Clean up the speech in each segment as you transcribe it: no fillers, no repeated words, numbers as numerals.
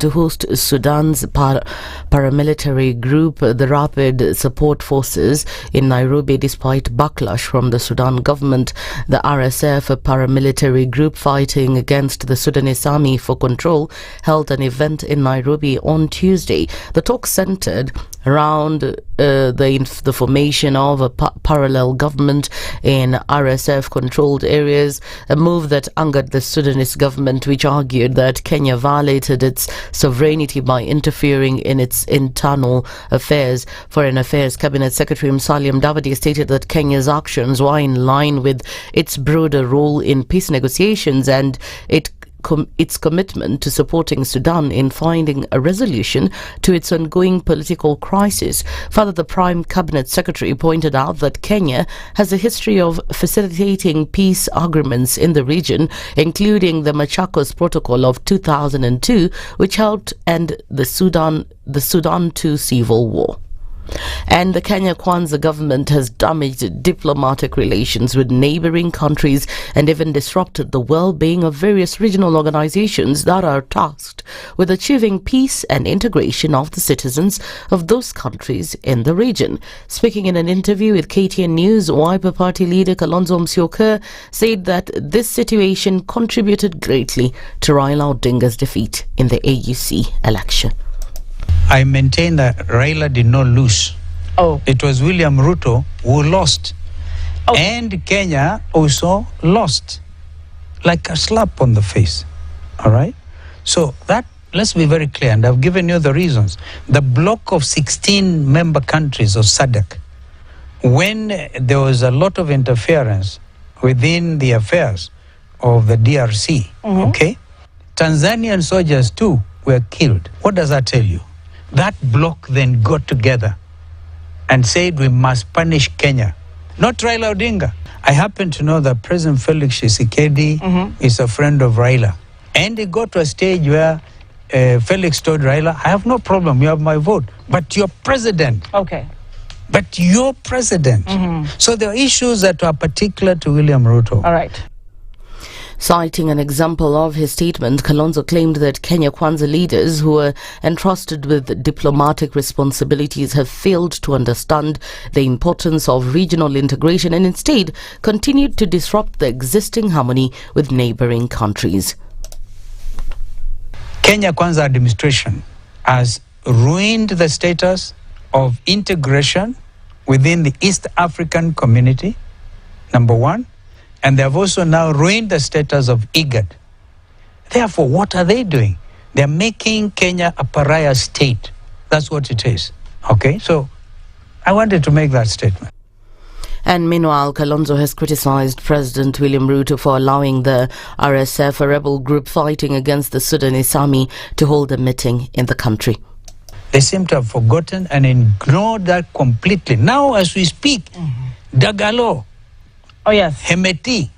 to host Sudan's paramilitary group, the Rapid Support Forces, in Nairobi despite backlash from the Sudan government. The RSF, a paramilitary group fighting against the Sudanese army for control, held an event in Nairobi on Tuesday. The talk centered around the formation of a parallel government in RSF-controlled areas, a move that angered the Sudanese government, which argued that Kenya violated its sovereignty by interfering in its internal affairs. Foreign Affairs Cabinet Secretary Musalia Mudavadi stated that Kenya's actions were in line with its broader role in peace negotiations and its commitment to supporting Sudan in finding a resolution to its ongoing political crisis. Further, the Prime Cabinet Secretary pointed out that Kenya has a history of facilitating peace agreements in the region, including the Machakos Protocol of 2002, which helped end the Sudan II civil war. And the Kenya Kwanza government has damaged diplomatic relations with neighboring countries and even disrupted the well-being of various regional organizations that are tasked with achieving peace and integration of the citizens of those countries in the region. Speaking in an interview with KTN News, Wiper Party leader Kalonzo Musyoka said that this situation contributed greatly to Raila Odinga's defeat in the AUC election. I maintain that Raila did not lose. Oh. It was William Ruto who lost. Oh. And Kenya also lost. Like a slap on the face. All right? So that, let's be very clear, and I've given you the reasons. The block of 16 member countries of SADC, when there was a lot of interference within the affairs of the DRC, okay? Tanzanian soldiers too were killed. What does that tell you? That bloc then got together and said we must punish Kenya, not Raila Odinga. I happen to know that President Felix Tshisekedi is a friend of Raila. And it got to a stage where Felix told Raila, I have no problem, you have my vote, but you're president. Okay. But you're president. So there are issues that are particular to William Ruto. All right. Citing an example of his statement, Kalonzo claimed that Kenya Kwanza leaders who were entrusted with diplomatic responsibilities have failed to understand the importance of regional integration and instead continued to disrupt the existing harmony with neighboring countries. Kenya Kwanza administration has ruined the status of integration within the East African community, number one. And they have also now ruined the status of IGAD. Therefore, what are they doing? They're making Kenya a pariah state. That's what it is. Okay? So, I wanted to make that statement. And meanwhile, Kalonzo has criticized President William Ruto for allowing the RSF, a rebel group fighting against the Sudanese army, to hold a meeting in the country. They seem to have forgotten and ignored that completely. Now, as we speak, Dagalo, Oh, yes. Hemeti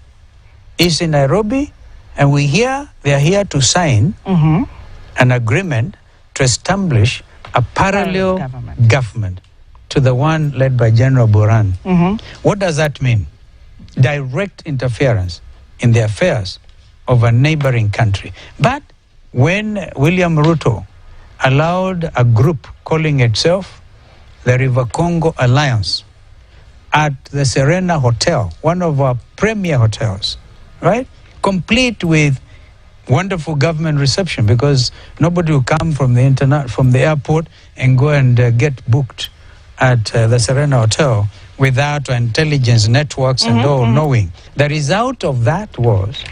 is in Nairobi, and they are here to sign an agreement to establish a parallel government to the one led by General Buran. What does that mean? Direct interference in the affairs of a neighboring country. But when William Ruto allowed a group calling itself the River Congo Alliance at the Serena Hotel, one of our premier hotels, right? Complete with wonderful government reception, because nobody will come from the airport and go and get booked at the Serena Hotel without intelligence networks and all knowing. The result of that was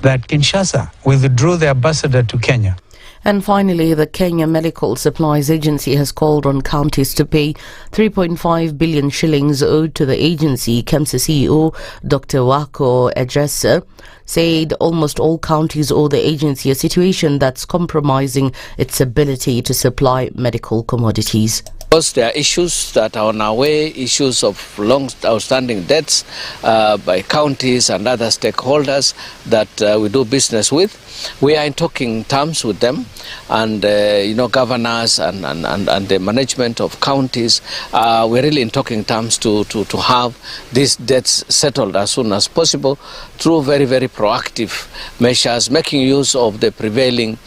that Kinshasa withdrew the ambassador to Kenya. And finally, the Kenya Medical Supplies Agency has called on counties to pay 3.5 billion shillings owed to the agency. KEMSA CEO Dr. Okoh said almost all counties owe the agency, a situation that's compromising its ability to supply medical commodities. Because there are issues that are on our way, issues of long outstanding debts by counties and other stakeholders that we do business with. We are in talking terms with them, and governors and the management of counties. We're really in talking terms to have these debts settled as soon as possible through very, very proactive measures, making use of the prevailing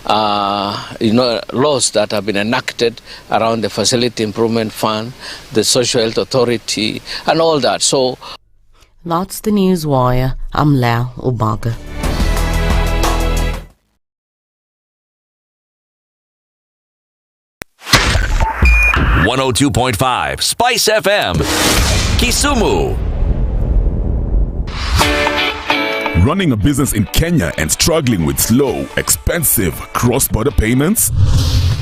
laws that have been enacted around the Facility Improvement Fund, the Social Health Authority, and all that. So that's the news wire. I'm Lau Ubaga. .5 Spice FM, Kisumu. Running a business in Kenya and struggling with slow, expensive cross-border payments?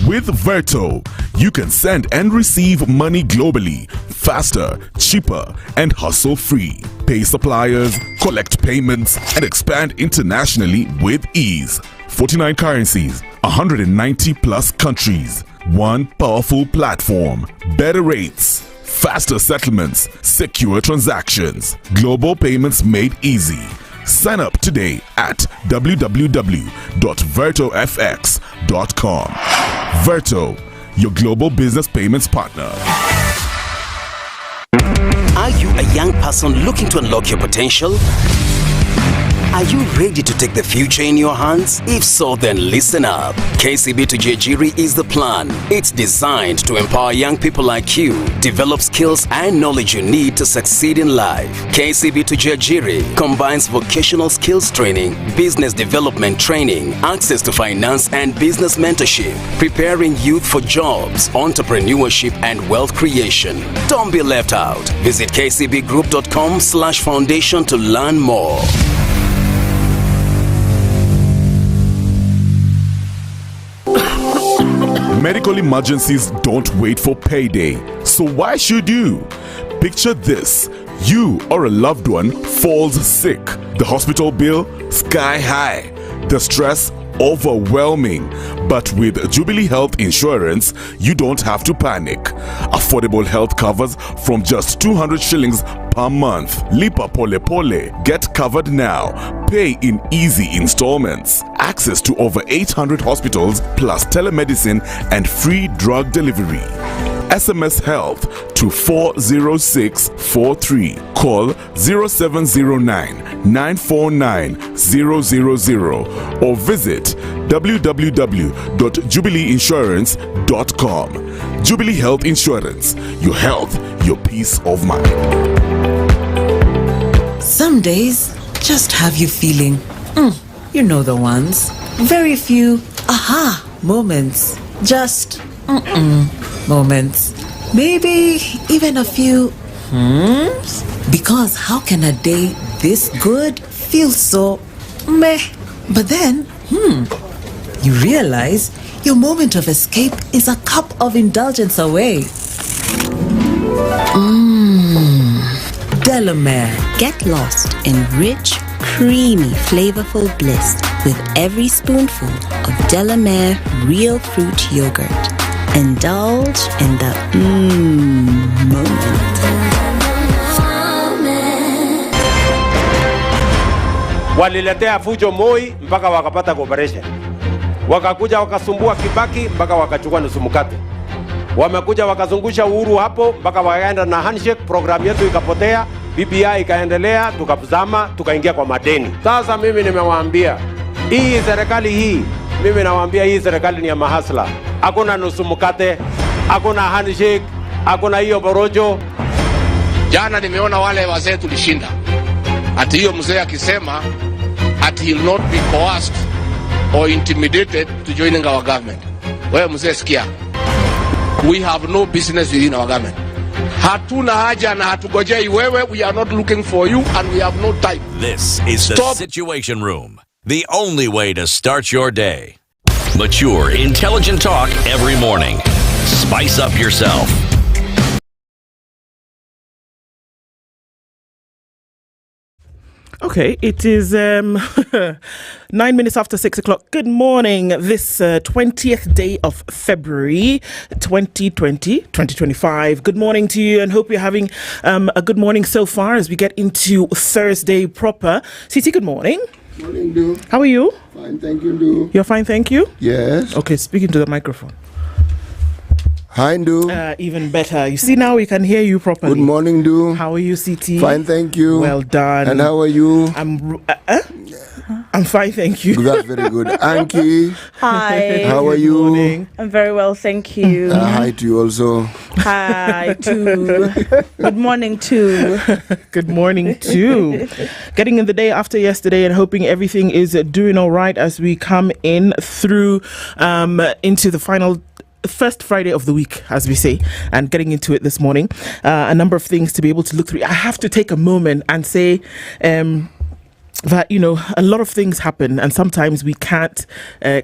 With Verto, you can send and receive money globally, faster, cheaper, and hassle-free. Pay suppliers, collect payments, and expand internationally with ease. 49 currencies, 190 plus countries. One powerful platform, better rates, faster settlements, secure transactions, global payments made easy. Sign up today at www.vertofx.com. Verto, your global business payments partner. Are you a young person looking to unlock your potential? Are you ready to take the future in your hands? If so, then listen up. KCB to Jejiri is the plan. It's designed to empower young people like you, develop skills and knowledge you need to succeed in life. KCB to Jejiri combines vocational skills training, business development training, access to finance and business mentorship, preparing youth for jobs, entrepreneurship and wealth creation. Don't be left out. Visit kcbgroup.com/foundation to learn more. Medical emergencies don't wait for payday, so why should you? Picture this: you or a loved one falls sick. The hospital bill sky high. The stress overwhelming. But with Jubilee Health Insurance, you don't have to panic. Affordable health covers from just 200 shillings per month. Lipa pole pole. Get covered now. Pay in easy installments. Access to over 800 hospitals plus telemedicine and free drug delivery. SMS Health to 40643. Call 0709 949 000 or visit www.jubileeinsurance.com. Jubilee Health Insurance. Your health, your peace of mind. Some days just have you feeling, you know the ones. Very few aha moments. Just moments. Maybe even a few Because how can a day this good feel so meh? But then, you realize your moment of escape is a cup of indulgence away. Delamere. Get lost in rich, creamy, flavorful bliss with every spoonful of Delamere real fruit yogurt. Indulge in the moment. Waliletea fujo Moi mpaka wakapata cooperation. Wakakuja wakasumbua Kibaki mpaka wakachukua nusu mkate. Wamekuja wakazungusha Uhuru hapo mpaka wakaenda na handshake, program yetu ikapotea, BBI ikaendelea, tukazama, tukaingia kwa madeni. Sasa mimi nimewaambia, hii serikali hii, mimi nawaambia hii serikali ni ya mahasla. Hakuna nusu mkate, hakuna handshake, hakuna hiyo borojo. Jana nimeona wale wazee tulishinda. Ati hiyo mzee akisema ati he will not be coerced or intimidated to joining our government. Wewe mzee sikia. We have no business within our government. Hatuna haja na hatugojei wewe. We are not looking for you and we have no time. This is the Situation Room, the only way to start your day. Mature, intelligent talk every morning. Spice up yourself. Okay, it is 9 minutes after 6 o'clock. Good morning. This 20th day of February 2025. Good morning to you and hope you're having a good morning so far as we get into Thursday proper. Cece, good morning. Morning, Do. How are you? Fine, thank you, Do. You're fine, thank you? Yes. Okay, speaking to the microphone. Hi, Do. Even better. You see, now we can hear you properly. Good morning, Do. How are you, CT? Fine, thank you. Well done. And how are you? I'm fine, thank you. That's very good. Anki. Hi. How are you? Morning. I'm very well, thank you. Hi to you also. Hi, too. Good morning, too. Good morning, too. Getting in the day after yesterday and hoping everything is doing all right as we come in through into the first Friday of the week, as we say, and getting into it this morning. A number of things to be able to look through. I have to take a moment and say that, you know, a lot of things happen and sometimes we can't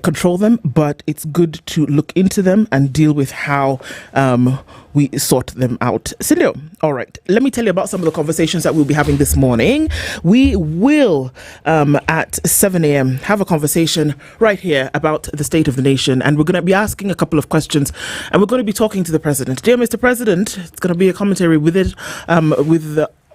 control them, but it's good to look into them and deal with how we sort them out. Cindy, all right, let me tell you about some of the conversations that we'll be having this morning. We will, at 7 a.m., have a conversation right here about the state of the nation, and we're going to be asking a couple of questions, and we're going to be talking to the president. Dear Mr. President, it's going to be a commentary with it,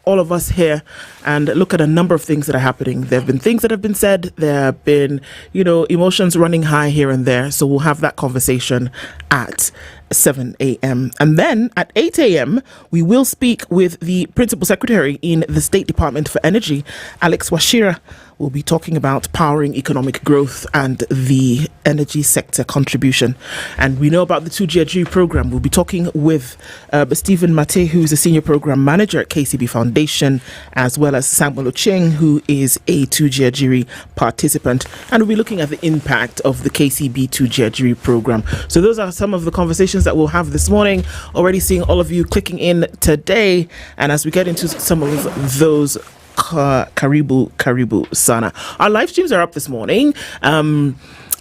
all of us here, and look at a number of things that are happening. There have been things that have been said. There have been, you know, emotions running high here and there. So we'll have that conversation at 7 a.m. And then at 8 a.m., we will speak with the Principal Secretary in the State Department for Energy, Alex Washira. We'll be talking about powering economic growth and the energy sector contribution. And we know about the 2GRG program. We'll be talking with Stephen Mate, who is a senior program manager at KCB Foundation, as well as Samuel Ocheng, who is a 2GRG participant. And we'll be looking at the impact of the KCB 2GRG program. So those are some of the conversations that we'll have this morning. Already seeing all of you clicking in today. And as we get into some of those, Karibu sana. Our live streams are up this morning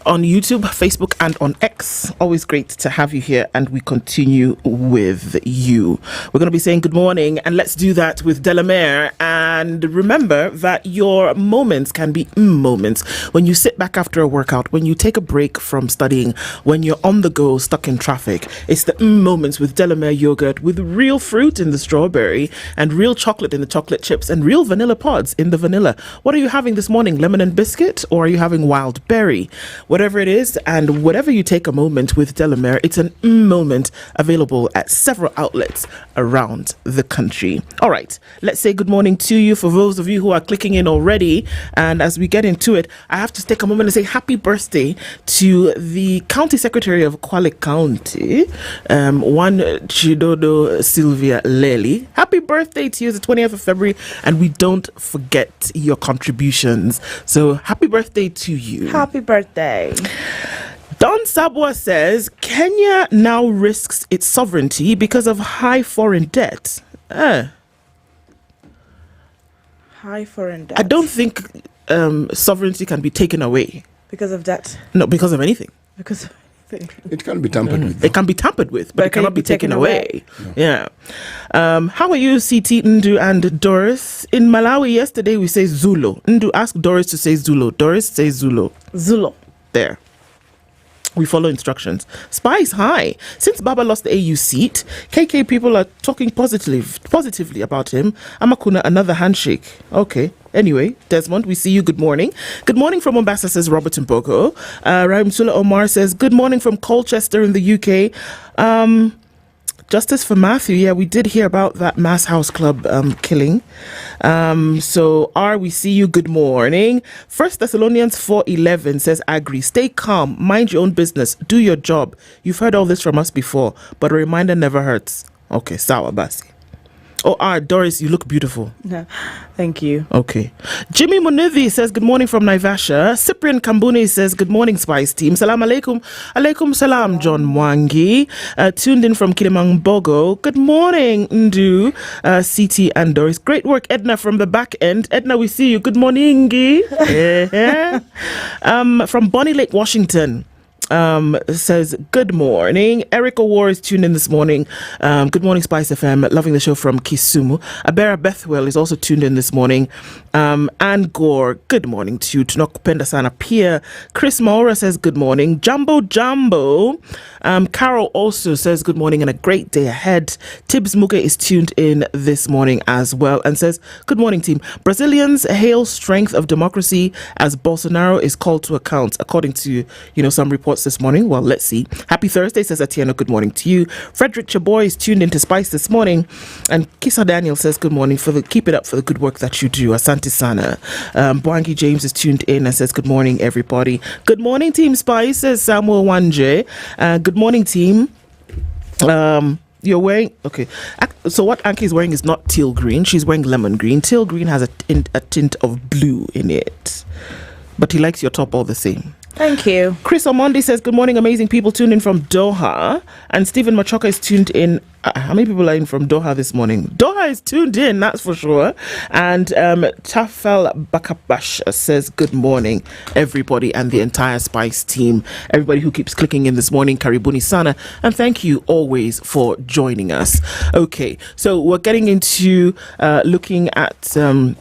on YouTube, Facebook, and on X. Always great to have you here, and we continue with you. We're going to be saying good morning, and let's do that with Delamere. And remember that your moments can be moments. When you sit back after a workout, when you take a break from studying, when you're on the go, stuck in traffic, it's the moments with Delamere yogurt, with real fruit in the strawberry, and real chocolate in the chocolate chips, and real vanilla pods in the vanilla. What are you having this morning? Lemon and biscuit, or are you having wild berry? Whatever it is, and whatever you take a moment with Delamere, it's an moment available at several outlets around the country. All right, let's say good morning to you for those of you who are clicking in already. And as we get into it, I have to take a moment and say happy birthday to the County Secretary of Kwale County, one Chidodo Sylvia Lely. Happy birthday to you. It's the 20th of February, and we don't forget your contributions. So happy birthday to you. Happy birthday. Don Sabwa says Kenya now risks its sovereignty because of high foreign debt. High foreign debt. I don't think sovereignty can be taken away. Because of debt? No, because of anything. Because of anything. It can be tampered with. It can be tampered with, but it cannot be taken away. No. Yeah. How are you, CT, Ndu, and Dorice? In Malawi yesterday, we say Zulu. Ndu, ask Dorice to say Zulu. Dorice, say Zulu. Zulu. There. We follow instructions. Spice, hi. Since Baba lost the AU seat, KK people are talking positively about him. Amakuna, another handshake. Okay. Anyway, Desmond, we see you. Good morning. Good morning from Ombaso, says Robert Mbogo. Raimsula Omar says, good morning from Colchester in the UK. Justice for Matthew. Yeah, we did hear about that Mass House Club killing. So we see you. Good morning. 1 Thessalonians 4:11 says, agree. Stay calm. Mind your own business. Do your job. You've heard all this from us before, but a reminder never hurts. Okay, sawa basi. Doris, you look beautiful. No, thank you. Okay. Jimmy Munithi says, good morning from Naivasha. Cyprian Kambuni says, good morning, Spice Team. Salam alaikum. Alaikum salam, John Mwangi. Tuned in from Kilimangbogo. Good morning, Ndu, CT and Doris. Great work, Ednah, from the back end. Ednah, we see you. Good morning. From Bonnie Lake, Washington. says, good morning. Eric O'War is tuned in this morning. Good morning, Spice FM. Loving the show from Kisumu. Abera Bethwell is also tuned in this morning. Ann Gore, good morning to you. Tunakupenda sana pia. Chris Maura says, good morning. Jumbo. Carol also says, good morning and a great day ahead. Tibbs Muga is tuned in this morning as well and says, good morning, team. Brazilians hail strength of democracy as Bolsonaro is called to account, according to, some reports this morning. Well, let's see. Happy Thursday, says Atieno. Good morning to you. Frederick Chaboy is tuned into Spice this morning. And Kisa Daniel says, good morning. Keep it up for the good work that you do. Asante Sana. Bwangi James is tuned in and says, good morning, everybody. Good morning, Team Spice, says Samuel Wanje. Good morning, team. You're wearing, okay. So what Anki is wearing is not teal green. She's wearing lemon green. Teal green has a tint of blue in it. But he likes your top all the same. Thank you. Chris Omondi says, good morning, amazing people tuned in from Doha. And Stephen Machoka is tuned in. How many people are in from Doha this morning? Doha is tuned in, that's for sure. And Tafel Bakabash says, good morning, everybody and the entire Spice team. Everybody who keeps clicking in this morning, Karibuni Sana. And thank you always for joining us. Okay, so we're getting into looking at some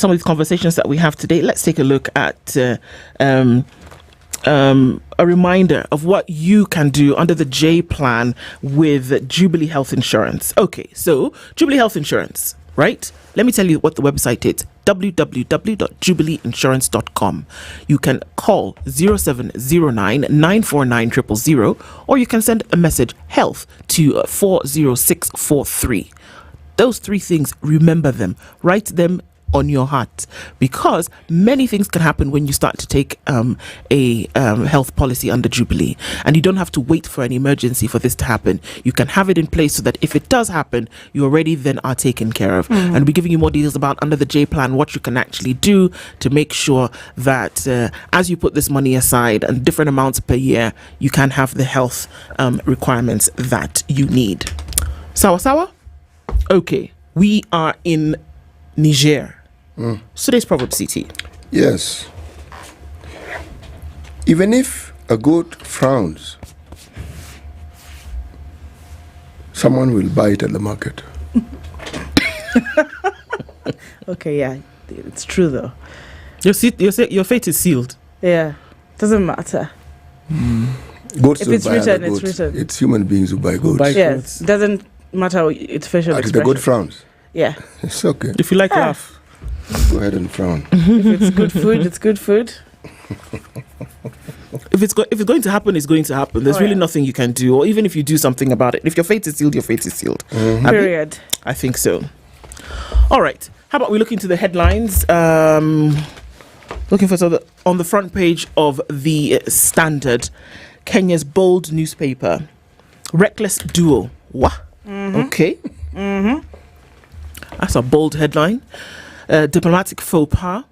of these conversations that we have today. Let's take a look at a reminder of what you can do under the J plan with Jubilee Health Insurance. Okay, so Jubilee Health Insurance, right? Let me tell you what the website is. www.jubileeinsurance.com. You can call 0709 949 000 or you can send a message health to 40643. Those three things, remember them. Write them on your heart, because many things can happen when you start to take a health policy under Jubilee, and you don't have to wait for an emergency for this to happen. You can have it in place so that if it does happen, you already then are taken care of. And we'll be giving you more details about under the J plan, what you can actually do to make sure that as you put this money aside and different amounts per year, you can have the health requirements that you need. Sawa? Okay, we are in Niger. Today's proverb, CT. Yes. Even if a goat frowns, someone will buy it at the market. Okay, yeah, it's true though. Your fate is sealed. Yeah, doesn't matter. Goats If don't it's buy written, other it's goats. written. It's human beings who buy goats. Yes, doesn't matter its facial If the expression. goat frowns, Yeah. it's okay. If you like laugh, go ahead and frown. If it's good food, it's good food. if it's going to happen, it's going to happen. There's really nothing you can do, or even if you do something about it. If your fate is sealed, your fate is sealed. Period. I think so. All right. How about we look into the headlines? Looking for on the front page of the Standard, Kenya's bold newspaper. Reckless duo. What? Okay. That's a bold headline. Diplomatic faux pas.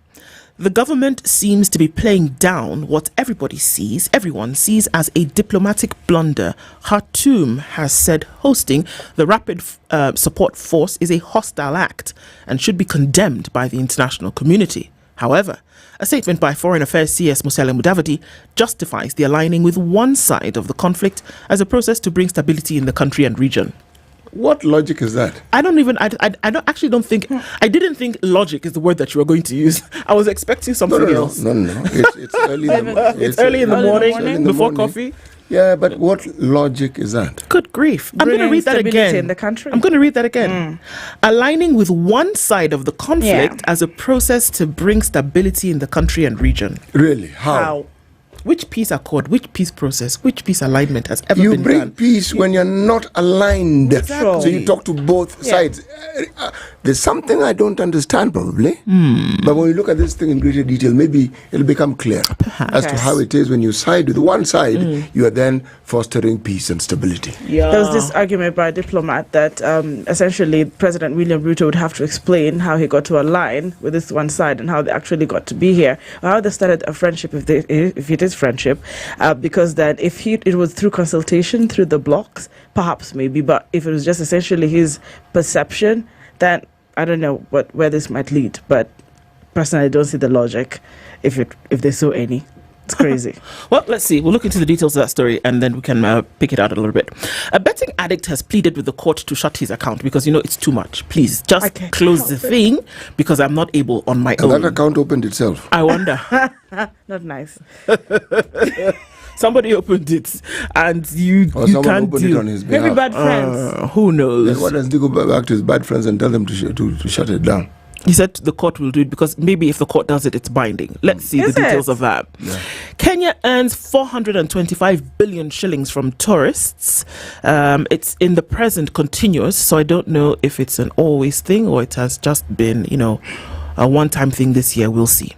The government seems to be playing down what everyone sees as a diplomatic blunder. Khartoum has said hosting the Rapid Support Force is a hostile act and should be condemned by the international community. However, a statement by Foreign Affairs CS Musalia Mudavadi justifies the aligning with one side of the conflict as a process to bring stability in the country and region. What logic is that? I didn't think logic is the word that you were going to use. I was expecting something else. No. It's early in the, it's early in the morning before coffee. Yeah, but what logic is that? Good grief. I'm going to read that again. In the country. I'm going to read that again. Aligning with one side of the conflict as a process to bring stability in the country and region. Really? How? Which peace accord, which peace process, which peace alignment has ever been done? You bring peace when you're not aligned. Exactly. So you talk to both sides. There's something I don't understand probably. But when you look at this thing in greater detail, maybe it'll become clear as to how it is when you side with one side, you are then fostering peace and stability. There was this argument by a diplomat that essentially President William Ruto would have to explain how he got to align with this one side and how they actually got to be here, or how they started a friendship if it is friendship, because then if it was through consultation through the blocks, perhaps maybe, but if it was just essentially his perception, then I don't know where this might lead. But personally, I don't see the logic if there's so any It's crazy. Well, let's see. We'll look into the details of that story and then we can pick it out a little bit. A betting addict has pleaded with the court to shut his account because, it's too much. Please, just close the thing because I'm not able on my own. And that account opened itself. I wonder. Not nice. Somebody opened it and you can't opened it on his behalf. Maybe bad friends. Who knows? Then why doesn't he go back to his bad friends and tell them to shut it down? He said the court will do it because maybe if the court does it, it's binding. Let's see the details of that. Yeah. Kenya earns 425 billion shillings from tourists. It's in the present continuous, so I don't know if it's an always thing or it has just been, a one-time thing this year. We'll see.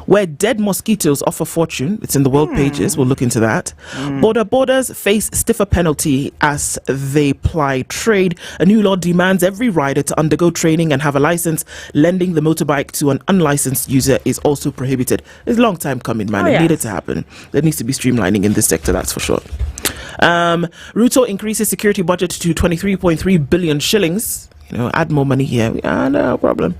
Where dead mosquitoes offer fortune. It's in the world pages. We'll look into that. Borders face stiffer penalty as they ply trade. A new law demands every rider to undergo training and have a license. Lending the motorbike to an unlicensed user is also prohibited. It's a long time coming, man. It needed to happen. There needs to be streamlining in this sector, that's for sure. Ruto increases security budget to 23.3 billion shillings. Add more money here. No problem.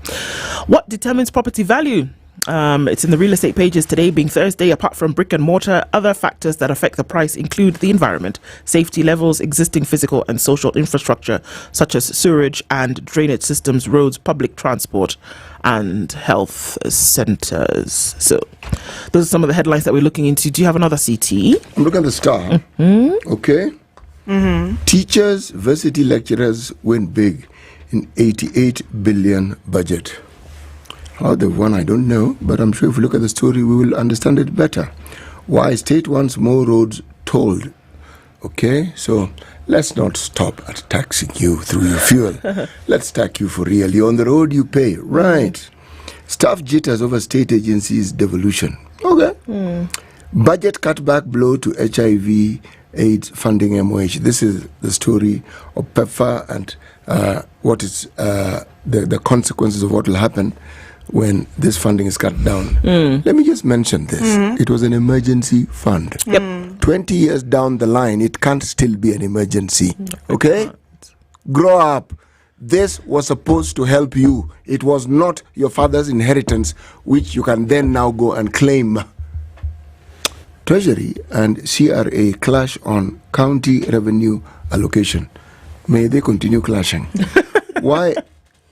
What determines property value? It's in the real estate pages today, being Thursday. Apart from brick and mortar, other factors that affect the price include the environment, safety levels, existing physical and social infrastructure such as sewerage and drainage systems, roads, public transport and health centres. So those are some of the headlines that we're looking into. Do you have another CT? I'm looking at the Star. Okay. Teachers, varsity lecturers went big in 88 billion budget. How they've won, I don't know, but I'm sure if we look at the story, we will understand it better. Why state wants more roads tolled. Okay, so let's not stop at taxing you through your fuel. Let's tax you for real. You're on the road, you pay. Right. Staff jitters over state agencies' devolution. Okay. Budget cutback blow to HIV AIDS funding MOH. This is the story of PEPFAR and what is the consequences of what will happen when this funding is cut down. Let me just mention this. It was an emergency fund. 20 years down the line, it can't still be an emergency. Okay? Grow up. This was supposed to help you. It was not your father's inheritance, which you can then now go and claim. Treasury and CRA clash on county revenue allocation. May they continue clashing. Why?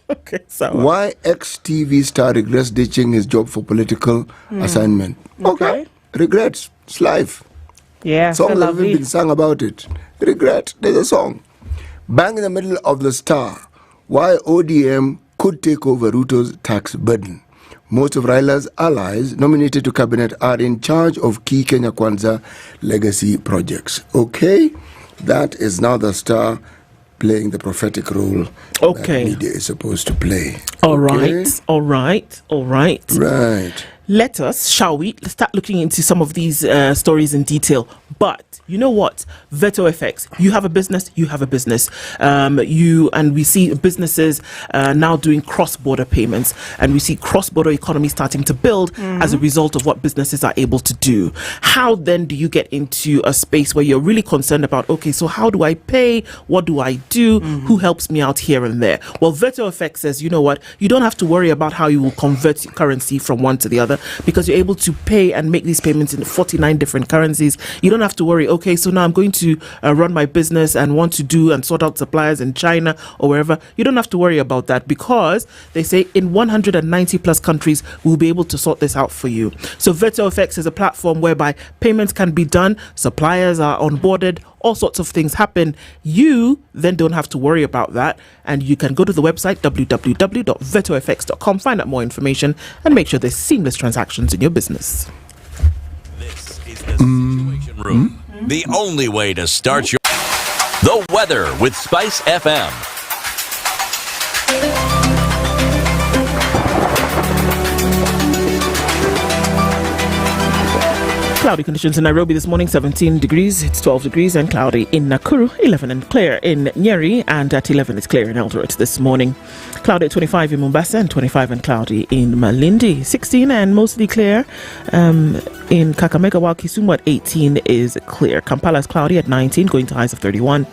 Okay, so why ex-TV star regrets ditching his job for political assignment? Okay. Regrets. It's life. Yeah. Songs have even been sung about it. Regret. There's a song. Bang in the middle of the Star. Why ODM could take over Ruto's tax burden. Most of Raila's allies nominated to cabinet are in charge of key Kenya Kwanza legacy projects. Okay? That is now the Star playing the prophetic role that media is supposed to play. All right. Right. Let us, shall we, start looking into some of these stories in detail. But you know what? Veto effects. You have a business. And we see businesses now doing cross-border payments, and we see cross-border economy starting to build as a result of what businesses are able to do. How then do you get into a space where you're really concerned about, okay, so how do I pay? What do I do? Who helps me out here and there? Well, veto effects says, you know what? You don't have to worry about how you will convert currency from one to the other, because you're able to pay and make these payments in 49 different currencies. You don't have to worry, okay, so now I'm going to run my business and want to do and sort out suppliers in China or wherever. You don't have to worry about that, because they say in 190 plus countries, we'll be able to sort this out for you. So Veto FX is a platform whereby payments can be done, suppliers are onboarded, all sorts of things happen. You then don't have to worry about that, and you can go to the website www.vetofx.com, find out more information and make sure there's seamless transactions in your business. This is the Situation Room, the only way to start your... The weather with SpiceFM. Cloudy conditions in Nairobi this morning, 17 degrees. It's 12 degrees and cloudy in Nakuru, 11 and clear in Nyeri, and at 11 it's clear in Eldoret this morning. Cloudy at 25 in Mombasa and 25 and cloudy in Malindi. 16 and mostly clear in Kakamega, while Kisumu at 18 is clear. Kampala is cloudy at 19, going to highs of 31.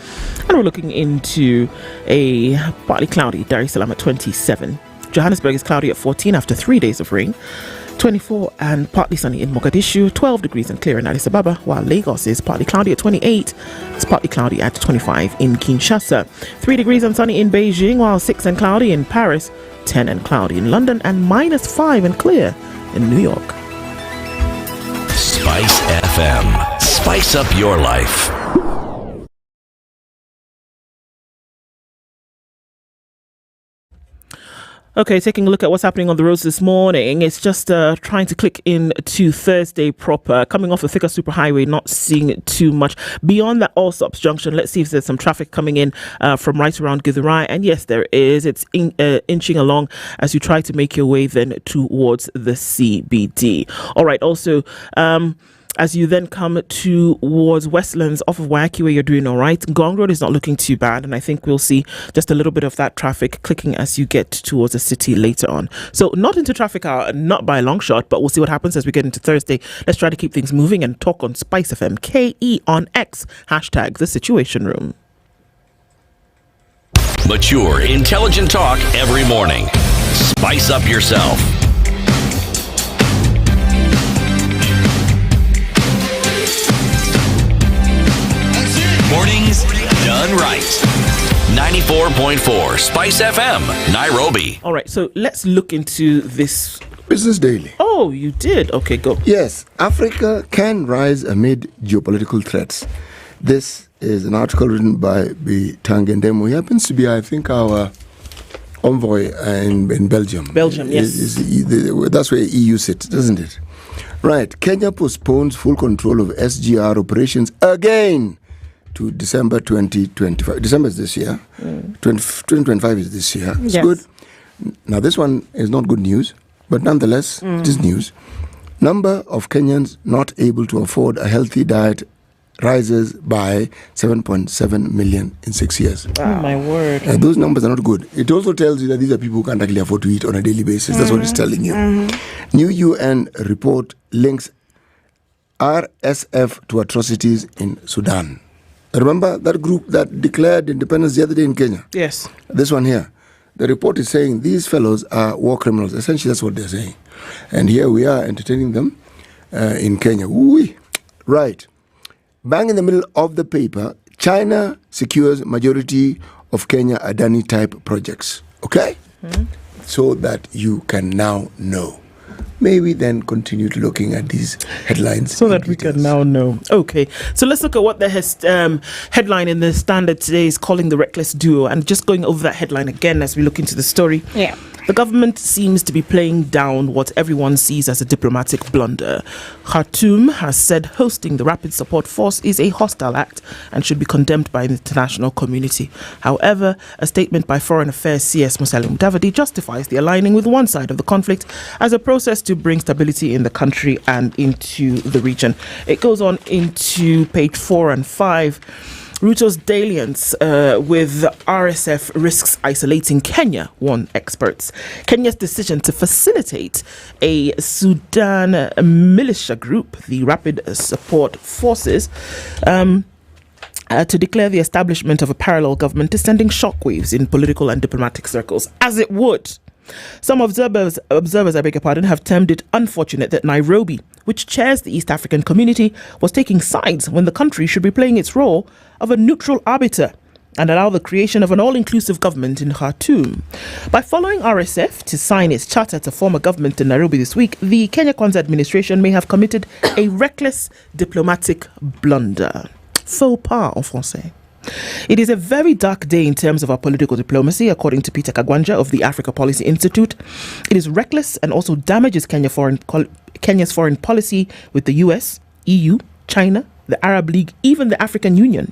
And we're looking into a partly cloudy Dar es Salaam at 27. Johannesburg is cloudy at 14 after 3 days of rain. 24 and partly sunny in Mogadishu, 12 degrees and clear in Addis Ababa, while Lagos is partly cloudy at 28. It's partly cloudy at 25 in Kinshasa, 3 degrees and sunny in Beijing, while 6 and cloudy in Paris, 10 and cloudy in London, and -5 and clear in New York. Spice FM. Spice up your life. Okay, taking a look at what's happening on the roads this morning. It's just trying to click into Thursday proper. Coming off the Thika Superhighway, not seeing too much. Beyond that Allsops Junction, let's see if there's some traffic coming in from right around Githurai. And yes, there is. It's inching along as you try to make your way then towards the CBD. All right, also... as you then come towards Westlands off of Wairimu, where you're doing all right. Gong Road is not looking too bad, and I think we'll see just a little bit of that traffic clicking as you get towards the city later on. So not into traffic hour, not by a long shot, but we'll see what happens as we get into Thursday. Let's try to keep things moving and talk on SpiceFM KE on X, hashtag The Situation Room. Mature, intelligent talk every morning. Spice up yourself. Mornings done right. 94.4 Spice FM, Nairobi. All right, so let's look into this. Business Daily. Oh, you did? Okay, go. Yes, Africa can rise amid geopolitical threats. This is an article written by Tangendemo. He happens to be, I think, our envoy in Belgium. Belgium, yes. That's where EU sits, doesn't it? Right. Kenya postpones full control of SGR operations again to December 2025. December is this year. 2025 is this year. It's good. Now, this one is not good news, but nonetheless, it is news. Number of Kenyans not able to afford a healthy diet rises by 7.7 million in 6 years. Wow. Oh, my word. Those numbers are not good. It also tells you that these are people who can't actually afford to eat on a daily basis. That's what it's telling you. New UN report links RSF to atrocities in Sudan. Remember that group that declared independence the other day in Kenya? Yes. This one here. The report is saying these fellows are war criminals. Essentially, that's what they're saying. And here we are entertaining them in Kenya. Ooh-wee. Right. Bang in the middle of the paper, China secures majority of Kenya Adani type projects. Okay? So that you can now know. May we then continue looking at these headlines? So that we can now know. Okay, so let's look at what the headline in the Standard today is calling the reckless duo. And just going over that headline again as we look into the story. Yeah. The government seems to be playing down what everyone sees as a diplomatic blunder. Khartoum has said hosting the Rapid Support Force is a hostile act and should be condemned by the international community. However, a statement by Foreign Affairs CS Musalia Mudavadi justifies the aligning with one side of the conflict as a process to bring stability in the country and into the region. It goes on into page 4 and 5. Ruto's dalliance with RSF risks isolating Kenya, warn experts. Kenya's decision to facilitate a Sudan militia group, the Rapid Support Forces, to declare the establishment of a parallel government is sending shockwaves in political and diplomatic circles, as it would. Some observers, have termed it unfortunate that Nairobi, which chairs the East African community, was taking sides when the country should be playing its role of a neutral arbiter and allow the creation of an all-inclusive government in Khartoum. By following RSF to sign its charter to form a government in Nairobi this week, the Kenya Kwanza administration may have committed a reckless diplomatic blunder. Faux pas en français. It is a very dark day in terms of our political diplomacy, according to Peter Kagwanja of the Africa Policy Institute. It is reckless and also damages Kenya's foreign policy with the US, EU, China, the Arab League, even the African Union.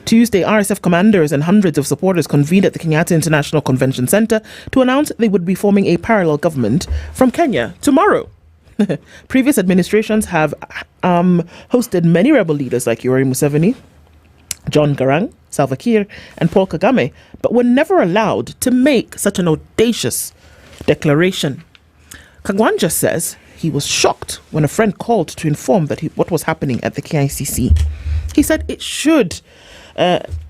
Tuesday, RSF commanders and hundreds of supporters convened at the Kenyatta International Convention Center to announce they would be forming a parallel government from Kenya tomorrow. Previous administrations have hosted many rebel leaders like Yoweri Museveni, John Garang, Salva Kiir, and Paul Kagame, but were never allowed to make such an audacious declaration. Kagwanja says he was shocked when a friend called to inform that what was happening at the KICC. He said it should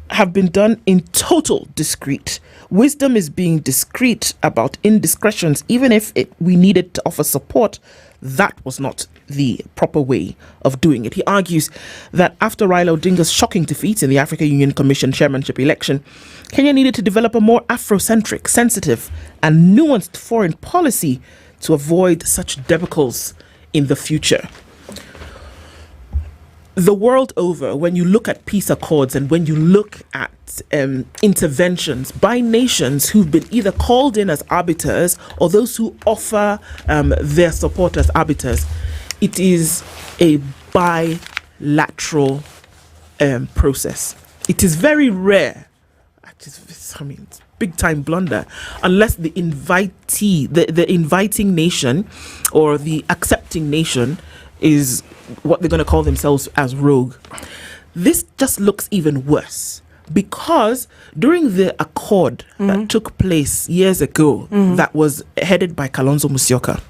have been done in total discreet. Wisdom is being discreet about indiscretions, even if we needed to offer support. That was not the proper way of doing it. He argues that after Raila Odinga's shocking defeat in the African Union Commission chairmanship election, Kenya needed to develop a more Afrocentric, sensitive and nuanced foreign policy to avoid such debacles in the future. The world over, when you look at peace accords and when you look at interventions by nations who've been either called in as arbiters or those who offer their support as arbiters, it is a bilateral process. It is very rare. It's big time blunder, unless the invitee, the inviting nation or the accepting nation is what they're going to call themselves as rogue. This just looks even worse, because during the accord that took place years ago, that was headed by Kalonzo Musyoka,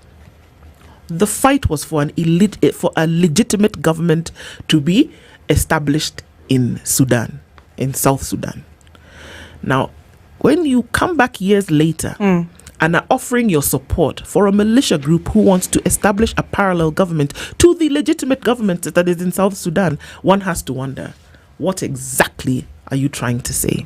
the fight was for a legitimate government to be established in Sudan, in South Sudan. Now, when you come back years later and are offering your support for a militia group who wants to establish a parallel government to the legitimate government that is in South Sudan, one has to wonder, what exactly are you trying to say?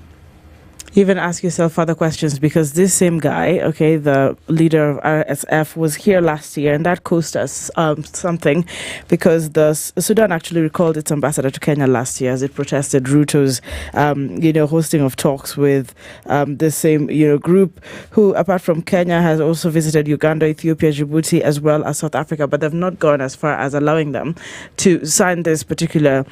You even ask yourself other questions, because this same guy, the leader of RSF, was here last year, and that cost us something, because the Sudan actually recalled its ambassador to Kenya last year as it protested Ruto's, hosting of talks with the same, group, who, apart from Kenya, has also visited Uganda, Ethiopia, Djibouti, as well as South Africa, but they've not gone as far as allowing them to sign this particular,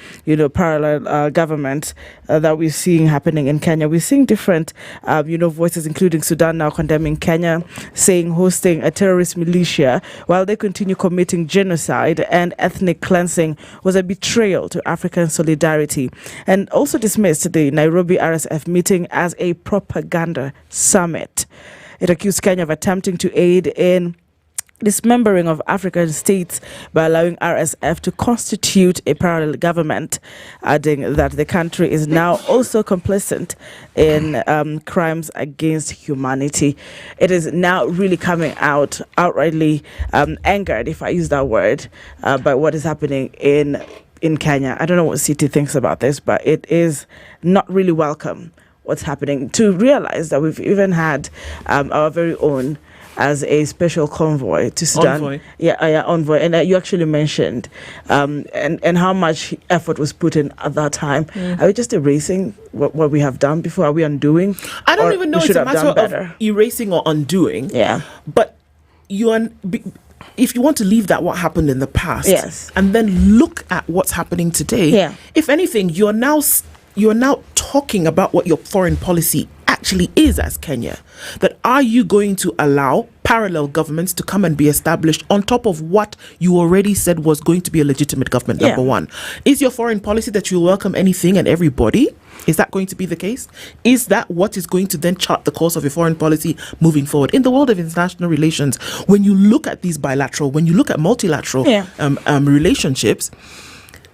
parallel government that we're seeing happening in Kenya. We're seeing different voices, including Sudan now condemning Kenya, saying hosting a terrorist militia while they continue committing genocide and ethnic cleansing was a betrayal to African solidarity, and also dismissed the Nairobi RSF meeting as a propaganda summit. It accused Kenya of attempting to aid in dismembering of African states by allowing RSF to constitute a parallel government, adding that the country is now also complicit in crimes against humanity. It is now really coming out outrightly angered, if I use that word, by what is happening in Kenya. I don't know what City thinks about this, but it is not really welcome what's happening. To realize that we've even had our very own as a special convoy to Sudan. Envoy. Envoy. And you actually mentioned and how much effort was put in at that time. Are we just erasing what we have done before? Are we undoing? I don't even know if it's a matter of erasing or undoing. Yeah. But if you want to leave that what happened in the past, yes, and then look at what's happening today, if anything, you're now talking about what your foreign policy actually is as Kenya. That are you going to allow parallel governments to come and be established on top of what you already said was going to be a legitimate government? Number one. Is your foreign policy that you welcome anything and everybody? Is that going to be the case? Is that what is going to then chart the course of your foreign policy moving forward? In the world of international relations, when you look at these bilateral, when you look at multilateral relationships,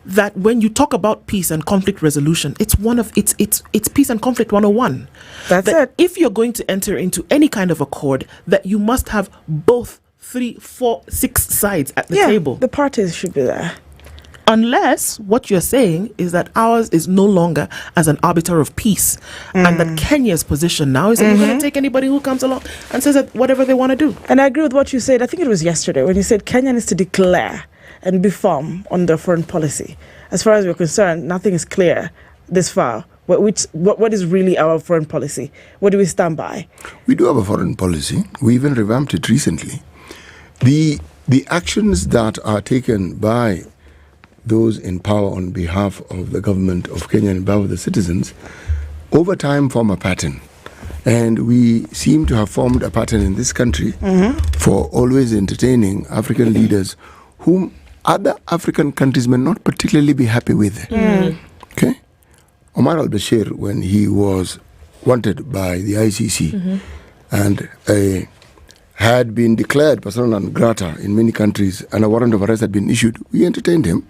that when you talk about peace and conflict resolution, it's peace and conflict 101. That's it. If you're going to enter into any kind of accord, that you must have both 3, 4, 6 sides at the table. The parties should be there. Unless what you're saying is that ours is no longer as an arbiter of peace, and that Kenya's position now is that we're going to take anybody who comes along and says that whatever they want to do. And I agree with what you said. I think it was yesterday when you said Kenya needs to declare and be firm on their foreign policy. As far as we're concerned, nothing is clear this far. What is really our foreign policy? What do we stand by? We do have a foreign policy. We even revamped it recently. The actions that are taken by those in power on behalf of the government of Kenya and behalf of the citizens, over time form a pattern. And we seem to have formed a pattern in this country for always entertaining African leaders whom other African countries may not particularly be happy with. Okay? Omar al-Bashir, when he was wanted by the ICC and had been declared persona non grata in many countries and a warrant of arrest had been issued, we entertained him.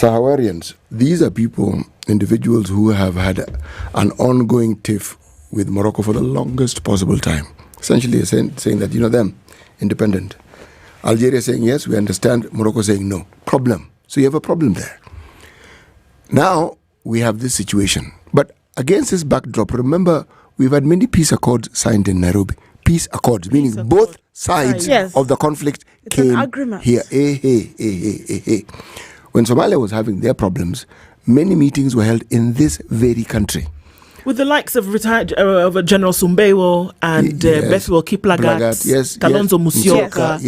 Sahawarians, these are people, individuals who have had an ongoing tiff with Morocco for the longest possible time. Essentially saying that, them, independent. Algeria saying yes, we understand. Morocco saying no. Problem. So you have a problem there. Now we have this situation. But against this backdrop, remember, we've had many peace accords signed in Nairobi. Peace accords, meaning both sides of the conflict came here. When Somalia was having their problems, many meetings were held in this very country. With the likes of retired General Sumbewo and Bethuel Kiplagat, Kalonzo Musyoka.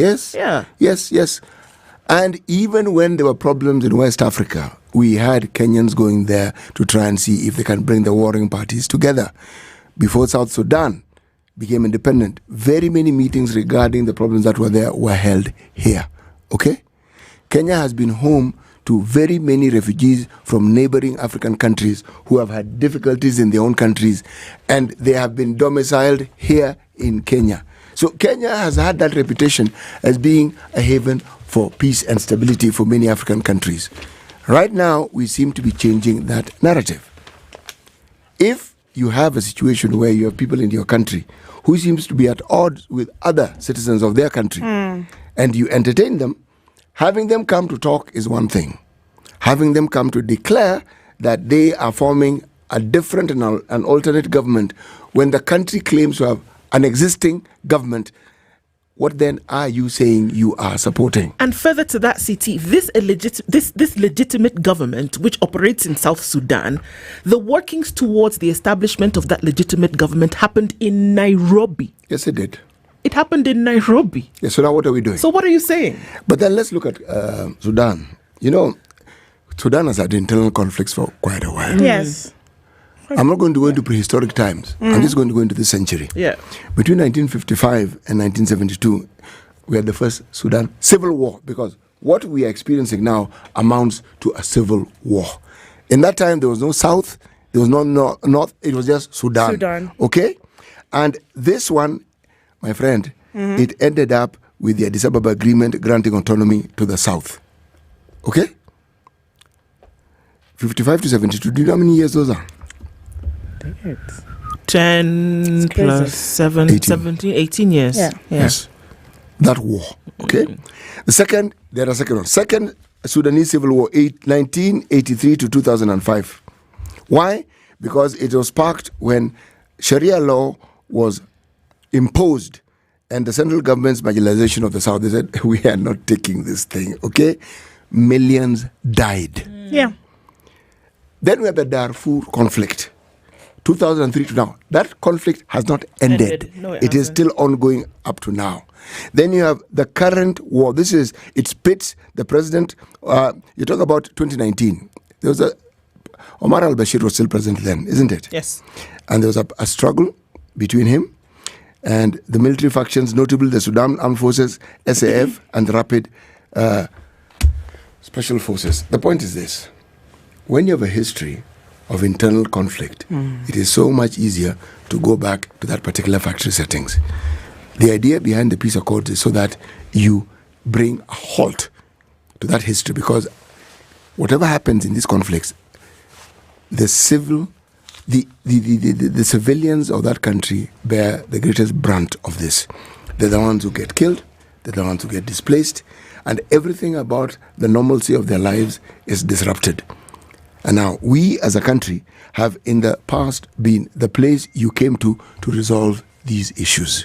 Yes. And even when there were problems in West Africa, we had Kenyans going there to try and see if they can bring the warring parties together. Before South Sudan became independent, very many meetings regarding the problems that were there were held here. Okay? Kenya has been home to very many refugees from neighboring African countries who have had difficulties in their own countries, and they have been domiciled here in Kenya. So Kenya has had that reputation as being a haven for peace and stability for many African countries. Right now, we seem to be changing that narrative. If you have a situation where you have people in your country who seems to be at odds with other citizens of their country, and you entertain them, having them come to talk is one thing. Having them come to declare that they are forming a different and an alternate government when the country claims to have an existing government, what then are you saying you are supporting? And further to that, CT, this legitimate government which operates in South Sudan, the workings towards the establishment of that legitimate government happened in Nairobi. Yes, it did. It happened in Nairobi. Yes, so now what are we doing? So what are you saying? But then let's look at Sudan. Sudan has had internal conflicts for quite a while. Yes. I'm not going to go into prehistoric times. I'm just going to go into this century. Yeah. Between 1955 and 1972, we had the first Sudan civil war, because what we are experiencing now amounts to a civil war. In that time, there was no South, there was no North, it was just Sudan. Okay? And this one, my friend, it ended up with the Addis Ababa Agreement granting autonomy to the South. Okay? 55 to 72. Do you know how many years those are? 10 plus 7, 17, 18 years. Yeah. Yes. That war. Okay? The second one. Second Sudanese civil war, 1983 to 2005. Why? Because it was sparked when Sharia law was imposed and the central government's marginalization of the South. They said, we are not taking this thing. Okay? Millions died. Yeah. Then we had the Darfur conflict. 2003 to now. That conflict has not ended. No, it is still ongoing up to now. Then you have the current war. It pits the president. You talk about 2019. There was Omar al-Bashir was still president then, isn't it? Yes. And there was a struggle between him and the military factions, notably the Sudan Armed Forces, SAF, and the Rapid Special Forces. The point is this. When you have a history of internal conflict, it is so much easier to go back to that particular factory settings. The idea behind the peace accords is so that you bring a halt to that history, because whatever happens in these conflicts, the civilians of that country bear the greatest brunt of this. They're the ones who get killed, they're the ones who get displaced, and everything about the normalcy of their lives is disrupted. And now we as a country have in the past been the place you came to resolve these issues.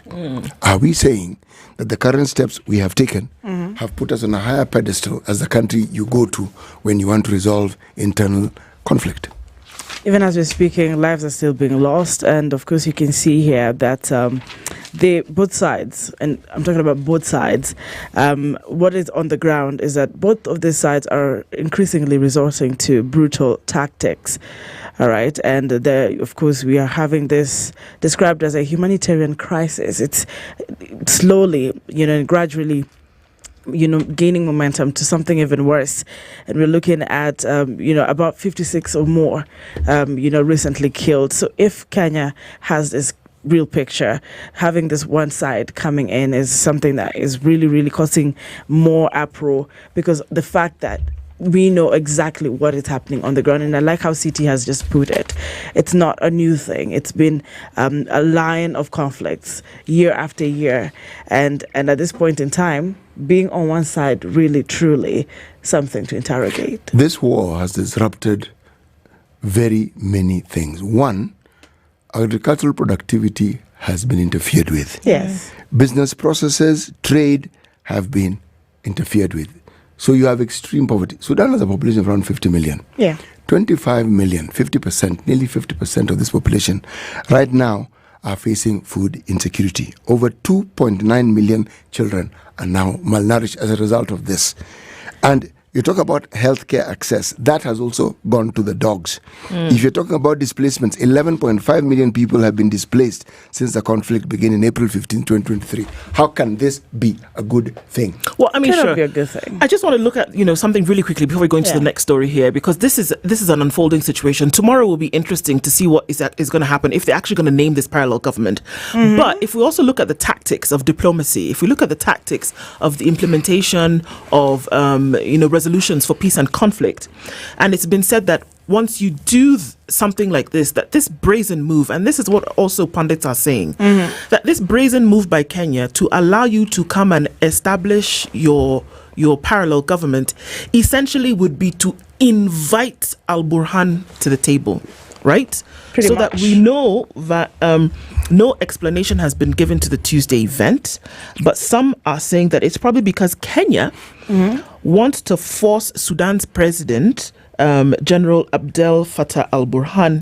Are we saying that the current steps we have taken have put us on a higher pedestal as the country you go to when you want to resolve internal conflict? Even as we're speaking, lives are still being lost. And of course, you can see here that both sides, and I'm talking about both sides, what is on the ground is that both of these sides are increasingly resorting to brutal tactics. All right. And there, of course, we are having this described as a humanitarian crisis. It's slowly, and gradually, gaining momentum to something even worse. And we're looking at, about 56 or more, recently killed. So if Kenya has this real picture, having this one side coming in is something that is really, really causing more uproar, because the fact that we know exactly what is happening on the ground. And I like how CT has just put it. It's not a new thing. It's been a line of conflicts year after year. And at this point in time, being on one side really, truly something to interrogate. This war has disrupted very many things. One, agricultural productivity has been interfered with. Yes. Business processes, trade have been interfered with. So you have extreme poverty. Sudan has a population of around 50 million. Yeah. 25 million, 50%, nearly 50% of this population right now are facing food insecurity. Over 2.9 million children are now malnourished as a result of this. And you talk about healthcare access, that has also gone to the dogs. If you're talking about displacements, 11.5 million people have been displaced since the conflict began in April 15, 2023. How can this be a good thing? Well, I mean, Cannot sure. be a good thing. I just want to look at something really quickly before we go into the next story here, because this is an unfolding situation. Tomorrow will be interesting to see what is going to happen if they're actually going to name this parallel government. But if we also look at the tactics of diplomacy, if we look at the tactics of the implementation of resolutions for peace and conflict, and it's been said that once you do something like this, that this brazen move, and this is what also pundits are saying, that this brazen move by Kenya to allow you to come and establish your parallel government essentially would be to invite Al-Burhan to the table, right? Pretty much. That we know that no explanation has been given to the Tuesday event, but some are saying that it's probably because Kenya wants to force Sudan's president, General Abdel Fattah al-Burhan,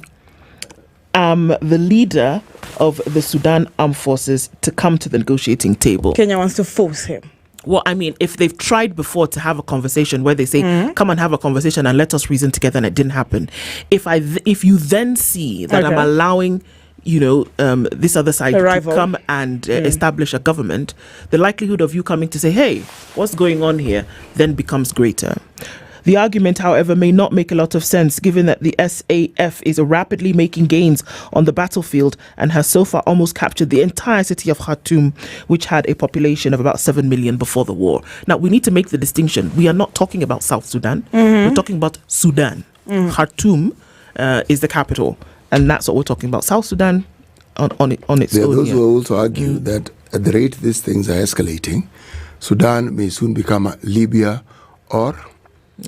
the leader of the Sudan Armed Forces, to come to the negotiating table. Kenya wants to force him. Well, I mean, if they've tried before to have a conversation where they say, come and have a conversation and let us reason together, and it didn't happen. If you then see that I'm allowing this other side to come and establish a government, the likelihood of you coming to say, hey, what's going on here, then becomes greater. The argument, however, may not make a lot of sense given that the SAF is rapidly making gains on the battlefield and has so far almost captured the entire city of Khartoum, which had a population of about 7 million before the war. Now, we need to make the distinction. We are not talking about South Sudan. We're talking about Sudan. Khartoum is the capital, and that's what we're talking about. South Sudan on its own. There are those who also argue that at the rate these things are escalating, Sudan may soon become Libya or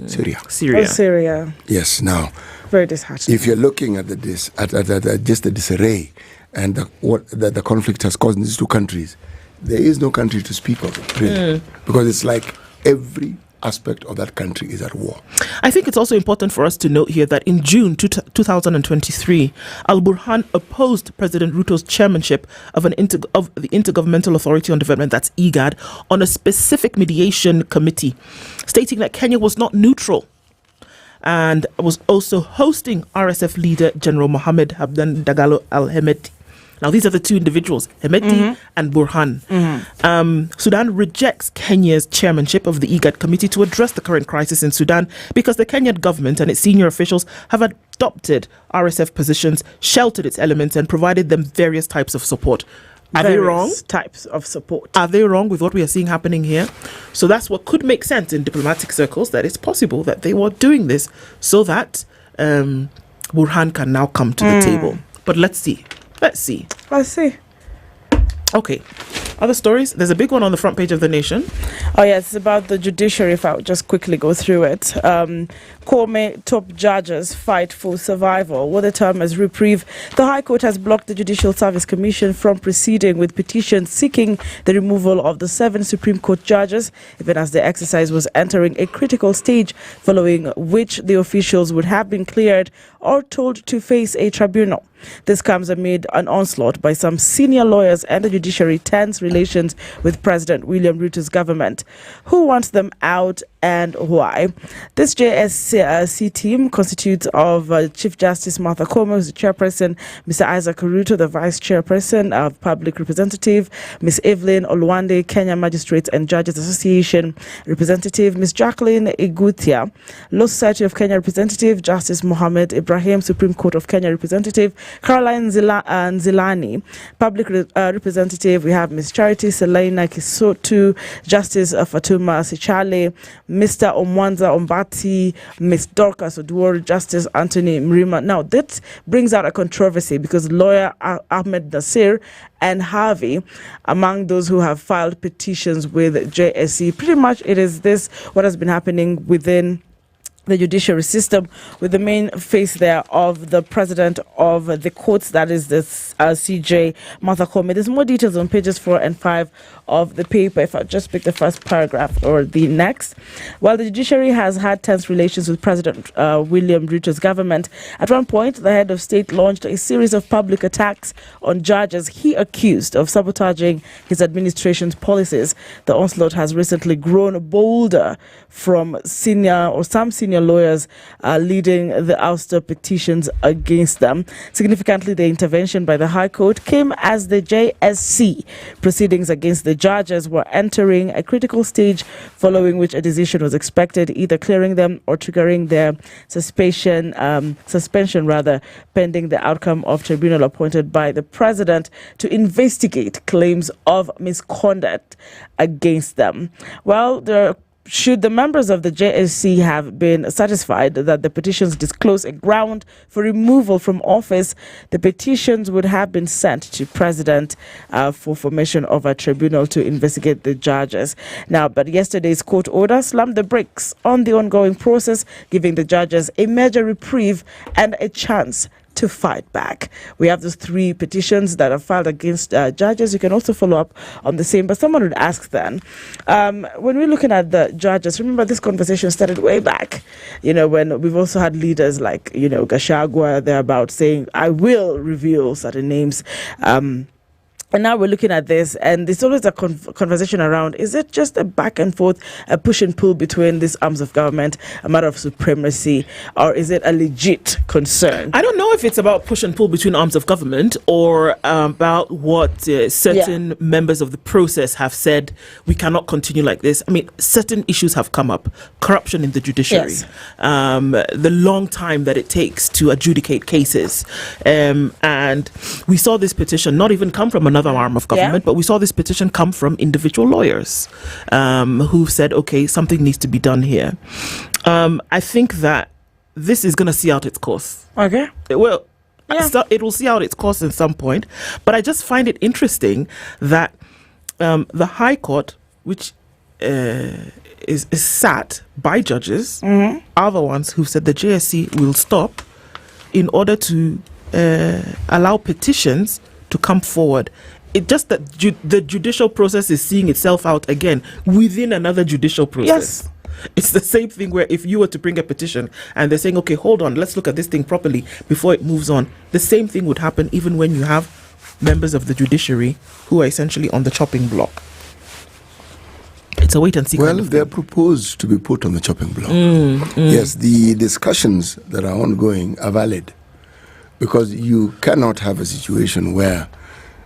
Syria. Syria. Yes. Now, very disheartening. If you're looking at just the disarray and the conflict has caused in these two countries, there is no country to speak of, really, because it's like every aspect of that country is at war. I think it's also important for us to note here that in June 2023, Al-Burhan opposed President Ruto's chairmanship of the Intergovernmental Authority on Development, that's IGAD, on a specific mediation committee, stating that Kenya was not neutral and was also hosting RSF leader General Mohammed Hamdan Dagalo Al-Hemeti. Now, these are the two individuals, Hemeti and Burhan. Sudan rejects Kenya's chairmanship of the IGAD committee to address the current crisis in Sudan because the Kenyan government and its senior officials have adopted RSF positions, sheltered its elements, and provided them various types of support. Are they wrong? Types of support. Are they wrong with what we are seeing happening here? So that's what could make sense in diplomatic circles, that it's possible that they were doing this so that Burhan can now come to the table. But let's see. Okay. Other stories? There's a big one on the front page of The Nation. Oh, yes. It's about the judiciary, if I would just quickly go through it. Kome top judges fight for survival. What the term as reprieve. The High Court has blocked the Judicial Service Commission from proceeding with petitions seeking the removal of the 7 Supreme Court judges, even as the exercise was entering a critical stage, following which the officials would have been cleared or told to face a tribunal. This comes amid an onslaught by some senior lawyers and the judiciary tense relations with President William Ruto's government. Who wants them out and why? This JSC JSC team constitutes of Chief Justice Martha Koome, who's the chairperson, Mr. Isaac Ruto, the vice chairperson of Public Representative, Ms. Evelyn Olwande, Kenya Magistrates and Judges Association representative, Ms. Jacqueline Igutia, Law Society of Kenya representative, Justice Mohammed Ibrahim, Supreme Court of Kenya representative, Caroline Zilani, Public Representative, we have Ms. Charity Selena Kisotu, Justice Fatuma Sichale, Mr. Omwanza Ombati, Ms. Dorcas Oduor, Justice Anthony Mrima. Now, that brings out a controversy because lawyer Ahmed Nasir and Harvey, among those who have filed petitions with JSC, pretty much it is this what has been happening within the judiciary system, with the main face there of the president of the courts, that is the CJ, Martha Koome. There's more details on pages 4 and 5 of the paper. If I just pick the first paragraph or the next. While the judiciary has had tense relations with President William Ruto's government, at one point the head of state launched a series of public attacks on judges he accused of sabotaging his administration's policies. The onslaught has recently grown bolder from some senior lawyers leading the ouster petitions against them. Significantly, the intervention by the High Court came as the JSC proceedings against the judges were entering a critical stage, following which a decision was expected, either clearing them or triggering their suspension, pending the outcome of tribunal appointed by the president to investigate claims of misconduct against them. Well, should the members of the JSC have been satisfied that the petitions disclose a ground for removal from office, the petitions would have been sent to President for formation of a tribunal to investigate the judges. Now, but yesterday's court order slammed the brakes on the ongoing process, giving the judges a major reprieve and a chance to fight back. We have those 3 petitions that are filed against judges. You can also follow up on the same, but someone would ask then, when we're looking at the judges, remember this conversation started way back, when we've also had leaders like, Gachagua, they're about saying, I will reveal certain names. And now we're looking at this, and there's always a conversation around, is it just a back and forth, a push and pull between these arms of government, a matter of supremacy, or is it a legit concern? I don't know if it's about push and pull between arms of government or about what certain members of the process have said, we cannot continue like this. I mean, certain issues have come up. Corruption in the judiciary, the long time that it takes to adjudicate cases. And we saw this petition not even come from another arm of government, but we saw this petition come from individual lawyers who said, okay, something needs to be done here. I think that this is going to see out its course. Okay. It will see out its course at some point, but I just find it interesting that the High Court, which is sat by judges, are the ones who said the JSC will stop in order to allow petitions to come forward. It just that the judicial process is seeing itself out again within another judicial process. Yes. It's the same thing where if you were to bring a petition and they're saying, okay, hold on, let's look at this thing properly before it moves on. The same thing would happen even when you have members of the judiciary who are essentially on the chopping block. It's a wait and see. Well, they're proposed to be put on the chopping block. Yes, the discussions that are ongoing are valid, because you cannot have a situation where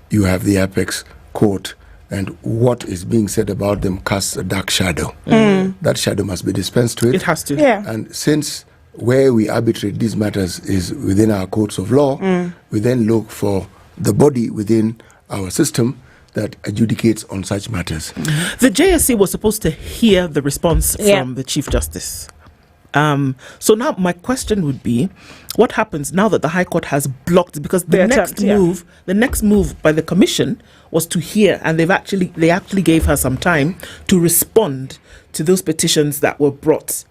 you have the apex court and what is being said about them casts a dark shadow. That shadow must be dispensed with. It has to. Yeah. And since where we arbitrate these matters is within our courts of law, we then look for the body within our system that adjudicates on such matters. The JSC was supposed to hear the response from the Chief Justice. So now my question would be, what happens now that the High Court has blocked? Because the next move by the Commission was to hear, and they actually gave her some time to respond to those petitions that were brought.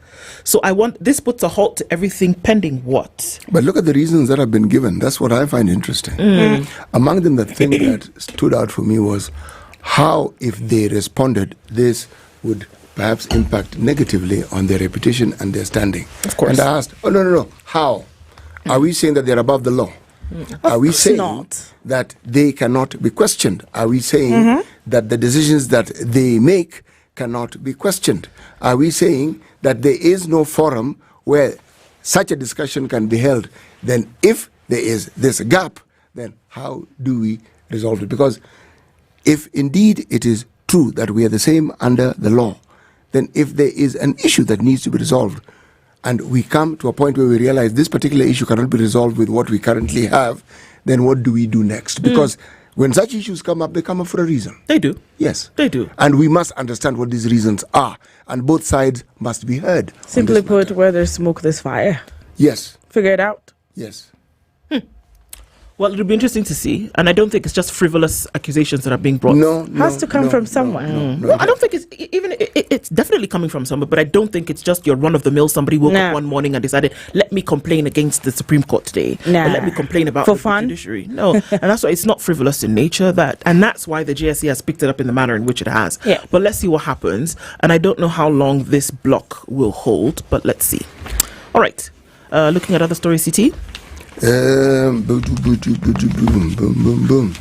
So this puts a halt to everything pending what? But look at the reasons that have been given. That's what I find interesting. Among them, the thing that stood out for me was how, if they responded, this would perhaps impact negatively on their reputation and their standing. Of course. And I asked, no, how? Are we saying that they're above the law? Are we saying that they cannot be questioned? Are we saying that the decisions that they make cannot be questioned? Are we saying that there is no forum where such a discussion can be held, then if there is this gap, then how do we resolve it? Because if indeed it is true that we are the same under the law, then if there is an issue that needs to be resolved, and we come to a point where we realize this particular issue cannot be resolved with what we currently have, then what do we do next? Because when such issues come up, they come up for a reason. They do. Yes. They do. And we must understand what these reasons are, and both sides must be heard. Simply put, where there's smoke, there's fire. Yes. Figure it out. Yes. Well, it'll be interesting to see, and I don't think it's just frivolous accusations that are being brought. No, has to come from somewhere. No, I don't think it's it's definitely coming from somewhere, but I don't think it's just your run-of-the-mill. Somebody woke up one morning and decided, let me complain against the Supreme Court today. Or let me complain about for the fun. judiciary. No, and that's why it's not frivolous in nature. And that's why the GSC has picked it up in the manner in which it has. Yeah. But let's see what happens, and I don't know how long this block will hold, but let's see. All right, looking at other stories, CT. Boom.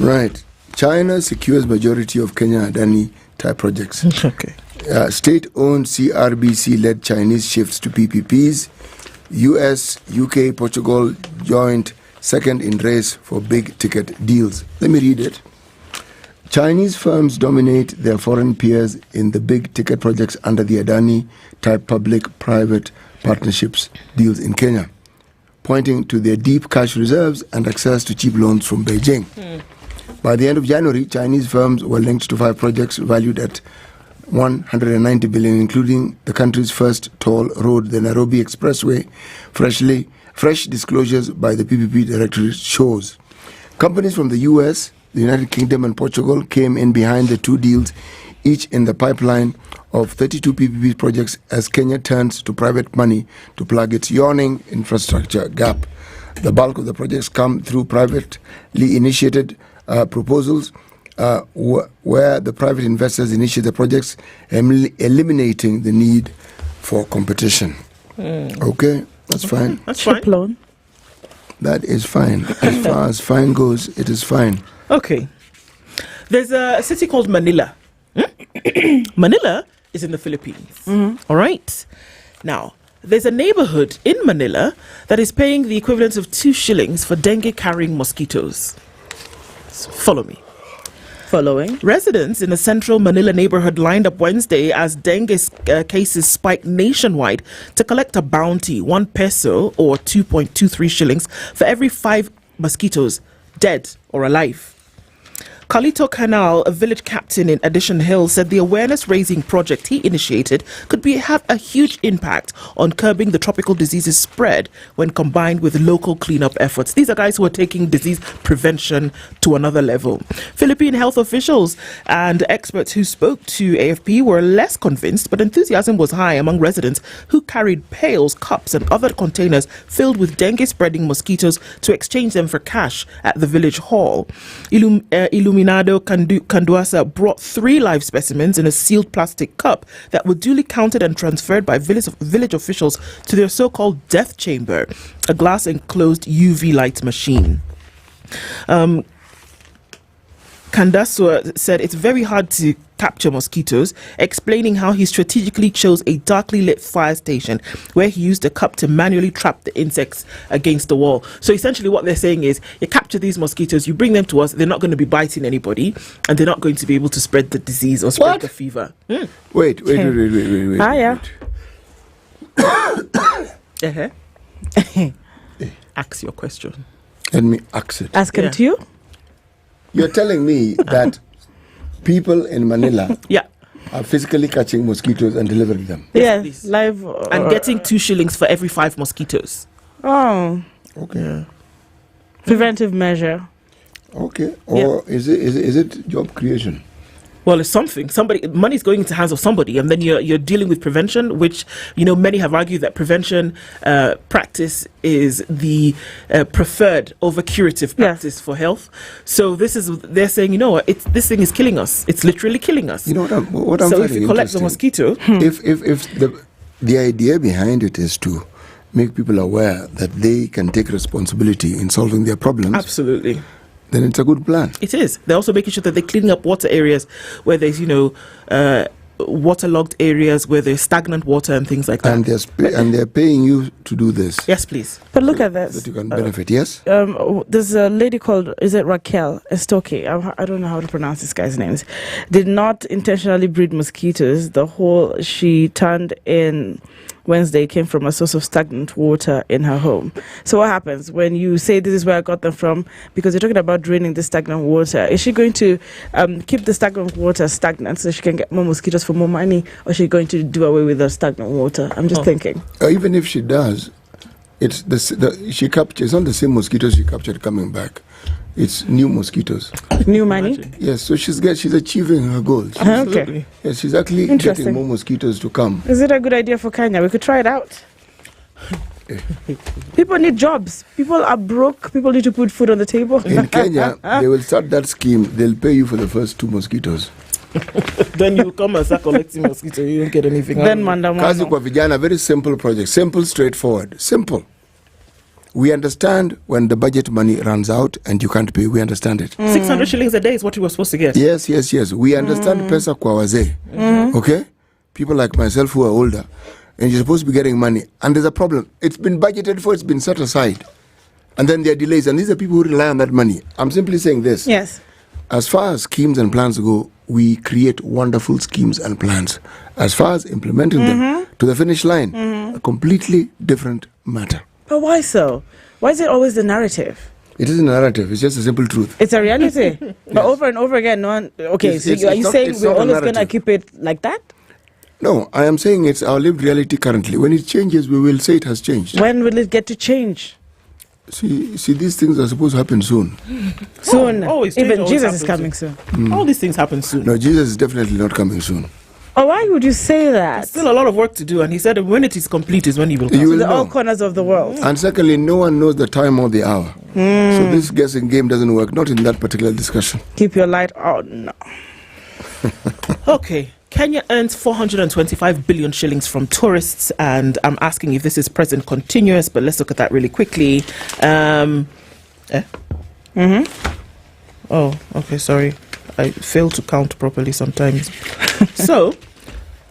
Right. China secures majority of Kenya Adani type projects. Okay. State-owned CRBC-led Chinese shifts to PPPs. US, UK, Portugal joined second in race for big ticket deals. Let me read it. Chinese firms dominate their foreign peers in the big ticket projects under the Adani type public-private partnerships deals in Kenya, pointing to their deep cash reserves and access to cheap loans from Beijing. By the end of January, Chinese firms were linked to 5 projects valued at 190 billion, including the country's first toll road, the Nairobi Expressway. Fresh disclosures by the PPP Directorate shows companies from the US, the United Kingdom and Portugal came in behind the 2 deals, each in the pipeline of 32 PPP projects as Kenya turns to private money to plug its yawning infrastructure gap. The bulk of the projects come through privately initiated proposals where the private investors initiate the projects, eliminating the need for competition. Okay, that's fine. That's fine. That is fine. As far as fine goes, it is fine. Okay. There's a city called Manila. Manila is in the Philippines. All right. Now, there's a neighborhood in Manila that is paying the equivalent of 2 shillings for dengue-carrying mosquitoes. So follow me. Following. Residents in a central Manila neighborhood lined up Wednesday as dengue cases spiked nationwide to collect a bounty, 1 peso or 2.23 shillings for every 5 mosquitoes, dead or alive. Carlito Canal, a village captain in Addition Hill, said the awareness-raising project he initiated could have a huge impact on curbing the tropical disease's spread when combined with local cleanup efforts. These are guys who are taking disease prevention to another level. Philippine health officials and experts who spoke to AFP were less convinced, but enthusiasm was high among residents who carried pails, cups and other containers filled with dengue-spreading mosquitoes to exchange them for cash at the village hall. Iluminado Canduasa brought 3 live specimens in a sealed plastic cup that were duly counted and transferred by village officials to their so-called death chamber, a glass enclosed UV light machine. Canduasa said it's very hard to capture mosquitoes, explaining how he strategically chose a darkly lit fire station where he used a cup to manually trap the insects against the wall. So essentially what they're saying is, you capture these mosquitoes, you bring them to us, they're not going to be biting anybody, and they're not going to be able to spread the disease or spread the fever. Wait. Hiya. Ask your question. Let me ask it. Ask it to you? You're telling me that people in Manila are physically catching mosquitoes and delivering them? Yes, live. And getting 2 shillings for every 5 mosquitoes. Oh. Okay. Yeah. Preventive measure. Okay. Or is it job creation? Well, it's something. Money's going into the hands of somebody, and then you're dealing with prevention, which, many have argued that prevention practice is the preferred over curative practice for health. So they're saying, this thing is killing us. It's literally killing us. You know what I'm so finding if you collect the mosquito, if the idea behind it is to make people aware that they can take responsibility in solving their problems, absolutely, then it's a good plan. It is. They're also making sure that they're cleaning up water areas where there's, waterlogged areas where there's stagnant water and things like that. And they're paying you to do this. Yes, please. But look at this. That you can benefit, yes? There's a lady called, is it Raquel Estoque? I don't know how to pronounce this guy's names. Did not intentionally breed mosquitoes. The hole she turned in Wednesday came from a source of stagnant water in her home. So what happens when you say this is where I got them from? Because you're talking about draining the stagnant water. Is she going to keep the stagnant water stagnant so she can get more mosquitoes for more money, or is she going to do away with the stagnant water? I'm just thinking. Even if she does, it's she captures not the same mosquitoes she captured coming back. It's new mosquitoes. New money? Yes, so she's achieving her goals. Okay. Yes, she's actually getting more mosquitoes to come. Is it a good idea for Kenya? We could try it out. People need jobs. People are broke. People need to put food on the table. In Kenya, they will start that scheme. They'll pay you for the first 2 mosquitoes. Then you come and start collecting mosquitoes. You don't get anything. Then Kazi kwa vijana, very simple project. Simple, straightforward. Simple. We understand when the budget money runs out and you can't pay. We understand it. 600 shillings a day is what you were supposed to get. Yes. We understand pesa kwa wazee. Okay? People like myself who are older. And you're supposed to be getting money. And there's a problem. It's been budgeted for. It's been set aside. And then there are delays. And these are people who rely on that money. I'm simply saying this. Yes. As far as schemes and plans go, we create wonderful schemes and plans. As far as implementing them to the finish line, a completely different matter. But why so? Why is it always the narrative? It isn't a narrative. It's just a simple truth. It's a reality. But over and over again, no one... Okay, so are you saying we're always going to keep it like that? No, I am saying it's our lived reality currently. When it changes, we will say it has changed. When will it get to change? See, these things are supposed to happen soon. Soon. Always Even Jesus is coming soon. All these things happen soon. No, Jesus is definitely not coming soon. Oh, why would you say that? There's still a lot of work to do, and he said when it is complete is when he will come. You will to know. all corners of the world. And secondly, no one knows the time or the hour. So this guessing game doesn't work, not in that particular discussion. Keep your light on. No. Okay. Kenya earns 425 billion shillings from tourists, and I'm asking if this is present continuous, but let's look at that really quickly. Oh, okay, sorry. I fail to count properly sometimes. So,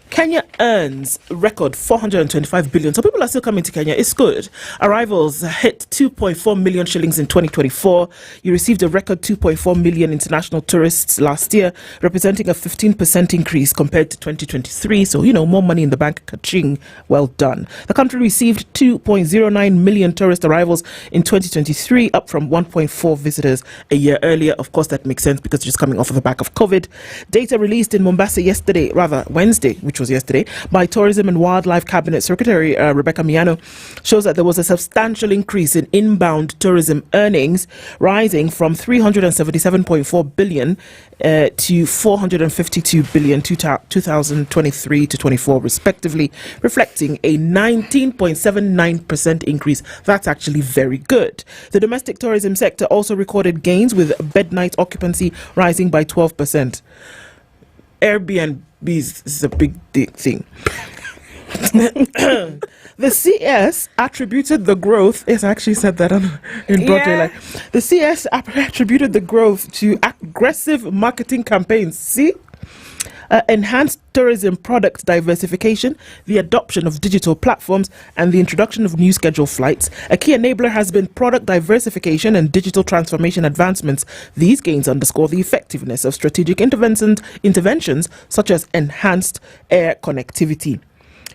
Kenya earns a record 425 billion. So people are still coming to Kenya. It's good. Arrivals hit 2.4 million shillings in 2024. You received a record 2.4 million international tourists last year, representing a 15% increase compared to 2023. So, more money in the bank. Ka-ching. Well done. The country received 2.09 million tourist arrivals in 2023, up from 1.4 visitors a year earlier. Of course, that makes sense because it's just coming off of the back of COVID. Data released in Mombasa Wednesday, which was yesterday, by Tourism and Wildlife Cabinet Secretary Rebecca Miano, shows that there was a substantial increase in inbound tourism earnings, rising from 377.4 billion to 452 billion 2023 to 24 respectively, reflecting a 19.79% increase. That's actually very good. The domestic tourism sector also recorded gains, with bed night occupancy rising by 12%. Airbnb is a big thing. The CS attributed the growth. Yes, I actually said that in broad daylight. The CS attributed the growth to aggressive marketing campaigns. See? Enhanced tourism product diversification, the adoption of digital platforms, and the introduction of new scheduled flights. A key enabler has been product diversification and digital transformation advancements. These gains underscore the effectiveness of strategic interventions such as enhanced air connectivity.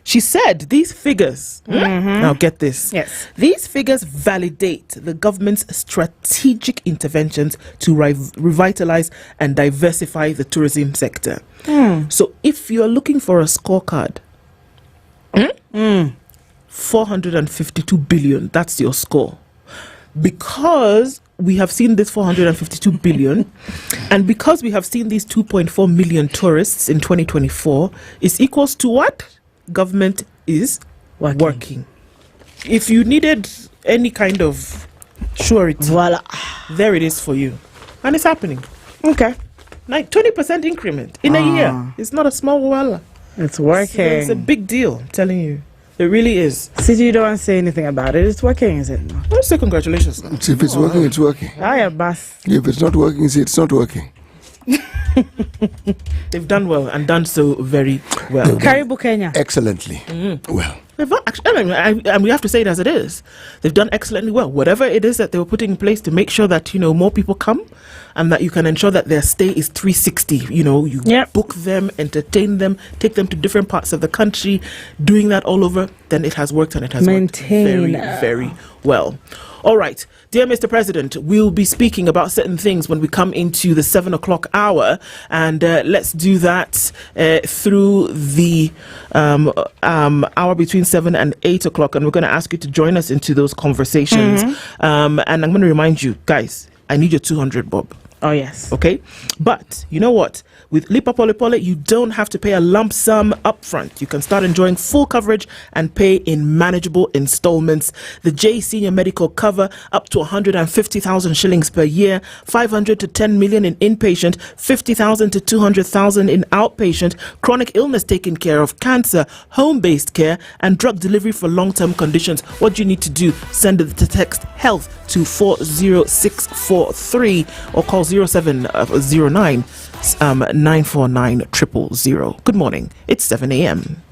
She said these figures, now get this, these figures validate the government's strategic interventions to revitalize and diversify the tourism sector. So if you're looking for a scorecard, 452 billion, that's your score. Because we have seen this 452 billion, and because we have seen these 2.4 million tourists in 2024, is equals to what? Government is working. If you needed any kind of surety, voila, there it is for you. And it's happening. Okay. Like 20% increment in a year. It's not a small voila. It's working. It's a big deal, I'm telling you. It really is. So you don't want to say anything about it. It's working, is it? I'll say congratulations. If it's working, it's working. Yeah, boss. If it's not working, say it's not working. They've done well and done so very well. Karibu Kenya. Excellently. Well. And we have to say it as it is. They've done excellently well. Whatever it is that they were putting in place to make sure that, more people come and that you can ensure that their stay is 360. You book them, entertain them, take them to different parts of the country, doing that all over, then it has worked and it has worked very, very well. All right. Dear Mr. President, we'll be speaking about certain things when we come into the 7 o'clock hour, and let's do that through the hour between 7 and 8 o'clock, and we're going to ask you to join us into those conversations. And I'm going to remind you, guys, I need your 200 bob. Oh, yes. Okay? But you know what? With Lipa Pole Pole, you don't have to pay a lump sum upfront. You can start enjoying full coverage and pay in manageable installments. The J Senior Medical cover up to 150,000 shillings per year, 500 to 10 million in inpatient, 50,000 to 200,000 in outpatient, chronic illness taken care of, cancer, home-based care, and drug delivery for long-term conditions. What do you need to do? Send the text HEALTH to 40643 or call 0709 949 000. Good morning. It's 7 a.m.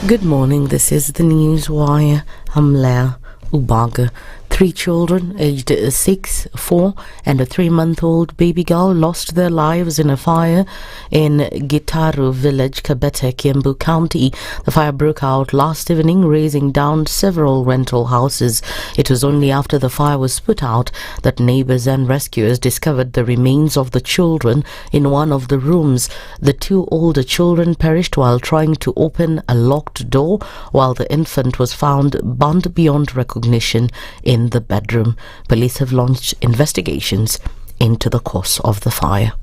Good morning. This is the News Wire. I'm Leah Ubaga. 3 children aged 6, 4 and a 3-month-old baby girl lost their lives in a fire in Gitaru village, Kabete, Kiambu County. The fire broke out last evening, razing down several rental houses. It was only after the fire was put out that neighbors and rescuers discovered the remains of the children in one of the rooms. The 2 older children perished while trying to open a locked door, while the infant was found burnt beyond recognition in the bedroom. Police have launched investigations into the cause of the fire.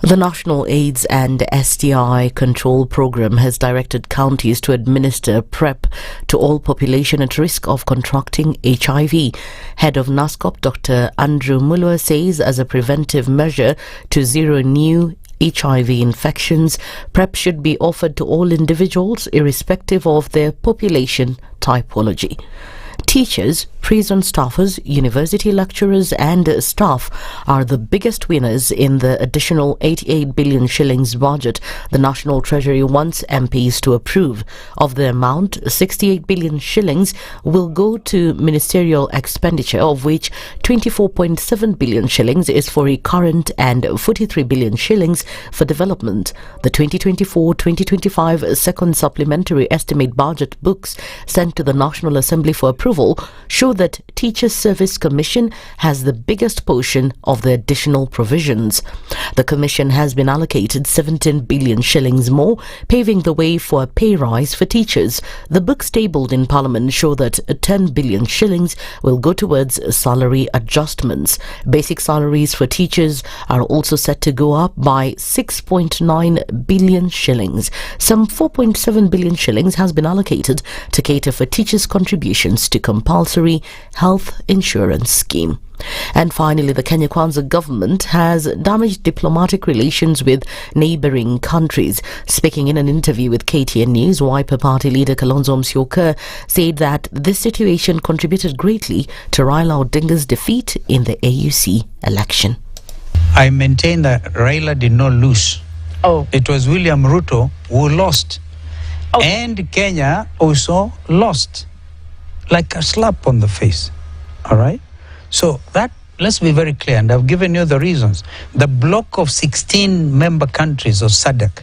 The National AIDS and STI Control Program has directed counties to administer PrEP to all population at risk of contracting HIV. Head of NASCOP, Dr. Andrew Mulwa, says as a preventive measure to zero new HIV infections, PrEP should be offered to all individuals irrespective of their population typology. Teachers, prison staffers, university lecturers and staff are the biggest winners in the additional 88 billion shillings budget the National Treasury wants MPs to approve. Of the amount, 68 billion shillings will go to ministerial expenditure, of which 24.7 billion shillings is for recurrent and 43 billion shillings for development. The 2024-2025 second supplementary estimate budget books sent to the National Assembly for approval show that Teachers Service Commission has the biggest portion of the additional provisions. The Commission has been allocated 17 billion shillings more, paving the way for a pay rise for teachers. The books tabled in Parliament show that 10 billion shillings will go towards salary adjustments. Basic salaries for teachers are also set to go up by 6.9 billion shillings. Some 4.7 billion shillings has been allocated to cater for teachers' contributions to compulsory health insurance scheme. And finally, the Kenya Kwanza government has damaged diplomatic relations with neighbouring countries. Speaking in an interview with KTN News, Wiper Party leader Kalonzo Musyoka said that this situation contributed greatly to Raila Odinga's defeat in the AUC election. I maintain that Raila did not lose. It was William Ruto who lost. And Kenya also lost. Like a slap on the face. All right? So that, let's be very clear, and I've given you the reasons. The block of 16 member countries of SADC,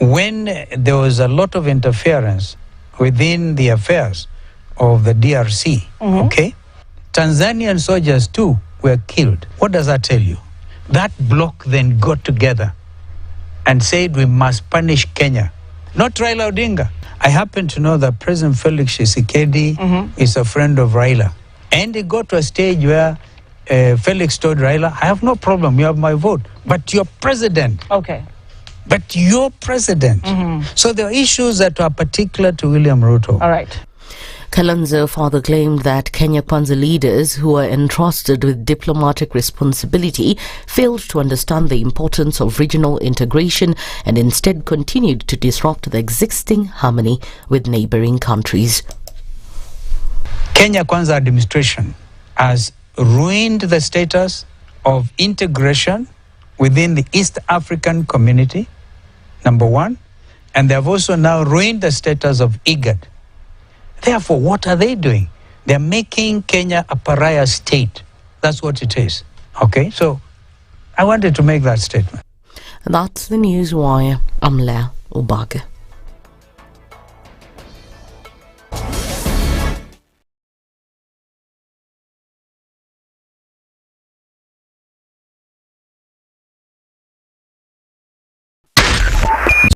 when there was a lot of interference within the affairs of the DRC, okay? Tanzanian soldiers too were killed. What does that tell you? That block then got together and said we must punish Kenya. Not Raila Odinga. I happen to know that President Felix Tshisekedi is a friend of Raila. And it got to a stage where Felix told Raila, I have no problem, you have my vote. But you're president. Okay. But you're president. So there are issues that are particular to William Ruto. All right. Kalonzo further claimed that Kenya Kwanza leaders who are entrusted with diplomatic responsibility failed to understand the importance of regional integration and instead continued to disrupt the existing harmony with neighboring countries. Kenya Kwanza administration has ruined the status of integration within the East African community, number one, and they have also now ruined the status of IGAD. Therefore, what are they doing? They're making Kenya a pariah state. That's what it is. Okay, so I wanted to make that statement. That's the news wire. I'm Leah Obaga.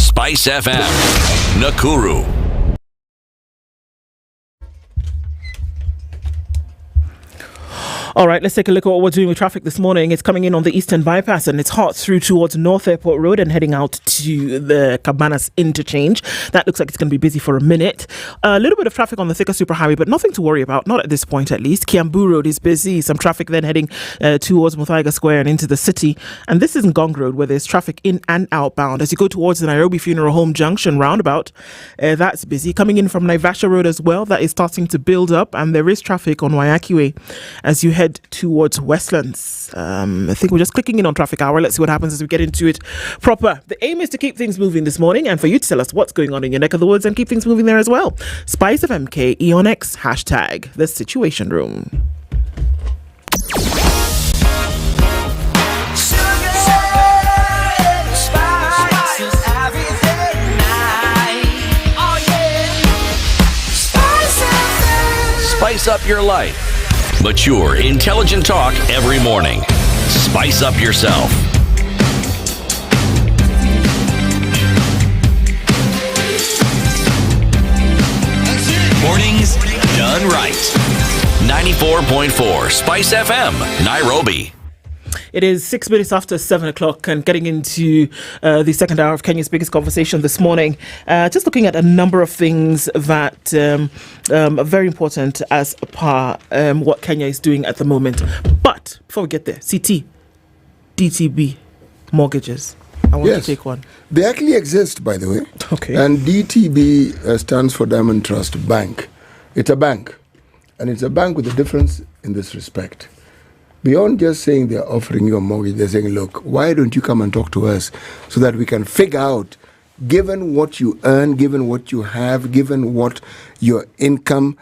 SpiceFM, Nakuru. All right, let's take a look at what we're doing with traffic this morning. It's coming in on the Eastern Bypass and it's hot through towards North Airport Road and heading out to the Cabanas interchange. That looks like it's going to be busy for a minute. A little bit of traffic on the Thika Superhighway, but nothing to worry about, not at this point at least. Kiambu Road is busy. Some traffic then heading towards Muthaiga Square and into the city. And this is Ngong Road where there's traffic in and outbound. As you go towards the Nairobi Funeral Home Junction roundabout, that's busy. Coming in from Naivasha Road as well, that is starting to build up. And there is traffic on Waiyaki Way as you head towards Westlands. I think we're just clicking in on Traffic Hour. Let's see what happens as we get into it proper. The aim is to keep things moving this morning and for you to tell us what's going on in your neck of the woods and keep things moving there as well. SpiceFM KE on X, hashtag The Situation Room. Spice up your life. Mature, intelligent talk every morning. Spice up yourself. Mornings done right. 94.4 Spice FM, Nairobi. It is 6 minutes after 7 o'clock and getting into the second hour of Kenya's biggest conversation this morning. Just looking at a number of things that are very important as per what Kenya is doing at the moment. But before we get there, CT, DTB, mortgages. I want to take one. They actually exist, by the way. Okay. And DTB stands for Diamond Trust Bank. It's a bank. And it's a bank with a difference in this respect. Beyond just saying they're offering you a mortgage, they're saying, look, why don't you come and talk to us so that we can figure out, given what you earn, given what you have, given what your income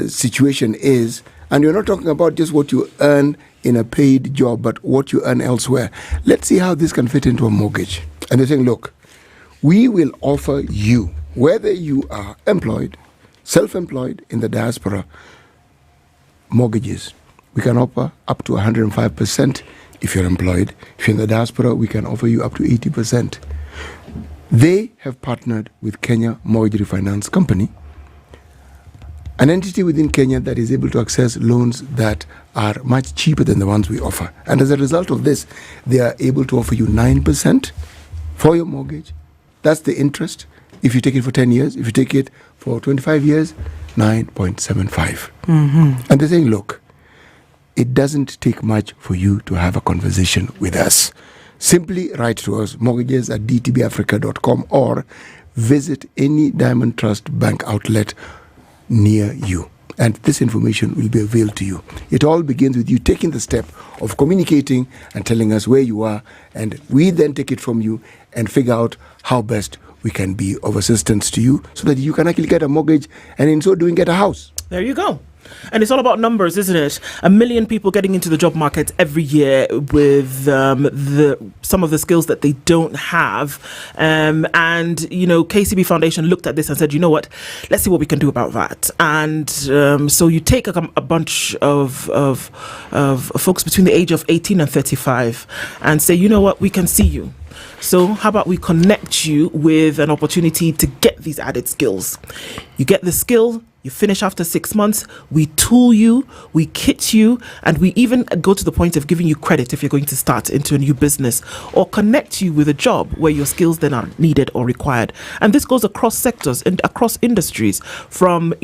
situation is, and you're not talking about just what you earn in a paid job, but what you earn elsewhere. Let's see how this can fit into a mortgage. And they're saying, look, we will offer you, whether you are employed, self-employed, in the diaspora, mortgages. We can offer up to 105% if you're employed. If you're in the diaspora, we can offer you up to 80%. They have partnered with Kenya Mortgage Refinance Company, an entity within Kenya that is able to access loans that are much cheaper than the ones we offer. And as a result of this, they are able to offer you 9% for your mortgage. That's the interest. If you take it for 10 years, if you take it for 25 years, 9.75. Mm-hmm. And they're saying, look, it doesn't take much for you to have a conversation with us. Simply write to us, mortgages@dtbafrica.com, or visit any Diamond Trust Bank outlet near you. And this information will be availed to you. It all begins with you taking the step of communicating and telling us where you are, and we then take it from you and figure out how best we can be of assistance to you so that you can actually get a mortgage and in so doing get a house. There you go. And it's all about numbers, isn't it? 1 million people getting into the job market every year with some of the skills that they don't have. And, you know, KCB Foundation looked at this and said, you know what, let's see what we can do about that. And so you take a bunch of folks between the age of 18 and 35 and say, you know what, we can see you. So how about we connect you with an opportunity to get these added skills? You get the skill, you finish after 6 months, we tool you, we kit you, and we even go to the point of giving you credit if you're going to start into a new business, or connect you with a job where your skills then are needed or required. And this goes across sectors and across industries, from,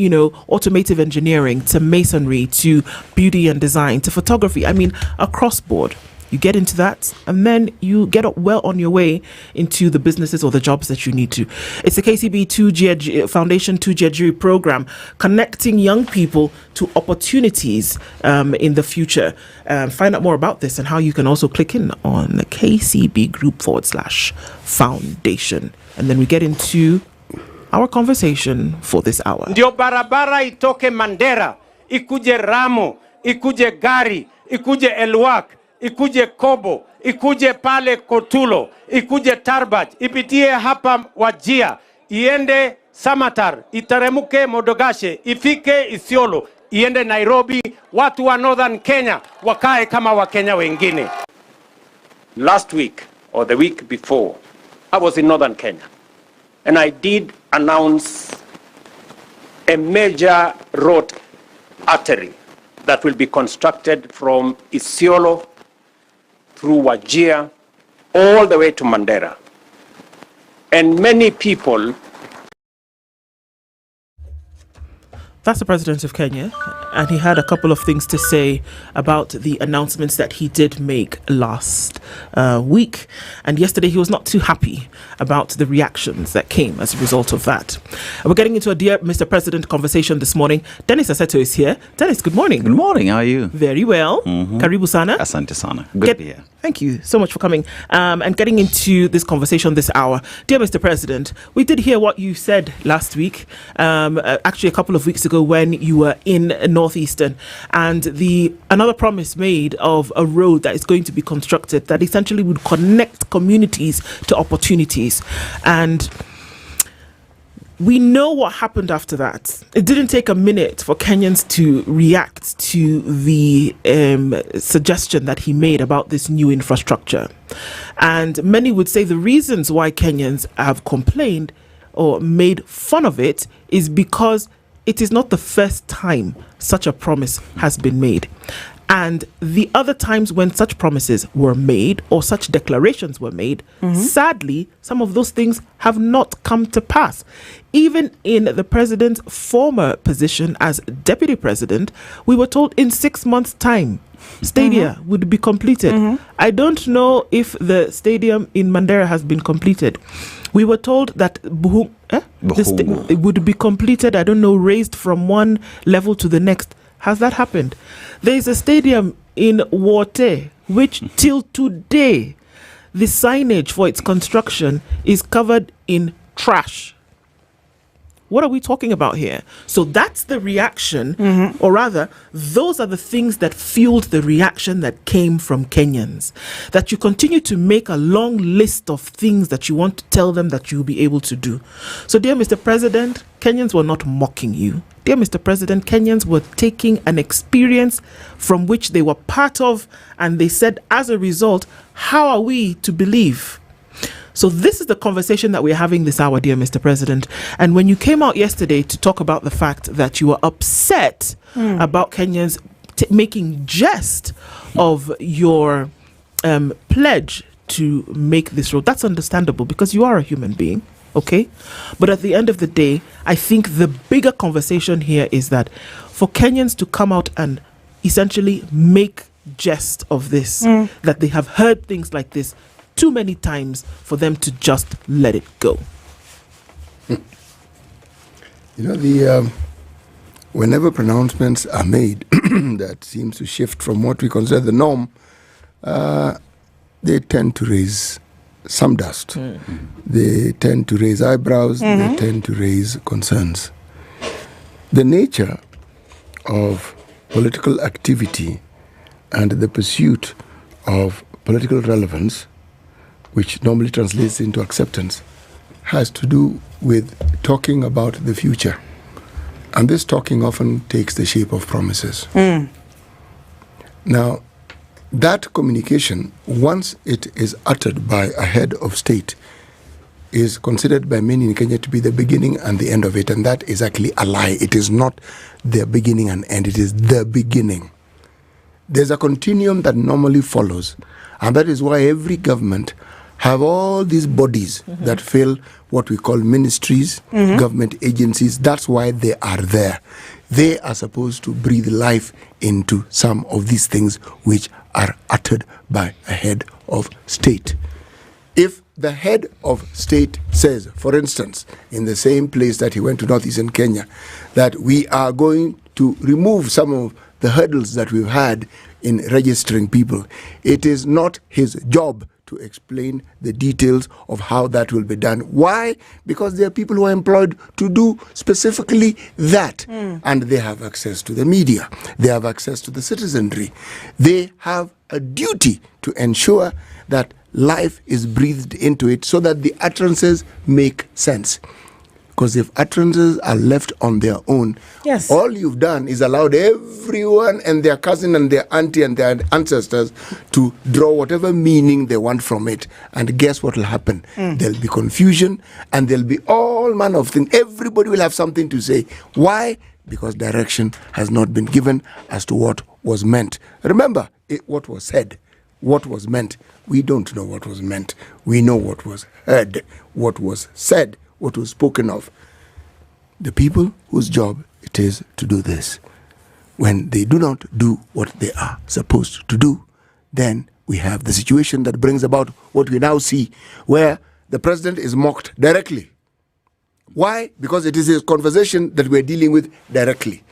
automotive engineering to masonry to beauty and design to photography. I mean, across board. You get into that, and then you get well on your way into the businesses or the jobs that you need to. It's the KCB Foundation 2Jejuri program, connecting young people to opportunities in the future. Find out more about this and how you can also click in on the KCB Group /foundation. And then we get into our conversation for this hour. Ndio barabara itoke Mandera, ikuje Ramo, ikuje Gari, ikuje Elwak, ikuje Kobo, ikuje pale Kotulo, ikuje Tarbaj, ipitie hapa Wajia, iende Samatar, iteremuke Modogashe, ifike Isiolo, iende Nairobi, watu wa Northern Kenya wakae kama Wakenya wengine. Last week or the week before, I was in Northern Kenya, and I did announce a major road artery that will be constructed from Isiolo through Wajir all the way to Mandera. And many people... That's the president of Kenya, and he had a couple of things to say about the announcements that he did make last week. And yesterday he was not too happy about the reactions that came as a result of that. And we're getting into a Dear Mr. President conversation this morning. Dennis Aseto is here. Dennis, good morning. Good morning. How are you? Very well. Karibu sana. Asante sana. Good to be here. Thank you so much for coming and getting into this conversation this hour. Dear Mr. President, we did hear what you said last week, actually a couple of weeks ago when you were in Northeastern, and another promise made of a road that is going to be constructed that essentially would connect communities to opportunities. And we know what happened after that. It didn't take a minute for Kenyans to react to the suggestion that he made about this new infrastructure. And many would say the reasons why Kenyans have complained or made fun of it is because it is not the first time such a promise has been made. And the other times when such promises were made or such declarations were made, sadly, some of those things have not come to pass. Even in the president's former position as deputy president, we were told in 6 months' time, Stadia would be completed. I don't know if the stadium in Mandera has been completed. We were told that it would be completed, I don't know, raised from one level to the next. Has that happened? There is a stadium in Wote, which till today, the signage for its construction is covered in trash. What are we talking about here? So that's the reaction, or rather, those are the things that fueled the reaction that came from Kenyans. That you continue to make a long list of things that you want to tell them that you'll be able to do. So, dear Mr. President, Kenyans were not mocking you. Dear Mr. President, Kenyans were taking an experience from which they were part of, and they said, as a result, how are we to believe? So this is the conversation that we're having this hour, dear Mr. President. And when you came out yesterday to talk about the fact that you were upset about Kenyans making jest of your pledge to make this road, that's understandable because you are a human being, okay? But at the end of the day, I think the bigger conversation here is that for Kenyans to come out and essentially make jest of this, that they have heard things like this too many times for them to just let it go. Whenever pronouncements are made that seems to shift from what we consider the norm, they tend to raise some dust. They tend to raise eyebrows. They tend to raise concerns. The nature of political activity and the pursuit of political relevance, which normally translates into acceptance, has to do with talking about the future. And this talking often takes the shape of promises. Now, that communication, once it is uttered by a head of state, is considered by many in Kenya to be the beginning and the end of it, and that is actually a lie. It is not the beginning and end, it is the beginning. There's a continuum that normally follows, and that is why every government have all these bodies that fill what we call ministries, government agencies. That's why they are there. They are supposed to breathe life into some of these things which are uttered by a head of state. If the head of state says, for instance, in the same place that he went to northeastern Kenya, that we are going to remove some of the hurdles that we've had in registering people, it is not his job to explain the details of how that will be done. Why? Because there are people who are employed to do specifically that. And they have access to the media. They have access to the citizenry. They have a duty to ensure that life is breathed into it so that the utterances make sense. Because if utterances are left on their own, all you've done is allowed everyone and their cousin and their auntie and their ancestors to draw whatever meaning they want from it. And guess what will happen? There'll be confusion and there'll be all manner of things. Everybody will have something to say. Why? Because direction has not been given as to what was meant. Remember, what was said, what was meant. We don't know what was meant. We know what was heard, what was said, what was spoken of. The people whose job it is to do this, when they do not do what they are supposed to do, then we have the situation that brings about what we now see, where the president is mocked directly. Why? Because it is a conversation that we're dealing with directly.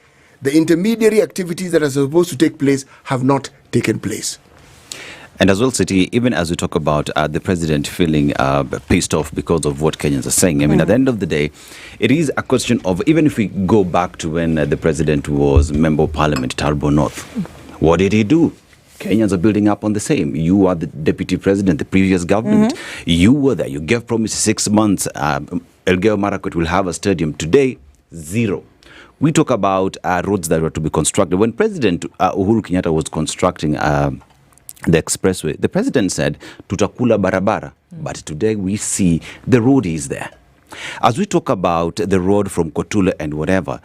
The intermediary activities that are supposed to take place have not taken place. And as well, City, even as we talk about the president feeling pissed off because of what Kenyans are saying, I mean, at the end of the day, it is a question of, even if we go back to when the president was Member of Parliament, Tarbo North, what did he do? Kenyans are building up on the same. You are the deputy president, the previous government. You were there. You gave promise 6 months. Elgeyo Marakwet will have a stadium. Today, zero. We talk about roads that were to be constructed. When President Uhuru Kenyatta was constructing the expressway, the president said, tutakula barabara. But today we see the road is there. As we talk about the road from Kotula and whatever,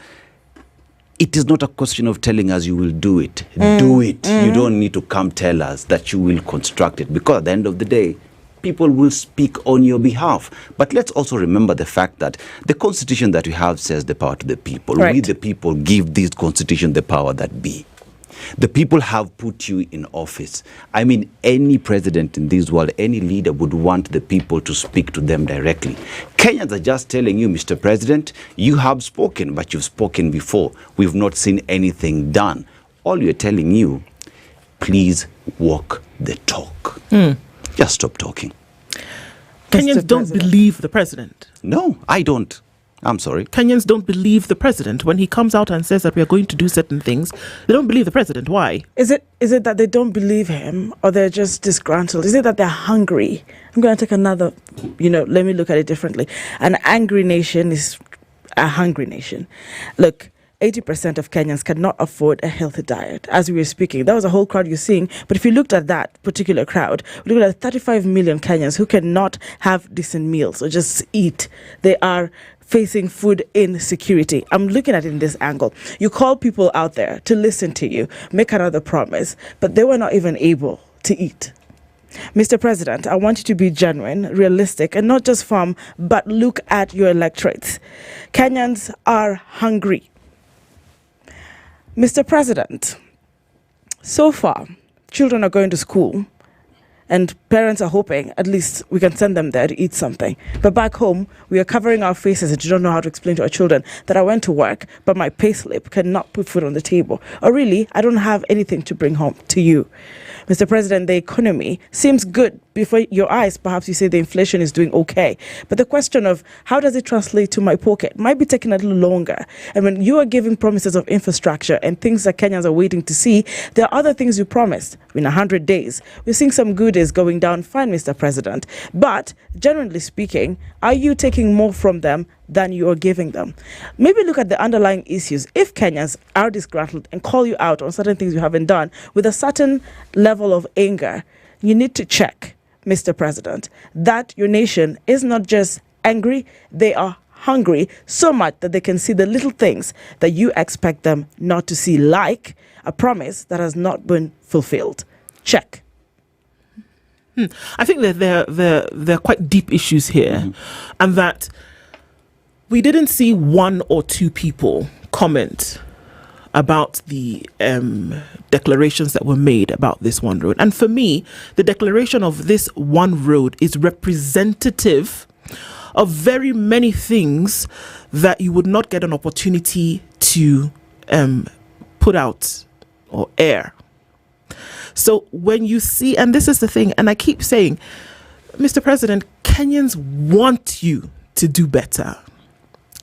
it is not a question of telling us you will do it. Do it. You don't need to come tell us that you will construct it, because at the end of the day, people will speak on your behalf. But let's also remember the fact that the constitution that we have says the power to the people. We the people give this constitution the power that be. The people have put you in office. I mean, any president in this world, any leader would want the people to speak to them directly. Kenyans are just telling you, Mr. President, you have spoken, but you've spoken before. We've not seen anything done. All we're telling you, please walk the talk. Just stop talking. Kenyans don't believe the president. No, I don't. I'm sorry. Kenyans don't believe the president when he comes out and says that we are going to do certain things. They don't believe the president. Why? Is it that they don't believe him, or they're just disgruntled? Is it that they're hungry? I'm going to take another, let me look at it differently. An angry nation is a hungry nation. Look, 80% of Kenyans cannot afford a healthy diet. As we were speaking, that was a whole crowd you're seeing. But if you looked at that particular crowd, we looked at 35 million Kenyans who cannot have decent meals or just eat. They are facing food insecurity. I'm looking at it in this angle. You call people out there to listen to you, make another promise, but they were not even able to eat. Mr. President, I want you to be genuine, realistic, and not just firm, but look at your electorates. Kenyans are hungry. Mr. President, so far, children are going to school, and parents are hoping at least we can send them there to eat something. But back home, we are covering our faces and do not know how to explain to our children that I went to work, but my payslip cannot put food on the table. Or really, I don't have anything to bring home to you. Mr. President, the economy seems good before your eyes. Perhaps you say the inflation is doing okay. But the question of how does it translate to my pocket might be taking a little longer. And when you are giving promises of infrastructure and things that Kenyans are waiting to see, there are other things you promised. in 100 days. We're seeing some goodies going down fine, Mr. President. But generally speaking, are you taking more from them than you are giving them? Maybe look at the underlying issues. If Kenyans are disgruntled and call you out on certain things you haven't done with a certain level of anger, you need to check, Mr. President, that your nation is not just angry, they are hungry so much that they can see the little things that you expect them not to see, like a promise that has not been fulfilled. Check. I think that there are quite deep issues here, and that we didn't see one or two people comment about the declarations that were made about this one road. And for me, the declaration of this one road is representative of very many things that you would not get an opportunity to put out or air. So when you see, and this is the thing, and I keep saying, Mr. President, Kenyans want you to do better.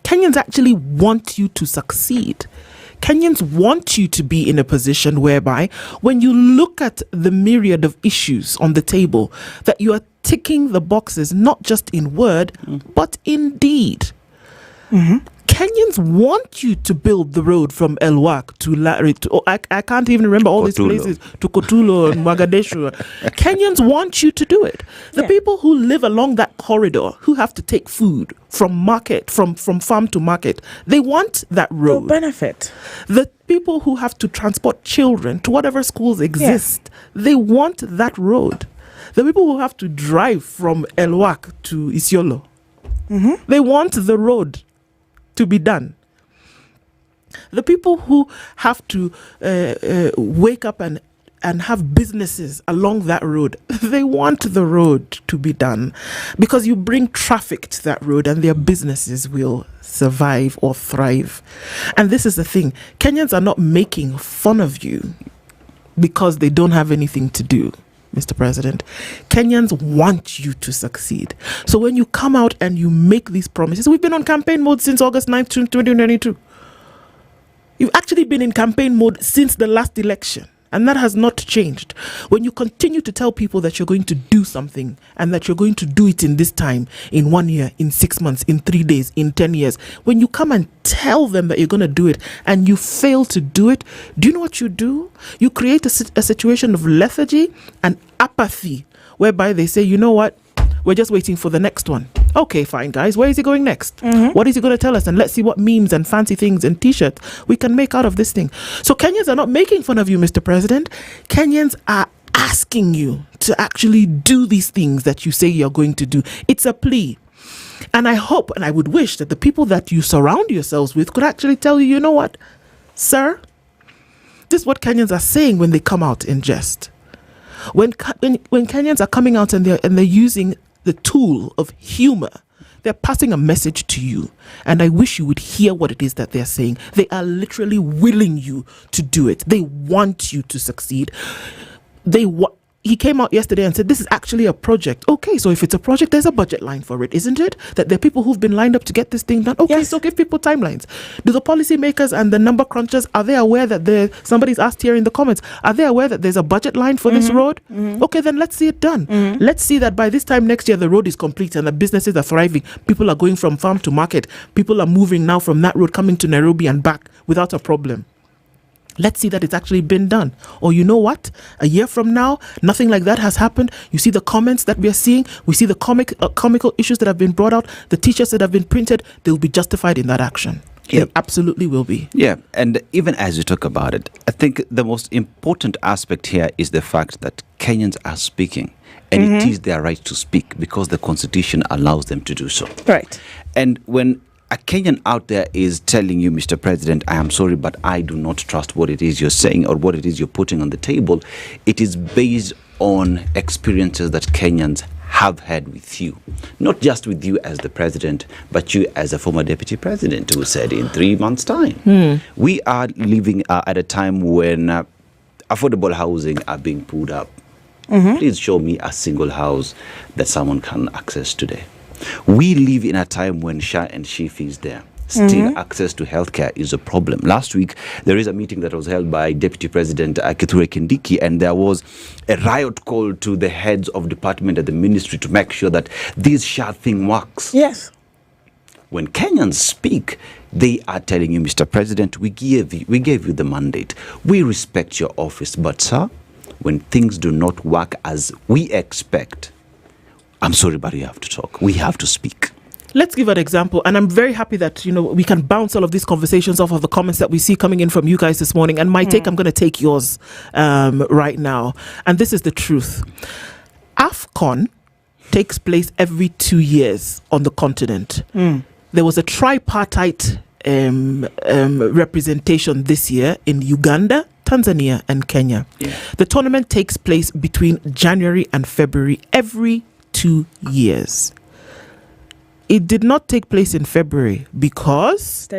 Kenyans actually want you to succeed. Kenyans want you to be in a position whereby when you look at the myriad of issues on the table, that you are ticking the boxes, not just in word, but in deed. Kenyans want you to build the road from Elwak to Lari to, I can't even remember all these places, to Kotulo and Mogadishu. Kenyans want you to do it. The people who live along that corridor, who have to take food from market, from farm to market, they want that road. They'll benefit. The people who have to transport children to whatever schools exist, they want that road. The people who have to drive from Elwak to Isiolo, they want the road to be done. The people who have to wake up and have businesses along that road, they want the road to be done, because you bring traffic to that road and their businesses will survive or thrive. And this is the thing, Kenyans are not making fun of you because they don't have anything to do, Mr. President. Kenyans want you to succeed. So when you come out and you make these promises, we've been on campaign mode since August 9th, 2022. You've actually been in campaign mode since the last election, and that has not changed. When you continue to tell people that you're going to do something and that you're going to do it in this time, in 1 year, in 6 months, in 3 days, in 10 years, when you come and tell them that you're going to do it and you fail to do it, do you know what you do? You create a situation of lethargy and apathy, whereby they say, you know what, we're just waiting for the next one. Okay, fine, guys. Where is he going next? What is he going to tell us? And let's see what memes and fancy things and T-shirts we can make out of this thing. So Kenyans are not making fun of you, Mr. President. Kenyans are asking you to actually do these things that you say you're going to do. It's a plea. And I hope and I would wish that the people that you surround yourselves with could actually tell you, you know what, sir, this is what Kenyans are saying when they come out in jest. When Kenyans are coming out and they're using the tool of humor, they're passing a message to you. And I wish you would hear what it is that they're saying. They are literally willing you to do it. They want you to succeed. He came out yesterday and said, this is actually a project. Okay, so if it's a project, there's a budget line for it, isn't it? That there are people who've been lined up to get this thing done. Okay, so give people timelines. Do the policymakers and the number crunchers, are they aware that somebody's asked here in the comments, are they aware that there's a budget line for this road? Okay, then let's see it done. Let's see that by this time next year, the road is complete and the businesses are thriving. People are going from farm to market. People are moving now from that road, coming to Nairobi and back without a problem. Let's see that it's actually been done. Or you know what? A year from now, nothing like that has happened. You see the comments that we are seeing. We see the comical issues that have been brought out. The t-shirts that have been printed. They'll be justified in that action. They absolutely will be. Yeah, and even as you talk about it, I think the most important aspect here is the fact that Kenyans are speaking. And it is their right to speak because the Constitution allows them to do so. Right. And when a Kenyan out there is telling you, Mr. President, I am sorry, but I do not trust what it is you're saying or what it is you're putting on the table, it is based on experiences that Kenyans have had with you. Not just with you as the president, but you as a former deputy president who said in 3 months' time. We are living at a time when affordable housing are being pulled up. Please show me a single house that someone can access today. We live in a time when SHA and SHIF is there. still access to healthcare is a problem. Last week, there is a meeting that was held by Deputy President Kithure Kindiki, and there was a riot call to the heads of department at the ministry to make sure that this SHA thing works. Yes. When Kenyans speak, they are telling you, Mr. President, we gave you the mandate. We respect your office. But, sir, when things do not work as we expect, I'm sorry, but we have to talk. We have to speak. Let's give an example, and I'm very happy that we can bounce all of these conversations off of the comments that we see coming in from you guys this morning. And my take, I'm going to take yours right now, and this is the truth. AFCON takes place every 2 years on the continent. There was a tripartite representation this year in Uganda, Tanzania, and Kenya. The tournament takes place between January and February every 2 years. It did not take place in February because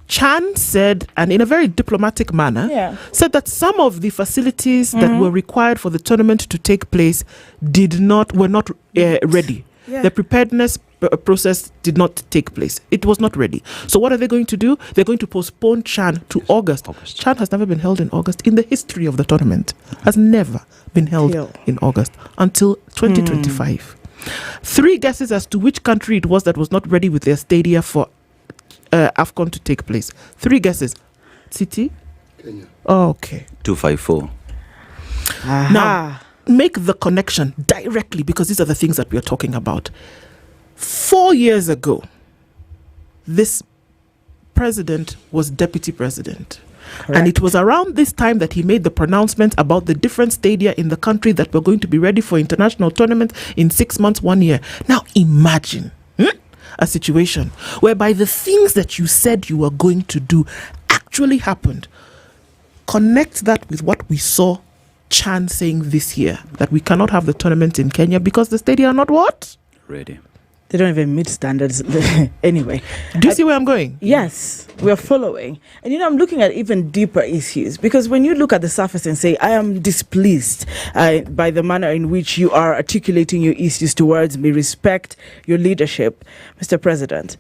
Chan said, and in a very diplomatic manner, said that some of the facilities that were required for the tournament to take place were not ready. The preparedness process did not take place. It was not ready. So what are they going to do? They're going to postpone Chan to August. Chan has never been held in August in the history of the tournament. Has never been held in August until 2025. 3 guesses as to which country it was that was not ready with their stadia for AFCON to take place. 3 guesses. City? Kenya. Oh, okay. 254. Now, make the connection directly, because these are the things that we are talking about. 4 years ago, this president was deputy president. Correct. And it was around this time that he made the pronouncement about the different stadia in the country that were going to be ready for international tournaments in 6 months, 1 year. Now imagine a situation whereby the things that you said you were going to do actually happened. Connect that with what we saw Chan saying this year, that we cannot have the tournament in Kenya because the stadia are not what? Ready. They don't even meet standards anyway. Do you see where I'm going? Yes, we're following. And I'm looking at even deeper issues, because when you look at the surface and say, I am displeased by the manner in which you are articulating your issues towards me, respect your leadership, Mr. President,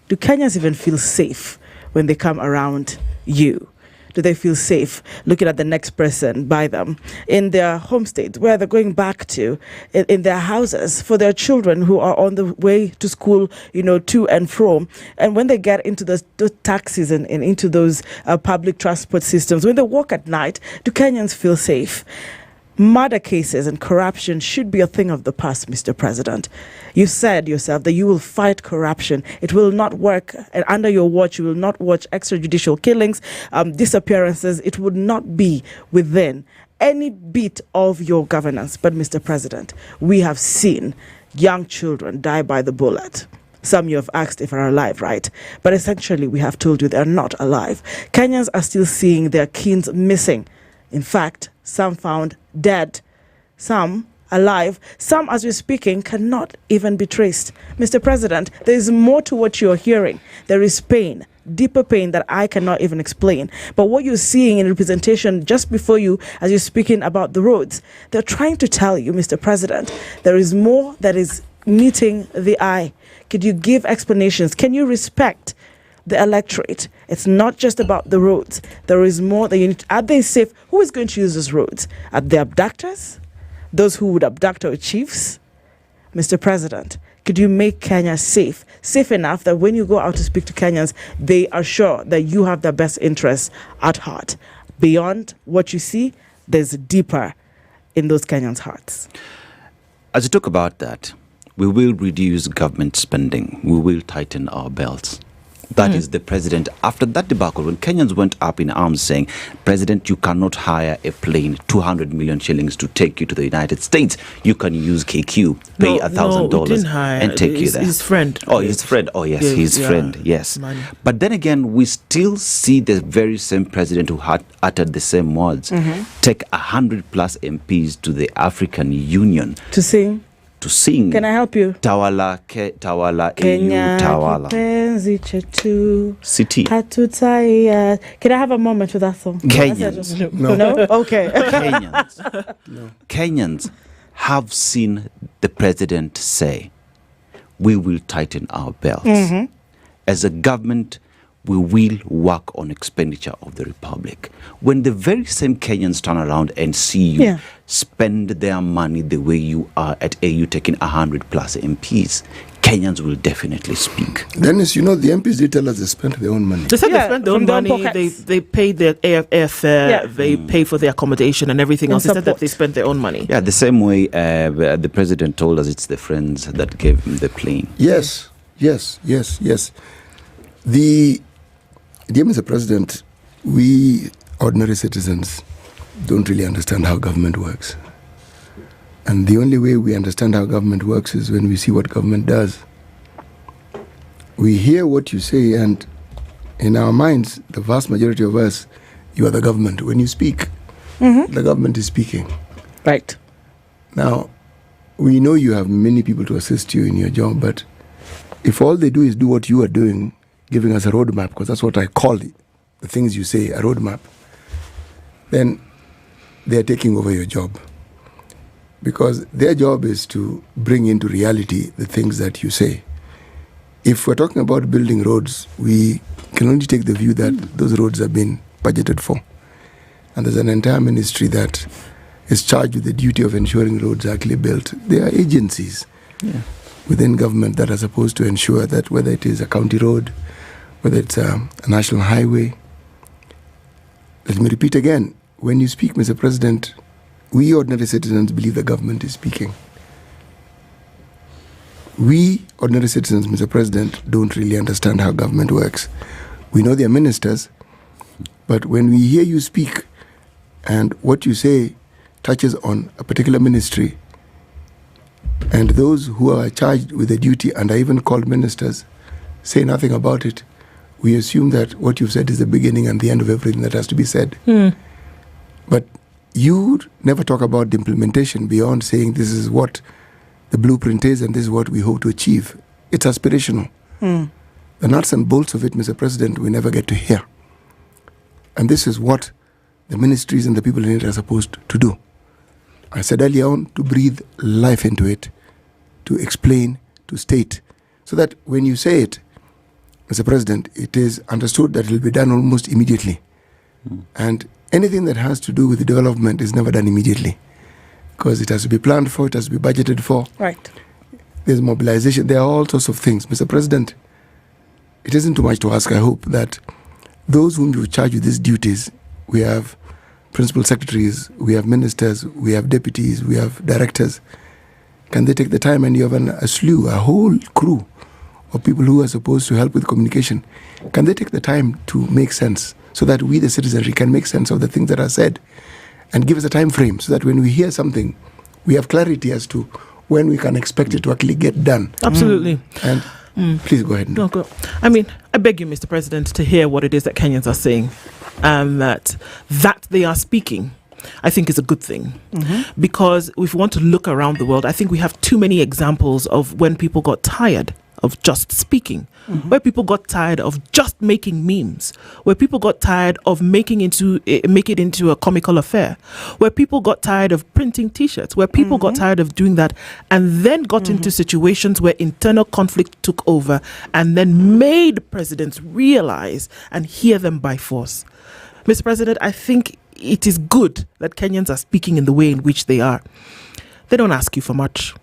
do Kenyans even feel safe when they come around you? Do they feel safe looking at the next person by them in their home state, where they're going back to, in their houses, for their children who are on the way to school, to and from? And when they get into the taxis and into those public transport systems, when they walk at night, do Kenyans feel safe? Murder cases and corruption should be a thing of the past, Mr. President. You said yourself that you will fight corruption. It will not work. And under your watch, you will not watch extrajudicial killings, disappearances. It would not be within any bit of your governance. But, Mr. President, we have seen young children die by the bullet. Some you have asked if are alive, right? But essentially, we have told you they're not alive. Kenyans are still seeing their kins missing. In fact, some found dead, some alive, some, as we're speaking, cannot even be traced. Mr. President, there is more to what you're hearing. There is pain, deeper pain that I cannot even explain. But what you're seeing in representation just before you, as you're speaking about the roads, they're trying to tell you, Mr. President, there is more that is meeting the eye. Could you give explanations? Can you respect the electorate? It's not just about the roads. There is more that you need. Are they safe? Who is going to use those roads? Are the abductors? Those who would abduct our chiefs? Mr. President, could you make Kenya safe? Safe enough that when you go out to speak to Kenyans, they are sure that you have their best interests at heart. Beyond what you see, there's deeper in those Kenyans' hearts. As you talk about that, we will reduce government spending. We will tighten our belts. That is the president. After that debacle, when Kenyans went up in arms saying, President, you cannot hire a plane, 200 million shillings to take you to the United States. You can use KQ, pay $1,000 and take you there. His friend. Oh, his friend. Oh, yes, his friend. Yes. Money. But then again, we still see the very same president who had uttered the same words take 100 plus MPs to the African Union. To sing? To sing. Can I help you? Tawala, Kenya, Tawala. Kipenzi chetu. City. Hatutaya. Can I have a moment with that song? Kenyans. No? Okay. Kenyans have seen the president say, we will tighten our belts. As a government, we will work on expenditure of the Republic. When the very same Kenyans turn around and see you spend their money the way you are at AU taking 100 plus MPs, Kenyans will definitely speak. Dennis, the MPs did tell us they spent their own money. They said they spent their own money. They paid their airfare. They pay for their accommodation and everything else. They said that they spent their own money. Yeah, the same way the president told us it's the friends that gave him the plane. Yes. Dear Mr. President, we ordinary citizens don't really understand how government works. And the only way we understand how government works is when we see what government does. We hear what you say, and in our minds, the vast majority of us, you are the government. When you speak, the government is speaking. Right. Now, we know you have many people to assist you in your job, but if all they do is do what you are doing, giving us a roadmap, because that's what I call the things you say, a roadmap, then they are taking over your job. Because their job is to bring into reality the things that you say. If we're talking about building roads, we can only take the view that those roads have been budgeted for. And there's an entire ministry that is charged with the duty of ensuring roads are actually built. There are agencies within government that are supposed to ensure that whether it is a county road, whether it's a national highway. Let me repeat again. When you speak, Mr. President, we ordinary citizens believe the government is speaking. We ordinary citizens, Mr. President, don't really understand how government works. We know they're ministers, but when we hear you speak and what you say touches on a particular ministry, and those who are charged with the duty and are even called ministers say nothing about it, we assume that what you've said is the beginning and the end of everything that has to be said. But you never talk about the implementation beyond saying this is what the blueprint is and this is what we hope to achieve. It's aspirational. The nuts and bolts of it, Mr. President, we never get to hear. And this is what the ministries and the people in it are supposed to do. I said earlier on, to breathe life into it, to explain, to state, so that when you say it, Mr. President, it is understood that it will be done almost immediately. And anything that has to do with the development is never done immediately, because it has to be planned for, it has to be budgeted for. Right. There's mobilization, there are all sorts of things. Mr. President, it isn't too much to ask, I hope, that those whom you charge with these duties, we have principal secretaries, we have ministers, we have deputies, we have directors. Can they take the time, and you have a whole crew of people who are supposed to help with communication? Can they take the time to make sense so that we, the citizenry, can make sense of the things that are said and give us a time frame so that when we hear something, we have clarity as to when we can expect it to actually get done? Absolutely. And please go ahead. No, go. I mean, I beg you, Mr. President, to hear what it is that Kenyans are saying, and that they are speaking, I think is a good thing. Because if we want to look around the world, I think we have too many examples of when people got tired of just speaking, where people got tired of just making memes, where people got tired of make it into a comical affair, where people got tired of printing t-shirts, where people got tired of doing that, and then got into situations where internal conflict took over and then made presidents realize and hear them by force. Mr. President, I think it is good that Kenyans are speaking in the way in which they are. They don't ask you for much.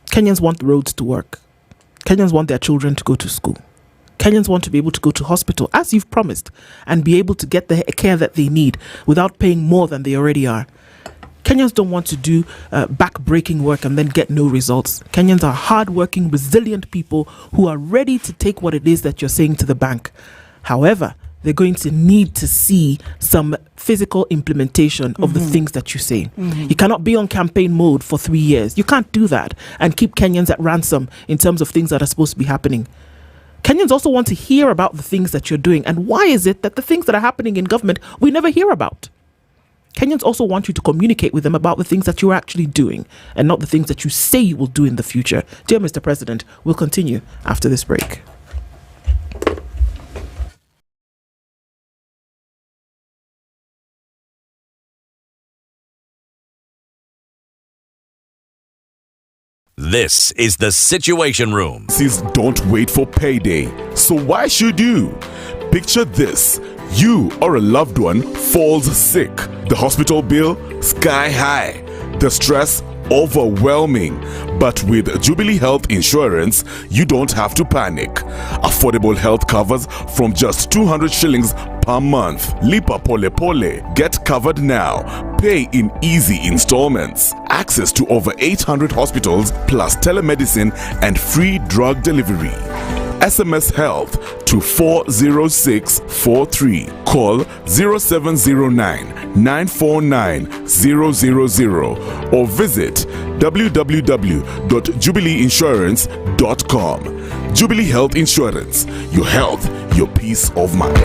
Kenyans want the roads to work. Kenyans want their children to go to school. Kenyans want to be able to go to hospital, as you've promised, and be able to get the care that they need without paying more than they already are. Kenyans don't want to do back-breaking work and then get no results. Kenyans are hard-working, resilient people who are ready to take what it is that you're saying to the bank. However, they're going to need to see some physical implementation of the things that you say. You cannot be on campaign mode for 3 years. You can't do that and keep Kenyans at ransom in terms of things that are supposed to be happening. Kenyans also want to hear about the things that you're doing. And why is it that the things that are happening in government we never hear about? Kenyans also want you to communicate with them about the things that you're actually doing and not the things that you say you will do in the future. Dear Mr. President, we'll continue after this break. This is the Situation Room. Don't wait for payday. So why should you? Picture this. You or a loved one falls sick. The hospital bill, sky high. The stress, overwhelming. But with Jubilee Health Insurance, you don't have to panic. Affordable health covers from just 200 shillings per month. Lipa pole pole. Get covered now. Pay in easy installments. Access to over 800 hospitals plus telemedicine and free drug delivery. SMS Health to 40643. Call 0709 949 000 or visit www.jubileeinsurance.com. Jubilee Health Insurance. Your health, your peace of mind.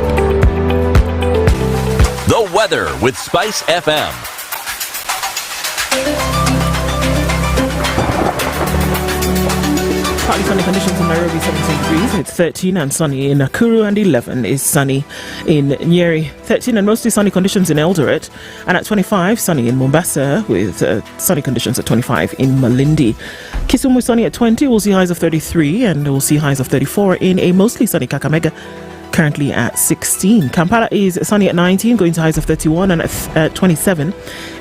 The weather with SpiceFM. Partly sunny conditions in Nairobi, 17 degrees. It's 13 and sunny in Nakuru, and 11 is sunny in Nyeri. 13 and mostly sunny conditions in Eldoret, and at 25, sunny in Mombasa, with sunny conditions at 25 in Malindi. Kisumu sunny at 20, we'll see highs of 33, and we'll see highs of 34 in a mostly sunny Kakamega, currently at 16. Kampala is sunny at 19, going to highs of 31, and at 27,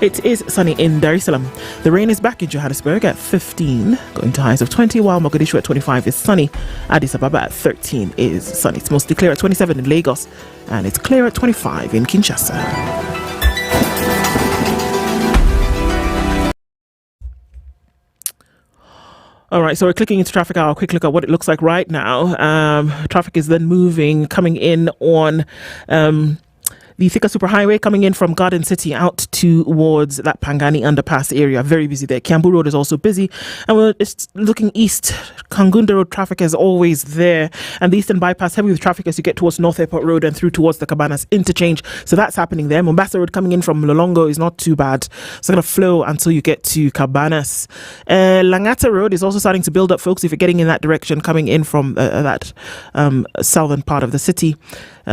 it is sunny in Dar es Salaam. The rain is back in Johannesburg at 15, going to highs of 20, while Mogadishu at 25 is sunny. Addis Ababa at 13 is sunny. It's mostly clear at 27 in Lagos, and it's clear at 25 in Kinshasa. All right, so we're clicking into traffic hour. Quick look at what it looks like right now. Traffic is then moving, coming in on the Thika Superhighway, coming in from Garden City out towards that Pangani underpass area. Very busy there. Kiambu Road is also busy. And we're looking east. Kangunda Road traffic is always there. And the Eastern Bypass heavy with traffic as you get towards North Airport Road and through towards the Cabanas interchange. So that's happening there. Mombasa Road coming in from Lolongo is not too bad. It's going to flow until you get to Cabanas. Langata Road is also starting to build up, folks, if you're getting in that direction, coming in from that southern part of the city.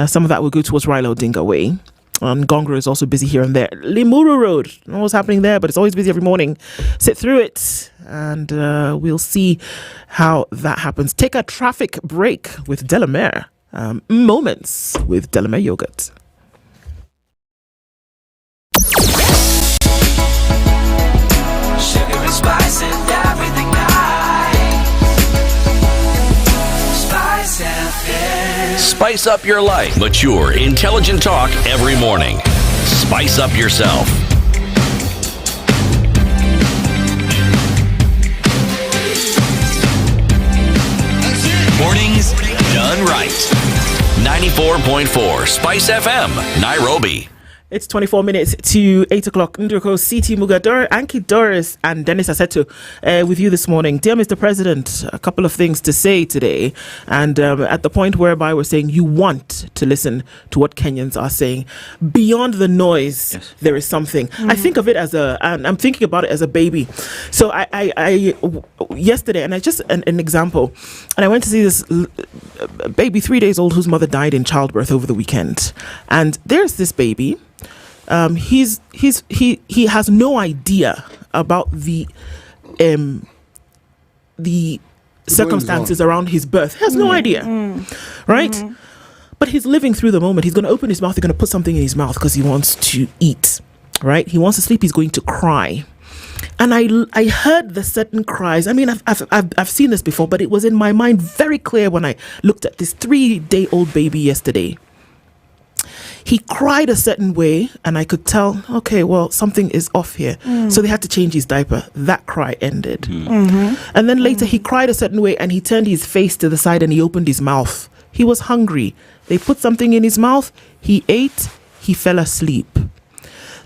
Some of that will go towards Raila Odinga Way. Gongro is also busy here and there. Limuru Road, I don't know what's happening there, but it's always busy every morning. Sit through it, and we'll see how that happens. Take a traffic break with Delamere. Moments with Delamere Yogurt. Sugar and spice and everything nice. SpiceFM. Spice up your life. Mature, intelligent talk every morning. Spice up yourself. Mornings done right. 94.4 Spice FM, Nairobi. It's 24 minutes to 8 o'clock. Ndroko, CT Muga, Anki Dorice and Dennis Aseto with you this morning. Dear Mr. President, a couple of things to say today. And at the point whereby we're saying you want to listen to what Kenyans are saying. Beyond the noise, yes, there is something. I think of it as I'm thinking about it as a baby. So I yesterday, and I just an example, and I went to see this baby 3 days old whose mother died in childbirth over the weekend. And there's this baby. He has no idea about the circumstances around his birth. He has no idea, right? But he's living through the moment. He's going to open his mouth. He's going to put something in his mouth because he wants to eat, right? He wants to sleep. He's going to cry. And I heard the certain cries. I mean, I've seen this before, but it was in my mind very clear when I looked at this 3-day-old baby yesterday. He cried a certain way, and I could tell, okay, well, something is off here. So they had to change his diaper. That cry ended. And then later he cried a certain way, and he turned his face to the side and he opened his mouth. He was hungry. They put something in his mouth. He ate. He fell asleep.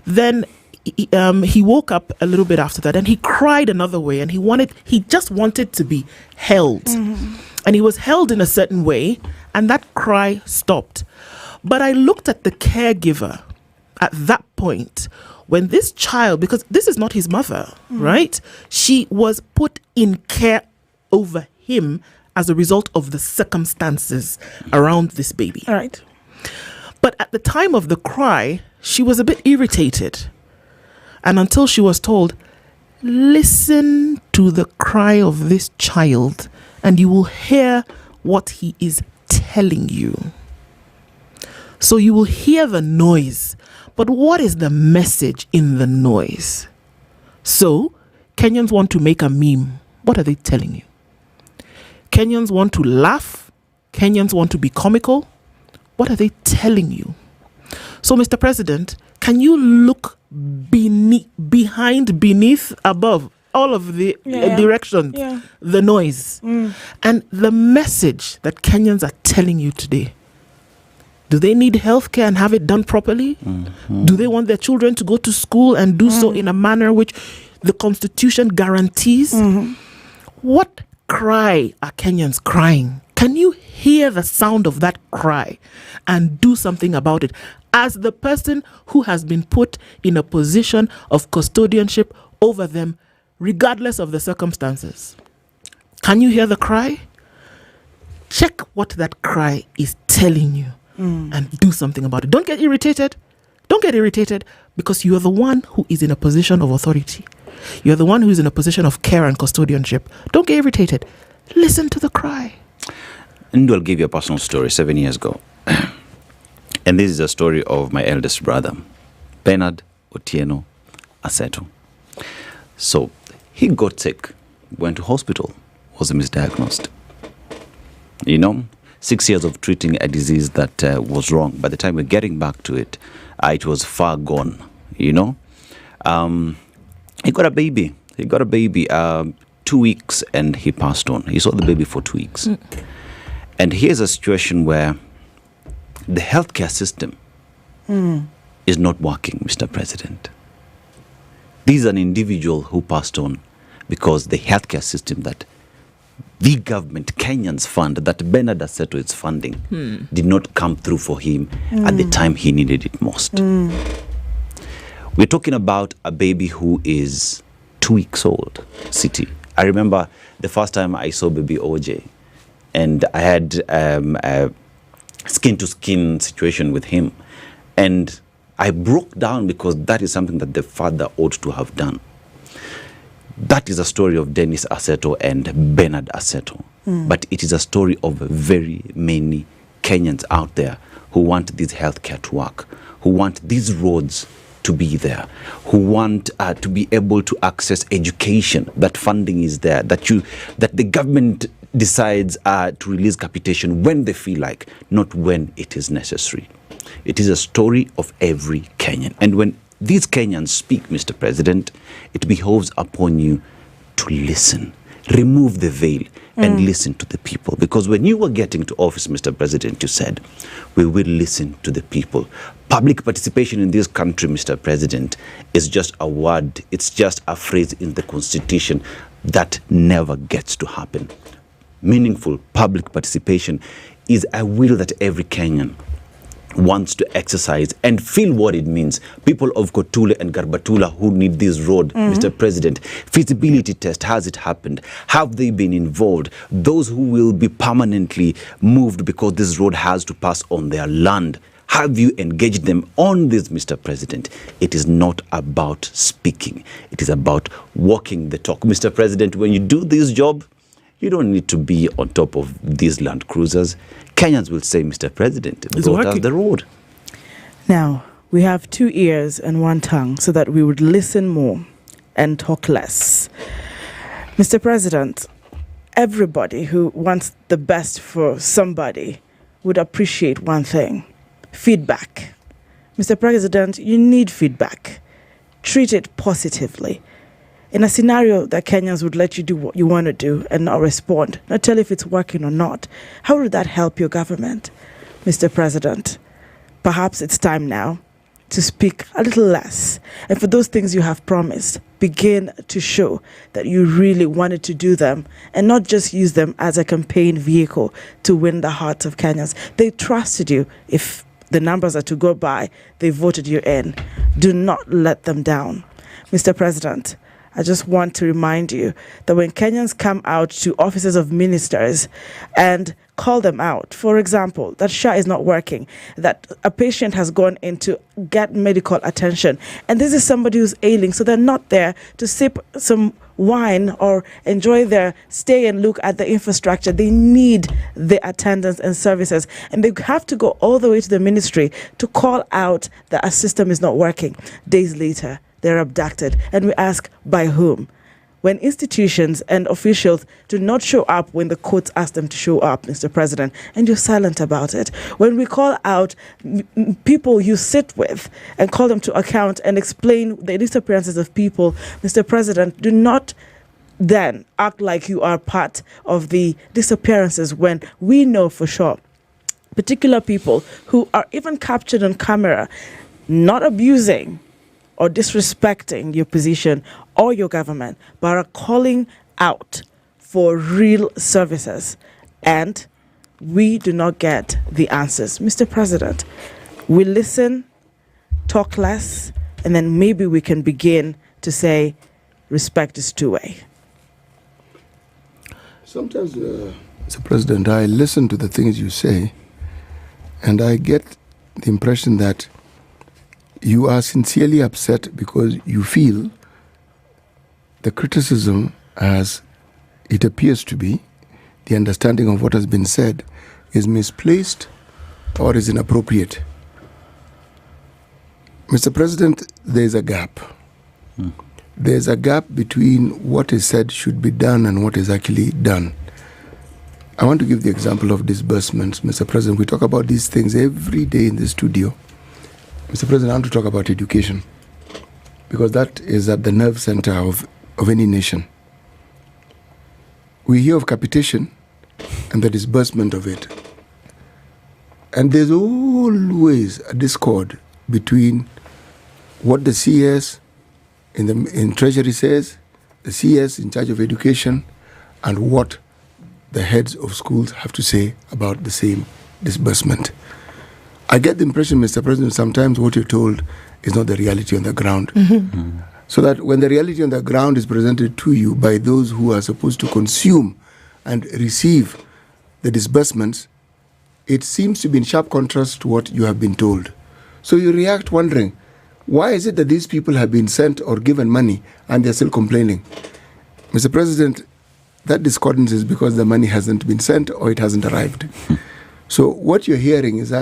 Then he woke up a little bit after that, and he cried another way, and he just wanted to be held. And he was held in a certain way, and that cry stopped. But I looked at the caregiver at that point when this child, because this is not his mother, right? She was put in care over him as a result of the circumstances around this baby. All right. But at the time of the cry, she was a bit irritated. And until she was told, Listen to the cry of this child and you will hear what he is telling you. So you will hear the noise, but what is the message in the noise? So, Kenyans want to make a meme. What are they telling you? Kenyans want to laugh. Kenyans want to be comical. What are they telling you? So, Mr. President, can you look beneath, above all of the directions, the noise, and the message that Kenyans are telling you today? Do they need healthcare and have it done properly? Mm-hmm. Do they want their children to go to school and do so in a manner which the Constitution guarantees? Mm-hmm. What cry are Kenyans crying? Can you hear the sound of that cry and do something about it? As the person who has been put in a position of custodianship over them, regardless of the circumstances. Can you hear the cry? Check what that cry is telling you. And do something about it. Don't get irritated. Don't get irritated because you are the one who is in a position of authority. You're the one who is in a position of care and custodianship. Don't get irritated. Listen to the cry. And I'll give you a personal story 7 years ago. And this is a story of my eldest brother, Bernard Otieno Aseto. So he got sick, went to hospital, was misdiagnosed. 6 years of treating a disease that was wrong. By the time we're getting back to it, it was far gone, He got a baby. 2 weeks and he passed on. He saw the baby for 2 weeks. And here's a situation where the healthcare system is not working, Mr. President. This is an individual who passed on because the healthcare system that the government, Kenyans fund, that Bernard Aseto is funding, did not come through for him at the time he needed it most. We're talking about a baby who is 2 weeks old, City. I remember the first time I saw baby OJ, and I had a skin-to-skin situation with him. And I broke down because that is something that the father ought to have done. That is a story of Dennis Aseto and Bernard Aseto. But it is a story of very many Kenyans out there who want this healthcare to work, who want these roads to be there, who want to be able to access education, that funding is there, that the government decides to release capitation when they feel like, not when it is necessary. It is a story of every Kenyan. And when these Kenyans speak, Mr. President, it behoves upon you to listen. Remove the veil and listen to the people. Because when you were getting to office, Mr. President, you said, we will listen to the people. Public participation in this country, Mr. President, is just a word. It's just a phrase in the Constitution that never gets to happen. Meaningful public participation is a will that every Kenyan wants to exercise and feel what it means. People of Kotule and Garbatula who need this road, Mr. President, feasibility test, has it happened? Have they been involved? Those who will be permanently moved because this road has to pass on their land, have you engaged them on this, Mr. President? It is not about speaking. It is about walking the talk. Mr. President, when you do this job, you don't need to be on top of these Land Cruisers. Kenyans will say, Mr. President, brought us the road. Now, we have 2 ears and 1 tongue so that we would listen more and talk less. Mr. President, everybody who wants the best for somebody would appreciate one thing: feedback. Mr. President, you need feedback. Treat it positively. In a scenario that Kenyans would let you do what you want to do and not respond, not tell if it's working or not, how would that help your government? Mr. President, perhaps it's time now to speak a little less. And for those things you have promised, begin to show that you really wanted to do them and not just use them as a campaign vehicle to win the hearts of Kenyans. They trusted you. If the numbers are to go by, they voted you in. Do not let them down. Mr. President, I just want to remind you that when Kenyans come out to offices of ministers and call them out. For example, that SHA is not working, that a patient has gone in to get medical attention, and this is somebody who's ailing, so they're not there to sip some wine or enjoy their stay and look at the infrastructure. They need the attendance and services, and they have to go all the way to the ministry to call out that a system is not working. Days later, they're abducted, and we ask, by whom? When institutions and officials do not show up when the courts ask them to show up, Mr. President, and you're silent about it. When we call out people you sit with and call them to account and explain the disappearances of people, Mr. President, do not then act like you are part of the disappearances when we know for sure particular people who are even captured on camera not abusing or disrespecting your position or your government, but are calling out for real services. And we do not get the answers. Mr. President, we listen, talk less, and then maybe we can begin to say respect is two-way. Sometimes, Mr. President, I listen to the things you say, and I get the impression that you are sincerely upset because you feel the criticism, as it appears to be, the understanding of what has been said, is misplaced or is inappropriate. Mr. President, there is a gap. There's a gap between what is said should be done and what is actually done. I want to give the example of disbursements, Mr. President. We talk about these things every day in the studio. Mr. President, I want to talk about education, because that is at the nerve center of any nation. We hear of capitation and the disbursement of it. And there's always a discord between what the CS in Treasury says, the CS in charge of education, and what the heads of schools have to say about the same disbursement. I get the impression, Mr. President, sometimes what you're told is not the reality on the ground. So that when the reality on the ground is presented to you by those who are supposed to consume and receive the disbursements, it seems to be in sharp contrast to what you have been told. So you react wondering, why is it that these people have been sent or given money and they're still complaining? Mr. President, that discordance is because the money hasn't been sent or it hasn't arrived. So what you're hearing is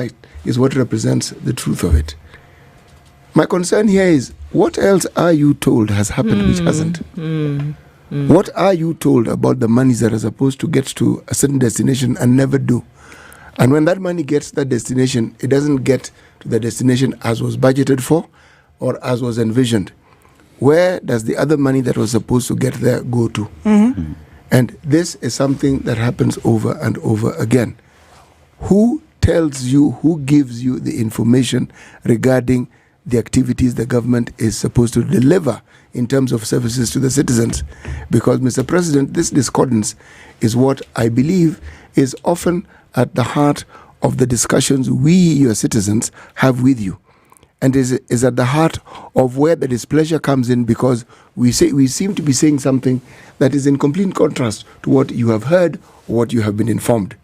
what represents the truth of it. My concern here is, what else are you told has happened which hasn't? What are you told about the monies that are supposed to get to a certain destination and never do? And when that money gets to that destination, it doesn't get to the destination as was budgeted for or as was envisioned. Where does the other money that was supposed to get there go to? And this is something that happens over and over again. Who tells you, who gives you the information regarding the activities the government is supposed to deliver in terms of services to the citizens? Because, Mr. President, this discordance is what I believe is often at the heart of the discussions we, your citizens, have with you. And is at the heart of where the displeasure comes in, because we seem to be saying something that is in complete contrast to what you have heard or what you have been informed.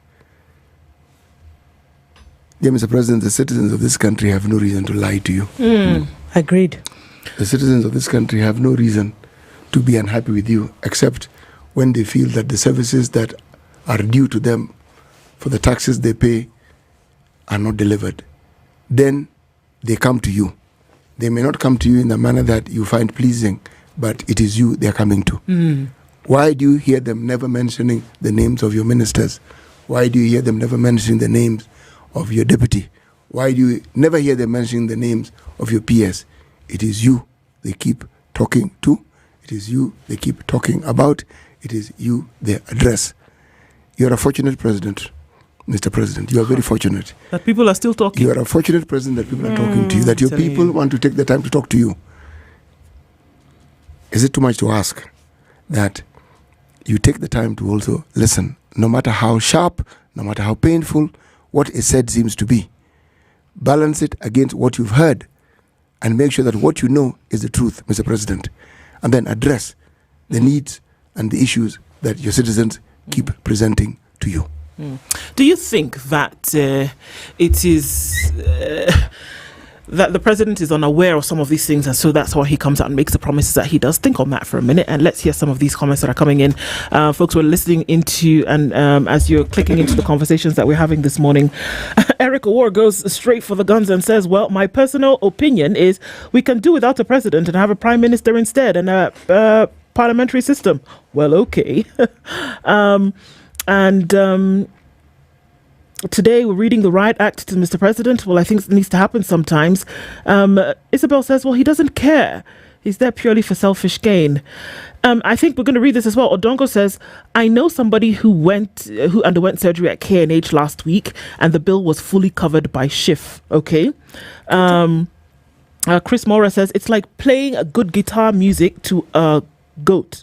Dear Mr. President, the citizens of this country have no reason to lie to you. Agreed. The citizens of this country have no reason to be unhappy with you, except when they feel that the services that are due to them for the taxes they pay are not delivered. Then they come to you. They may not come to you in the manner that you find pleasing, but it is you they are coming to. Why do you hear them never mentioning the names of your ministers? Why do you hear them never mentioning the names of your deputy? Why do you never hear them mentioning the names of your PS? It is you they keep talking to. It is you they keep talking about. It is you they address. You're a fortunate president, Mr. President. You are very fortunate. That people are still talking. You are a fortunate president that people are talking to you, that your people want to take the time to talk to you. Is it too much to ask that you take the time to also listen, no matter how sharp, no matter how painful what is said seems to be? Balance it against what you've heard and make sure that what you know is the truth, Mr. President, and then address the needs and the issues that your citizens keep presenting to you. Do you think that it is that the president is unaware of some of these things, and so that's why he comes out and makes the promises that he does? Think on that for a minute, and let's hear some of these comments that are coming in. Folks, we're listening into, and as you're clicking into the conversations that we're having this morning, Eric Awar goes straight for the guns and says, well, my personal opinion is we can do without a president and have a prime minister instead, and a parliamentary system. Well, okay. Today we're reading the Riot Act to Mr. President. Well, I think it needs to happen sometimes. Isabel says, well, he doesn't care. He's there purely for selfish gain. I think we're going to read this as well. Odongo says, I know somebody who underwent surgery at KNH last week, and the bill was fully covered by SHIF. Okay. Chris Mora says, it's like playing a good guitar music to a goat.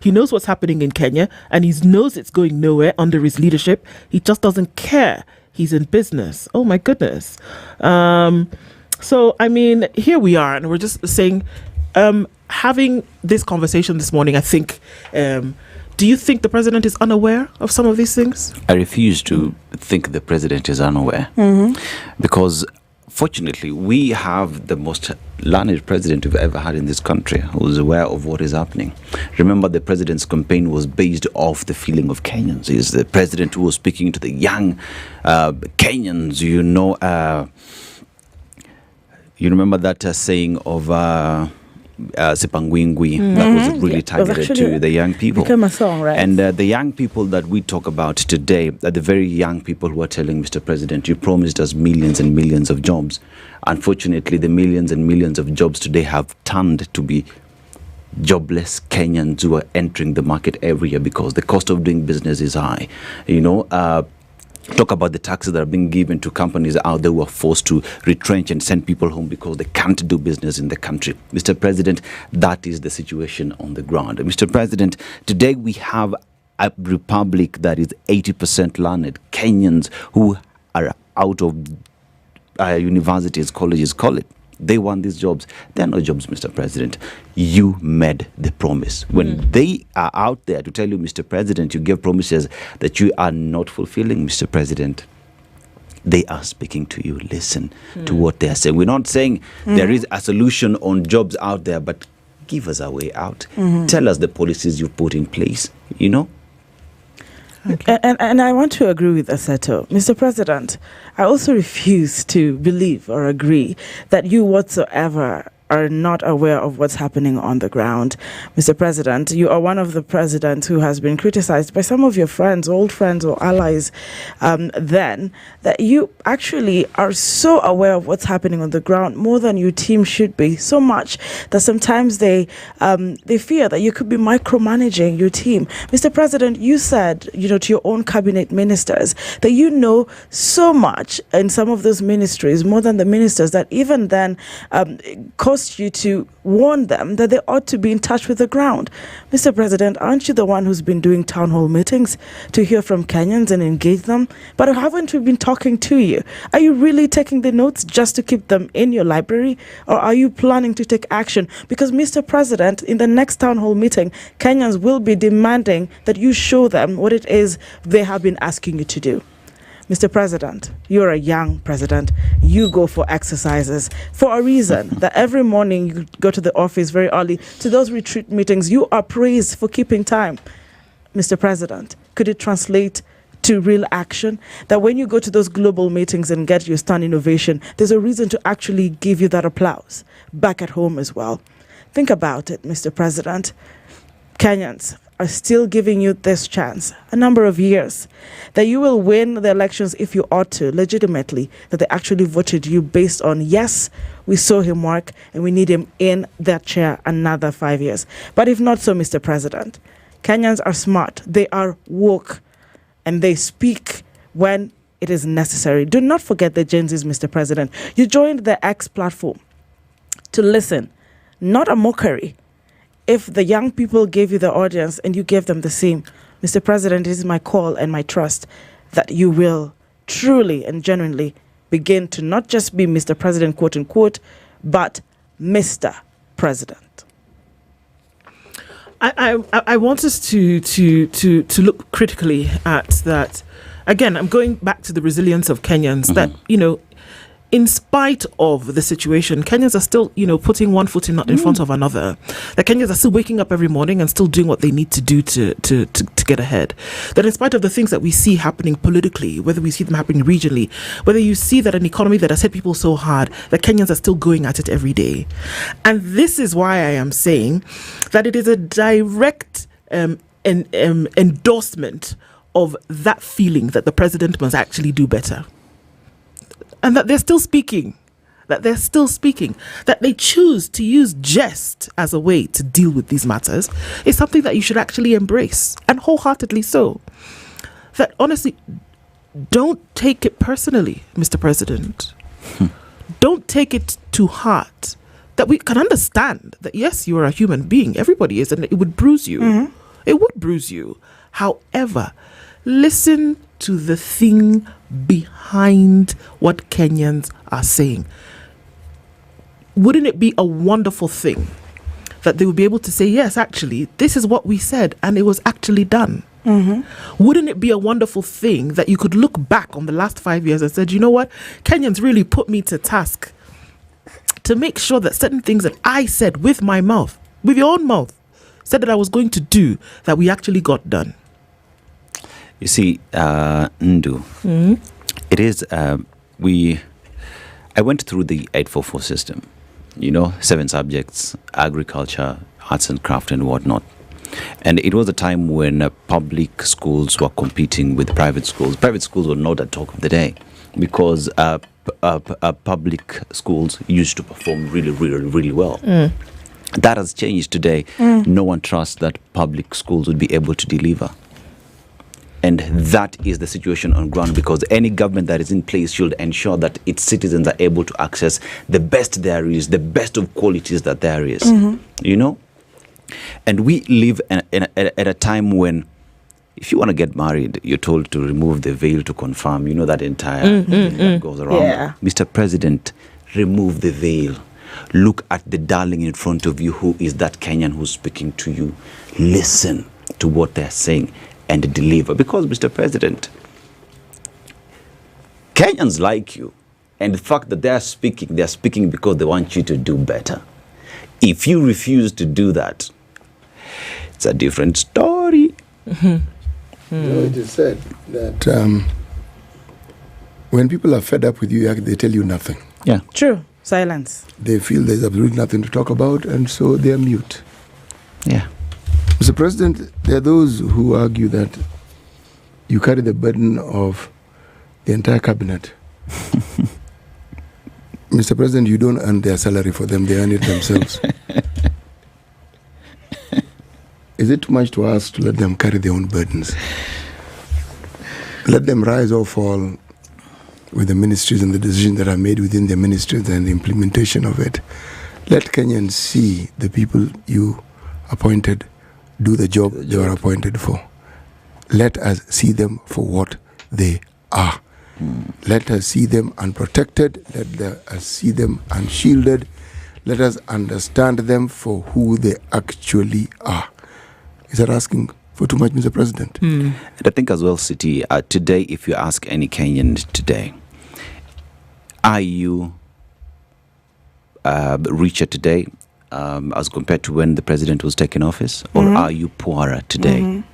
He knows what's happening in Kenya, and he knows it's going nowhere under his leadership. He just doesn't care. He's in business. Oh my goodness. So, I mean, here we are, and we're just saying, having this conversation this morning, I think, do you think the president is unaware of some of these things? I refuse to think the president is unaware, because fortunately, we have the most learned president we've ever had in this country, who's aware of what is happening. Remember, the president's campaign was based off the feeling of Kenyans. He's the president who was speaking to the young Kenyans. You remember that saying of Sipangwingwi that was really targeted to the young people. Became a song, right? And the young people that we talk about today are the very young people who are telling Mr. President, you promised us millions and millions of jobs. Unfortunately, the millions and millions of jobs today have turned to be jobless Kenyans who are entering the market every year because the cost of doing business is high. Talk about the taxes that are being given to companies out there who are forced to retrench and send people home because they can't do business in the country. Mr. President, that is the situation on the ground. Mr. President, today we have a republic that is 80% learned. Kenyans who are out of universities, colleges, call it. They want these jobs. There are no jobs, Mr. President. You made the promise. When they are out there to tell you, Mr. President, you gave promises that you are not fulfilling, Mr. President, they are speaking to you. Listen to what they are saying. We're not saying there is a solution on jobs out there, but give us a way out. Tell us the policies you put in place, Okay. And I want to agree with Aseto. Mr. President, I also refuse to believe or agree that you whatsoever are not aware of what's happening on the ground. Mr. President, you are one of the presidents who has been criticized by some of your friends, old friends or allies, then, that you actually are so aware of what's happening on the ground, more than your team should be, so much that sometimes they fear that you could be micromanaging your team. Mr. President, you said, to your own cabinet ministers that you know so much in some of those ministries, more than the ministers, that even then caused you to warn them that they ought to be in touch with the ground. Mr. President, aren't you the one who's been doing town hall meetings to hear from Kenyans and engage them? But haven't we been talking to you? Are you really taking the notes just to keep them in your library? Or are you planning to take action? Because, Mr. President, in the next town hall meeting, Kenyans will be demanding that you show them what it is they have been asking you to do. Mr. President, you're a young president. You go for exercises for a reason. That every morning you go to the office very early to those retreat meetings. You are praised for keeping time. Mr. President, could it translate to real action? That when you go to those global meetings and get your stand innovation, there's a reason to actually give you that applause back at home as well. Think about it, Mr. President. Kenyans are still giving you this chance, a number of years, that you will win the elections if you ought to, legitimately, that they actually voted you based on, yes, we saw him work and we need him in that chair another 5 years. But if not so, Mr. President, Kenyans are smart, they are woke, and they speak when it is necessary. Do not forget the Gen Zs, Mr. President. You joined the X platform to listen, not a mockery. If the young people gave you the audience and you gave them the same, Mr. President, it is my call and my trust that you will truly and genuinely begin to not just be Mr. President, quote unquote, but Mr. President. I want us to look critically at that. Again, I'm going back to the resilience of Kenyans, that, in spite of the situation, Kenyans are still, putting one foot in front of another. That Kenyans are still waking up every morning and still doing what they need to do to get ahead. That in spite of the things that we see happening politically, whether we see them happening regionally, whether you see that an economy that has hit people so hard, that Kenyans are still going at it every day. And this is why I am saying that it is a direct endorsement of that feeling that the president must actually do better. And that they're still speaking, that they choose to use jest as a way to deal with these matters is something that you should actually embrace, and wholeheartedly so. That honestly, don't take it personally, Mr. President. Don't take it to heart. That we can understand that, yes, you are a human being. Everybody is, and it would bruise you. Mm-hmm. It would bruise you. However, listen to the thing behind what Kenyans are saying. Wouldn't it be a wonderful thing that they would be able to say, yes, actually, this is what we said, and it was actually done? Mm-hmm. Wouldn't it be a wonderful thing that you could look back on the last 5 years and said, you know what, Kenyans really put me to task to make sure that certain things that I said with my mouth, with your own mouth, said that I was going to do, that we actually got done? You see, Ndu, it is, I went through the 844 system, 7 subjects, agriculture, arts and craft and whatnot. And it was a time when public schools were competing with private schools. Private schools were not the talk of the day because public schools used to perform really, really, really well. That has changed today. No one trusts that public schools would be able to deliver. And that is the situation on ground, because any government that is in place should ensure that its citizens are able to access the best there is, the best of qualities that there is, And we live at a time when, if you want to get married, you're told to remove the veil to confirm, that entire thing that goes around. Yeah. Mr. President, remove the veil. Look at the darling in front of you, who is that Kenyan who's speaking to you. Listen to what they're saying and deliver. Because, Mr. President, Kenyans like you. And the fact that they're speaking because they want you to do better. If you refuse to do that, it's a different story. It is said that when people are fed up with you, they tell you nothing. Yeah. True. Silence. They feel there's absolutely nothing to talk about, and so they're mute. Yeah. Mr. President, there are those who argue that you carry the burden of the entire cabinet. Mr. President, you don't earn their salary for them, they earn it themselves. Is it too much to ask to let them carry their own burdens? Let them rise or fall with the ministries and the decisions that are made within their ministries and the implementation of it. Let Kenyans see the people you appointed do the job they were appointed for. Let us see them for what they are. Let us see them unprotected. Let us see them unshielded. Let us understand them for who they actually are. Is that asking for too much, Mr. President? And I think as well, City, today, if you ask any Kenyan today, are you richer today as compared to when the president was taking office? Or are you poorer today?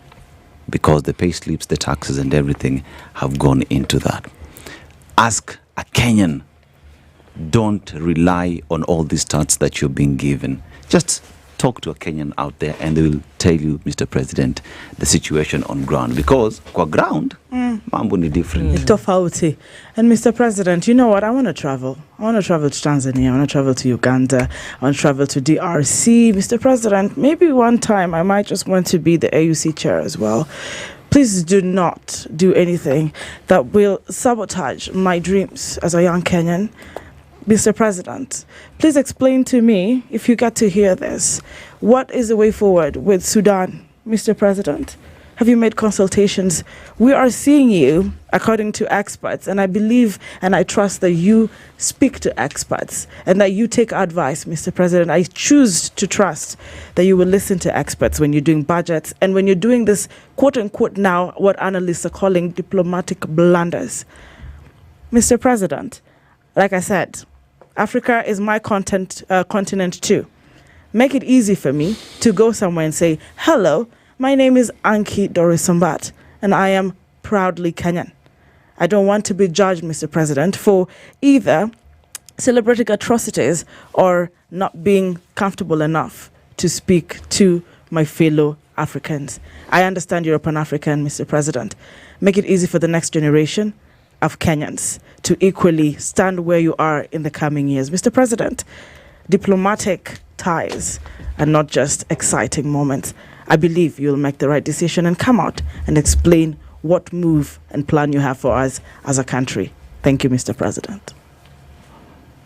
Because the pay slips, the taxes and everything have gone into that. Ask a Kenyan. Don't rely on all these stats that you're being given. Just talk to a Kenyan out there and they will tell you, Mr. President, the situation on ground. Because kwa ground, mambo ni different. Tofauti. And Mr. President, you know what? I want to travel. I want to travel to Tanzania. I want to travel to Uganda. I want to travel to DRC. Mr. President, maybe one time I might just want to be the AUC chair as well. Please do not do anything that will sabotage my dreams as a young Kenyan. Mr. President, please explain to me, if you get to hear this, what is the way forward with Sudan, Mr. President? Have you made consultations? We are seeing you, according to experts, and I believe and I trust that you speak to experts and that you take advice, Mr. President. I choose to trust that you will listen to experts when you're doing budgets and when you're doing this, quote unquote, now what analysts are calling diplomatic blunders. Mr. President, like I said, Africa is my continent too. Make it easy for me to go somewhere and say, hello, my name is Dorice Ombat, and I am proudly Kenyan. I don't want to be judged, Mr. President, for either celebrating atrocities or not being comfortable enough to speak to my fellow Africans. I understand you're a Pan-African, Mr. President. Make it easy for the next generation of Kenyans to equally stand where you are in the coming years. Mr. President, diplomatic ties are not just exciting moments. I believe you'll make the right decision and come out and explain what move and plan you have for us as a country. Thank you, Mr. President.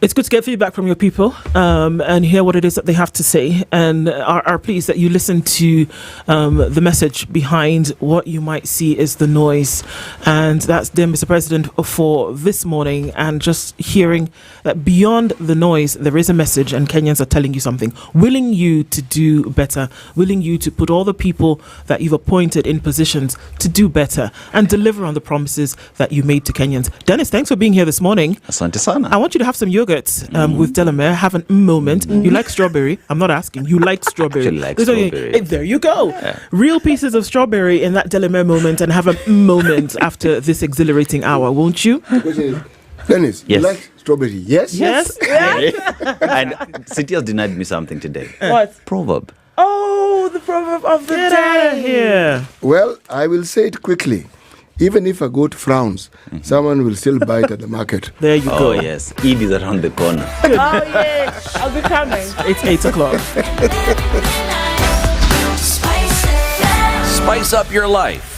It's good to get feedback from your people and hear what it is that they have to say, and are pleased that you listen to the message behind what you might see is the noise. And that's dear Mr. President for this morning, and just hearing that beyond the noise there is a message and Kenyans are telling you something, willing you to do better, willing you to put all the people that you've appointed in positions to do better and deliver on the promises that you made to Kenyans. Dennis, thanks for being here this morning. Asante sana. I want you to have some yogurt with Delamere. Have a moment. You like strawberry? I'm not asking. You like strawberry. Like strawberry. Hey, there you go. Yeah. Real pieces of strawberry in that Delamere moment, and have a moment after this exhilarating hour, won't you? Dennis, yes. You like strawberry? Yes. Yes. And City has denied me something today. What? Proverb. Oh, the proverb of the Get day. out of here. Well, I will say it quickly. Even if a goat frowns, someone will still bite at the market. There you go. Oh, yes. Eid is around the corner. Oh, yes. I'll be coming. It's 8 o'clock. Spice up your life.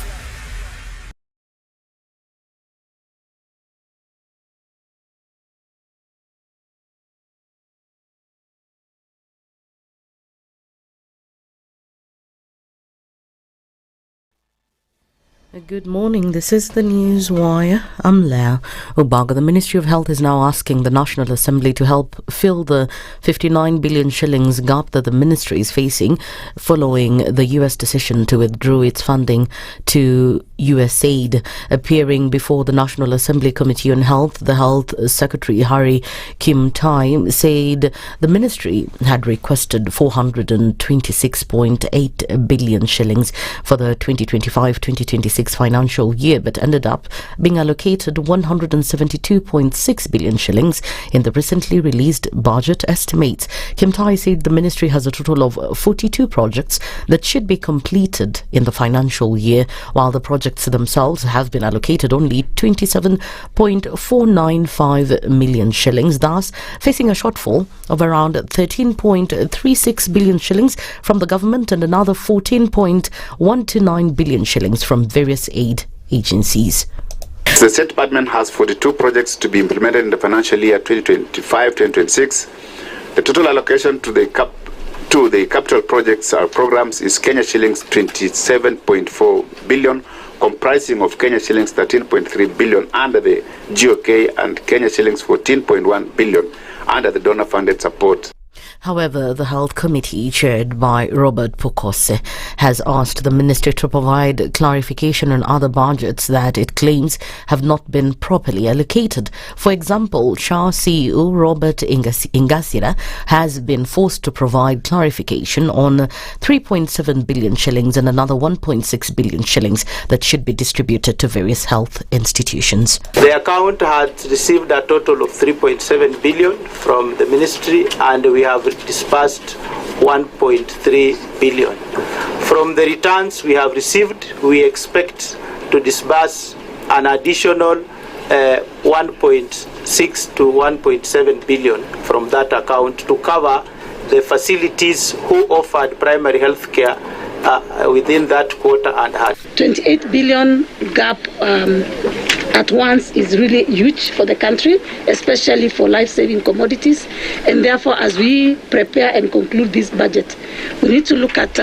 Good morning. This is the News Wire. I'm Leah Ubaga. The Ministry of Health is now asking the National Assembly to help fill the 59 billion shillings gap that the ministry is facing following the US decision to withdraw its funding to USAID. Appearing before the National Assembly Committee on Health, the Health Secretary Harry Kim-Tai said the ministry had requested 426.8 billion shillings for the 2025-2026 financial year, but ended up being allocated 172.6 billion shillings in the recently released budget estimates. Kim-Tai said the ministry has a total of 42 projects that should be completed in the financial year, while the projects themselves have been allocated only 27.495 million shillings, thus facing a shortfall of around 13.36 billion shillings from the government and another 14.129 billion shillings from various aid agencies. The State Department has 42 projects to be implemented in the financial year 2025-2026. The total allocation to the capital projects or programs is Kenya shillings 27.4 billion, comprising of Kenya shillings 13.3 billion under the GOK and Kenya shillings 14.1 billion under the donor-funded support. However, the Health Committee, chaired by Robert Pokose, has asked the ministry to provide clarification on other budgets that it claims have not been properly allocated. For example, SHA CEO Robert Ingasira has been forced to provide clarification on 3.7 billion shillings and another 1.6 billion shillings that should be distributed to various health institutions. The account had received a total of 3.7 billion from the ministry, and we have disbursed 1.3 billion. From the returns we have received, we expect to disburse an additional 1.6 to 1.7 billion from that account to cover the facilities who offered primary health care within that quarter and had 28 billion gap at once is really huge for the country, especially for life-saving commodities. And therefore, as we prepare and conclude this budget, we need to look at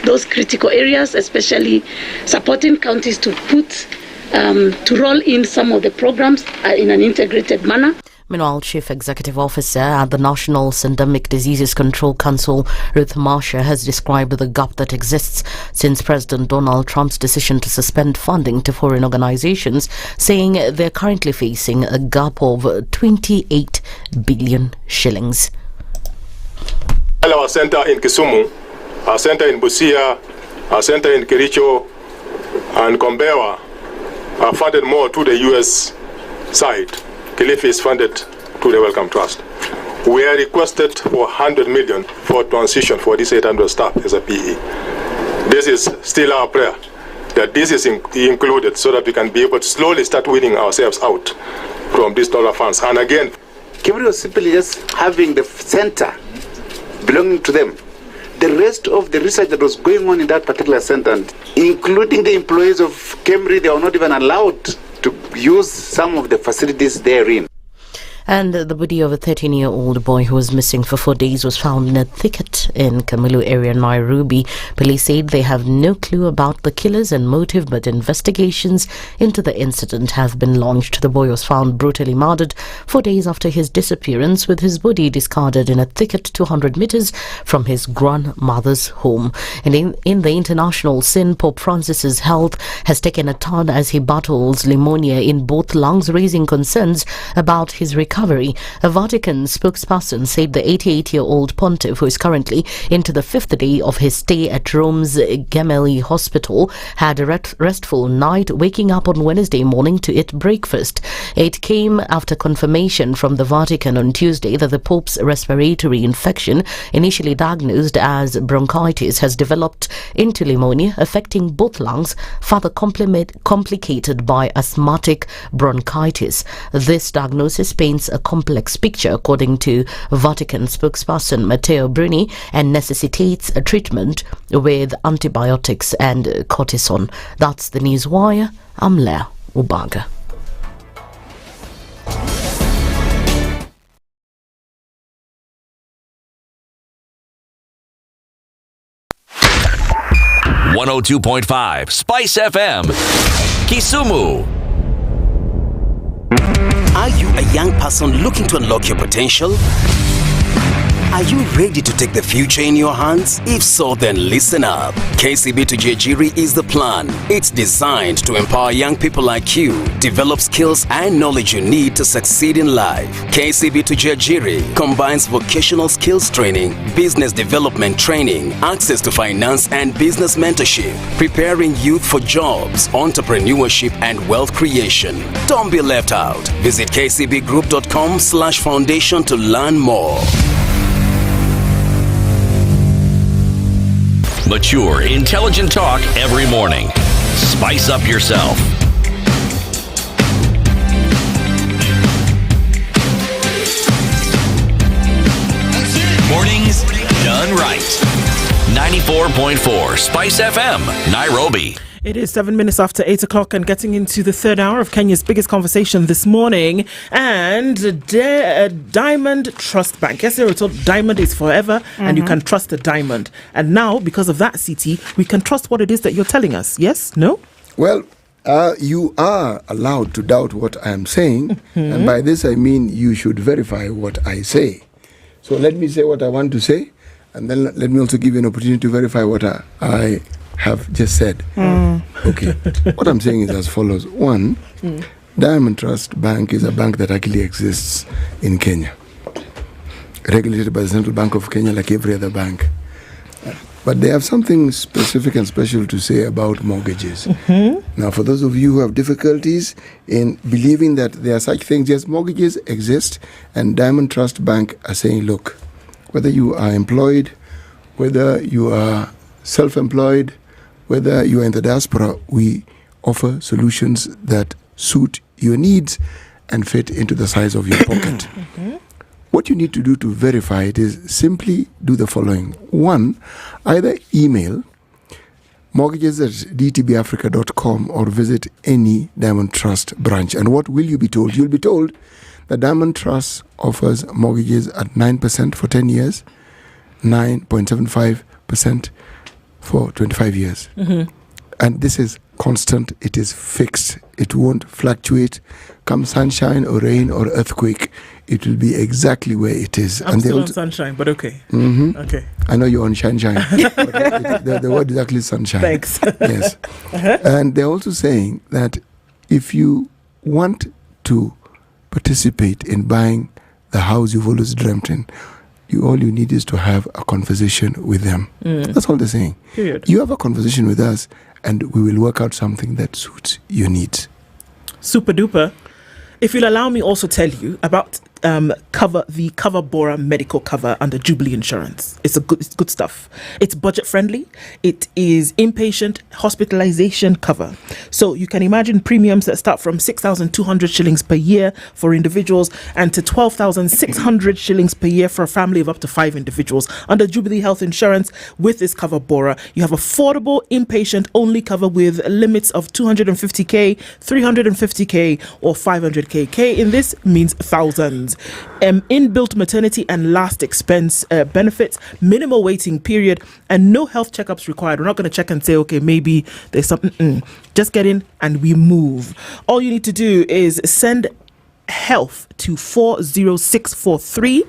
those critical areas, especially supporting counties to roll in some of the programs in an integrated manner. Meanwhile, Chief Executive Officer at the National Syndemic Diseases Control Council, Ruth Marsha, has described the gap that exists since President Donald Trump's decision to suspend funding to foreign organizations, saying they're currently facing a gap of 28 billion shillings. Our center in Kisumu, our center in Busia, our center in Kericho and Kombewa are funded more to the U.S. side. Kilifi is funded to the Wellcome Trust. We are requested for 100 million for transition for this 800 staff as a PE. This is still our prayer, that this is included so that we can be able to slowly start winning ourselves out from these dollar funds. And again, Kimberley was simply just having the center belonging to them. The rest of the research that was going on in that particular center, including the employees of Cambridge, they were not even allowed to use some of the facilities therein. And the body of a 13-year-old boy who was missing for 4 days was found in a thicket in Kamilu area, Nairobi. Police said they have no clue about the killers and motive, but investigations into the incident have been launched. The boy was found brutally murdered 4 days after his disappearance, with his body discarded in a thicket 200 meters from his grandmother's home. And in the international scene, Pope Francis's health has taken a turn as he battles pneumonia in both lungs, raising concerns about his recovery. A Vatican spokesperson said the 88-year-old pontiff, who is currently into the 5th day of his stay at Rome's Gemelli Hospital, had a restful night, waking up on Wednesday morning to eat breakfast. It came after confirmation from the Vatican on Tuesday that the Pope's respiratory infection, initially diagnosed as bronchitis, has developed into pneumonia, affecting both lungs, further complicated by asthmatic bronchitis. This diagnosis paints a complex picture, according to Vatican spokesperson Matteo Bruni, and necessitates a treatment with antibiotics and cortisone. That's the News Wire. I'm Leah Ubaga. .5 Spice FM, Kisumu. Are you a young person looking to unlock your potential? Are you ready to take the future in your hands? If so, then listen up. KCB to Jejiri is the plan. It's designed to empower young people like you, develop skills and knowledge you need to succeed in life. KCB to Jejiri combines vocational skills training, business development training, access to finance and business mentorship, preparing youth for jobs, entrepreneurship and wealth creation. Don't be left out. Visit kcbgroup.com/foundation to learn more. Mature, intelligent talk every morning. Spice up yourself. Mornings done right. 94.4 Spice FM, Nairobi. It is 7 minutes after 8 o'clock and getting into the third hour of Kenya's biggest conversation this morning. And Diamond Trust Bank. Yesterday we told Diamond is forever and you can trust a diamond. And now, because of that, CT, we can trust what it is that you're telling us. Yes? No? Well, you are allowed to doubt what I am saying. And by this I mean you should verify what I say. So let me say what I want to say. And then let me also give you an opportunity to verify what I have just said. Okay. What I'm saying is as follows. One, Diamond Trust Bank is a bank that actually exists in Kenya, regulated by the Central Bank of Kenya like every other bank. But they have something specific and special to say about mortgages. Now, for those of you who have difficulties in believing that there are such things, yes, mortgages exist, and Diamond Trust Bank are saying, look, whether you are employed, whether you are self-employed, whether you are in the diaspora, we offer solutions that suit your needs and fit into the size of your pocket. What you need to do to verify it is simply do the following. One, either email mortgages at dtbafrica.com or visit any Diamond Trust branch. And what will you be told? You'll be told that Diamond Trust offers mortgages at 9% for 10 years, 9.75% for 25 years. And this is constant, it is fixed, it won't fluctuate. Come sunshine or rain or earthquake, it will be exactly where it is. I'm still on sunshine, but okay. Okay. I know you're on shine. The word is actually sunshine. Thanks. Yes. And they're also saying that if you want to participate in buying the house you've always dreamt in, all you need is to have a conversation with them. That's all they're saying. Period. You have a conversation with us and we will work out something that suits your needs. Super duper. If you'll allow me also tell you about the cover Bora medical cover under Jubilee Insurance. It's good stuff. It's budget friendly. It is inpatient hospitalization cover. So you can imagine premiums that start from 6,200 shillings per year for individuals and to 12,600 shillings per year for a family of up to 5 individuals. Under Jubilee Health Insurance, with this cover Bora, you have affordable inpatient only cover with limits of 250k, 350k or 500k. K in this means thousands. Inbuilt maternity and last expense benefits, minimal waiting period, and no health checkups required. We're not going to check and say, okay, maybe there's something. Just get in and we move. All you need to do is send health to 40643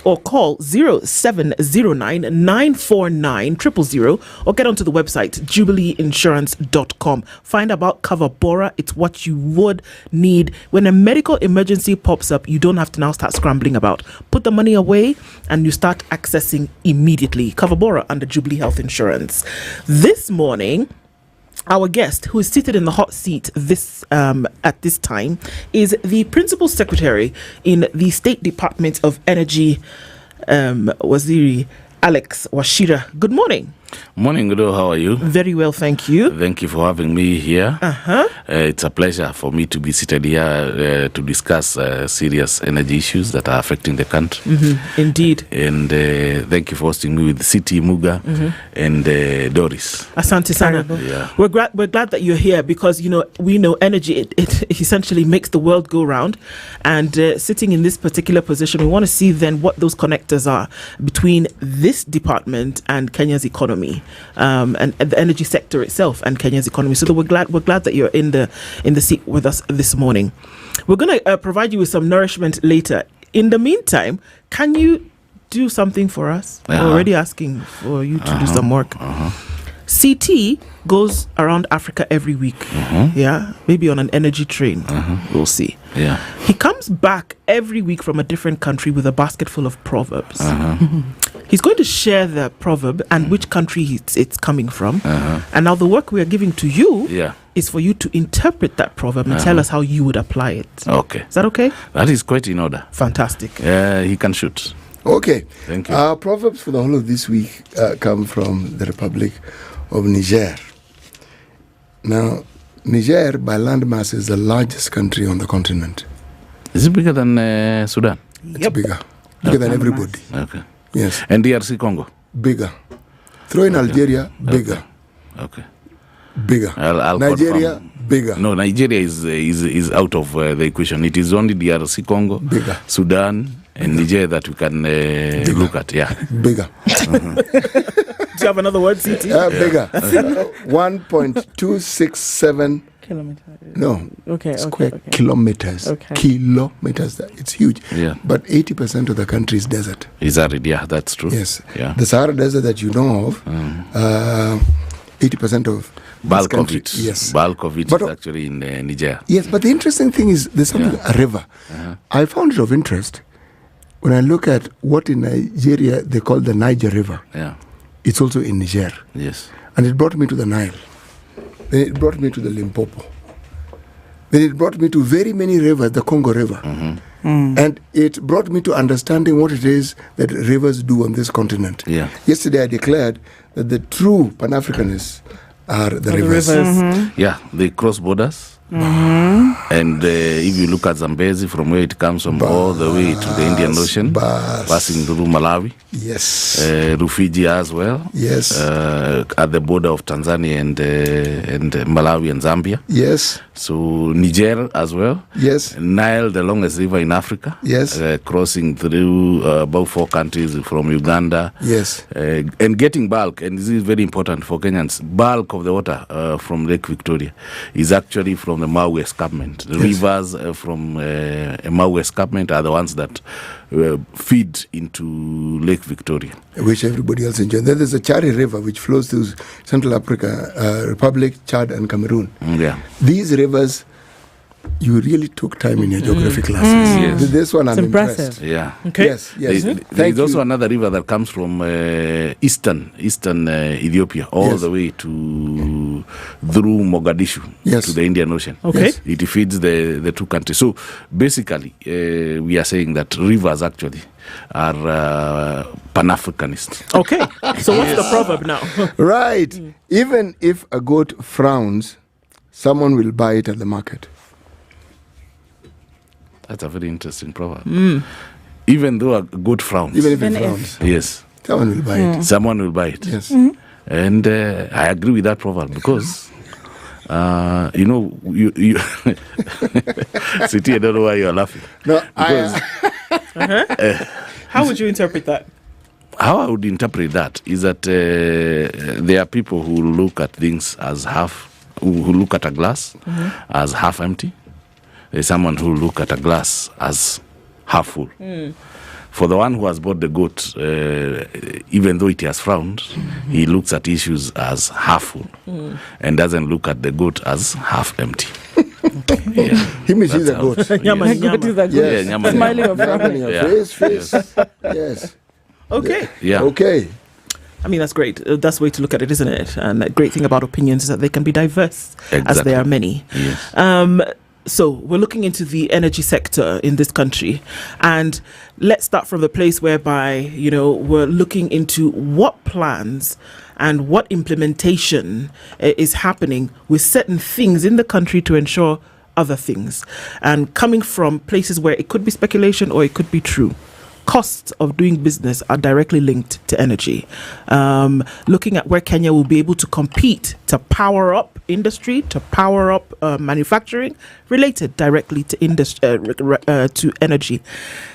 or call 0709 949 000 or get onto the website jubileeinsurance.com. Find about cover Bora. It's what you would need. When a medical emergency pops up, you don't have to now start scrambling about. Put the money away and you start accessing immediately. Cover Bora under Jubilee Health Insurance. This morning, our guest, who is seated in the hot seat at this time, is the Principal Secretary in the State Department of Energy, Waziri Alex Washira. Good morning. Morning, Gudo. How are you? Very well, thank you. Thank you for having me here. It's a pleasure for me to be seated here to discuss serious energy issues that are affecting the country. Indeed. And thank you for hosting me with City, Muga, and Dorice. Asante sana. Yeah. We're glad that you're here because, we know energy, it essentially makes the world go round. And sitting in this particular position, we want to see then what those connectors are between this department and Kenya's economy. And the energy sector itself and Kenya's economy. So we're glad that you're in the seat with us this morning. We're going to provide you with some nourishment later. In the meantime, can you do something for us? We're already asking for you to do some work. CT goes around Africa every week. Maybe on an energy train. We'll see. He comes back every week from a different country with a basket full of proverbs. He's going to share the proverb and which country it's coming from. And now the work we are giving to you is for you to interpret that proverb and tell us how you would apply it. Okay. Is that okay? That is quite in order. Fantastic. He can shoot. Okay. Thank you. Our proverbs for the whole of this week come from the Republic of Niger. Now, Niger, by landmass, is the largest country on the continent. Is it bigger than Sudan? It's bigger. Bigger than everybody. Okay. Yes. And DRC Congo? Bigger. Throw in Algeria, bigger. Okay. Bigger. I'll Nigeria, confirm. bigger. No, Nigeria is out of the equation. It is only DRC Congo, bigger. Sudan, and Niger that we can look at. Yeah. Bigger. Do you have another word, CT? Bigger. 1.267 kilometers. No. Square kilometers. Kilometers. It's huge. Yeah. But 80% of the country is desert. Is arid, yeah, that's true. Yes. Yeah. The Sahara Desert that you know of, 80% of bulk of it. Yes. Bulk of it is actually in Niger. Yes, but the interesting thing is there's something, a river. I found it of interest when I look at what in Nigeria they call the Niger River. Yeah. It's also in Niger. Yes. And it brought me to the Nile. Then it brought me to the Limpopo. Then it brought me to very many rivers, the Congo River. And it brought me to understanding what it is that rivers do on this continent. Yeah. Yesterday I declared that the true Pan-Africanists are the rivers. Yeah, they cross borders And if you look at Zambezi, from where it comes from all the way to the Indian Ocean, passing through Malawi, yes, Rufiji as well, yes, at the border of Tanzania and Malawi and Zambia, yes. So Niger as well, yes. Nile, the longest river in Africa, yes, crossing through about 4 countries from Uganda, yes, and getting bulk, and this is very important for Kenyans. Bulk of the water from Lake Victoria is actually from the Mau escarpment. The rivers from Mau escarpment are the ones that feed into Lake Victoria, which everybody else enjoys. Then there's a Chari River which flows through Central Africa, Republic, Chad, and Cameroon. Yeah, these rivers, you really took time in your geography classes. Yes. This one, It's I'm impressive. impressed. Yeah. Okay. Yes, yes. There's also another river that comes from eastern Ethiopia all the way to through Mogadishu to the Indian Ocean. Okay. Yes. It feeds the 2 countries. So basically, we are saying that rivers actually are Pan-Africanist. Okay. So what's the proverb now? Right. Even if a goat frowns, someone will buy it at the market. That's a very interesting proverb. Even though a goat frowns. Even if it frowns. Yes. Someone will buy it. Someone will buy it. Yes. And I agree with that proverb because, you City, I don't know why you are laughing. No, because, how would you interpret that? How I would interpret that is that there are people who look at things as who look at a glass as half empty. There's someone who look at a glass as half full. For the one who has bought the goat, even though it has frowned, he looks at issues as half full and doesn't look at the goat as half empty. He misses the goat. Nyama, goat is a goat. Yes. Nyama, Smiling or frowning. Face. Yes. Okay. Yeah. Okay. I mean, that's great. That's the way to look at it, isn't it? And the great thing about opinions is that they can be diverse, as there are many. Yes. So we're looking into the energy sector in this country, and let's start from the place whereby, we're looking into what plans and what implementation is happening with certain things in the country to ensure other things, and coming from places where it could be speculation or it could be true. Costs of doing business are directly linked to energy. Looking at where Kenya will be able to compete to power up industry, to power up manufacturing, related directly to to energy.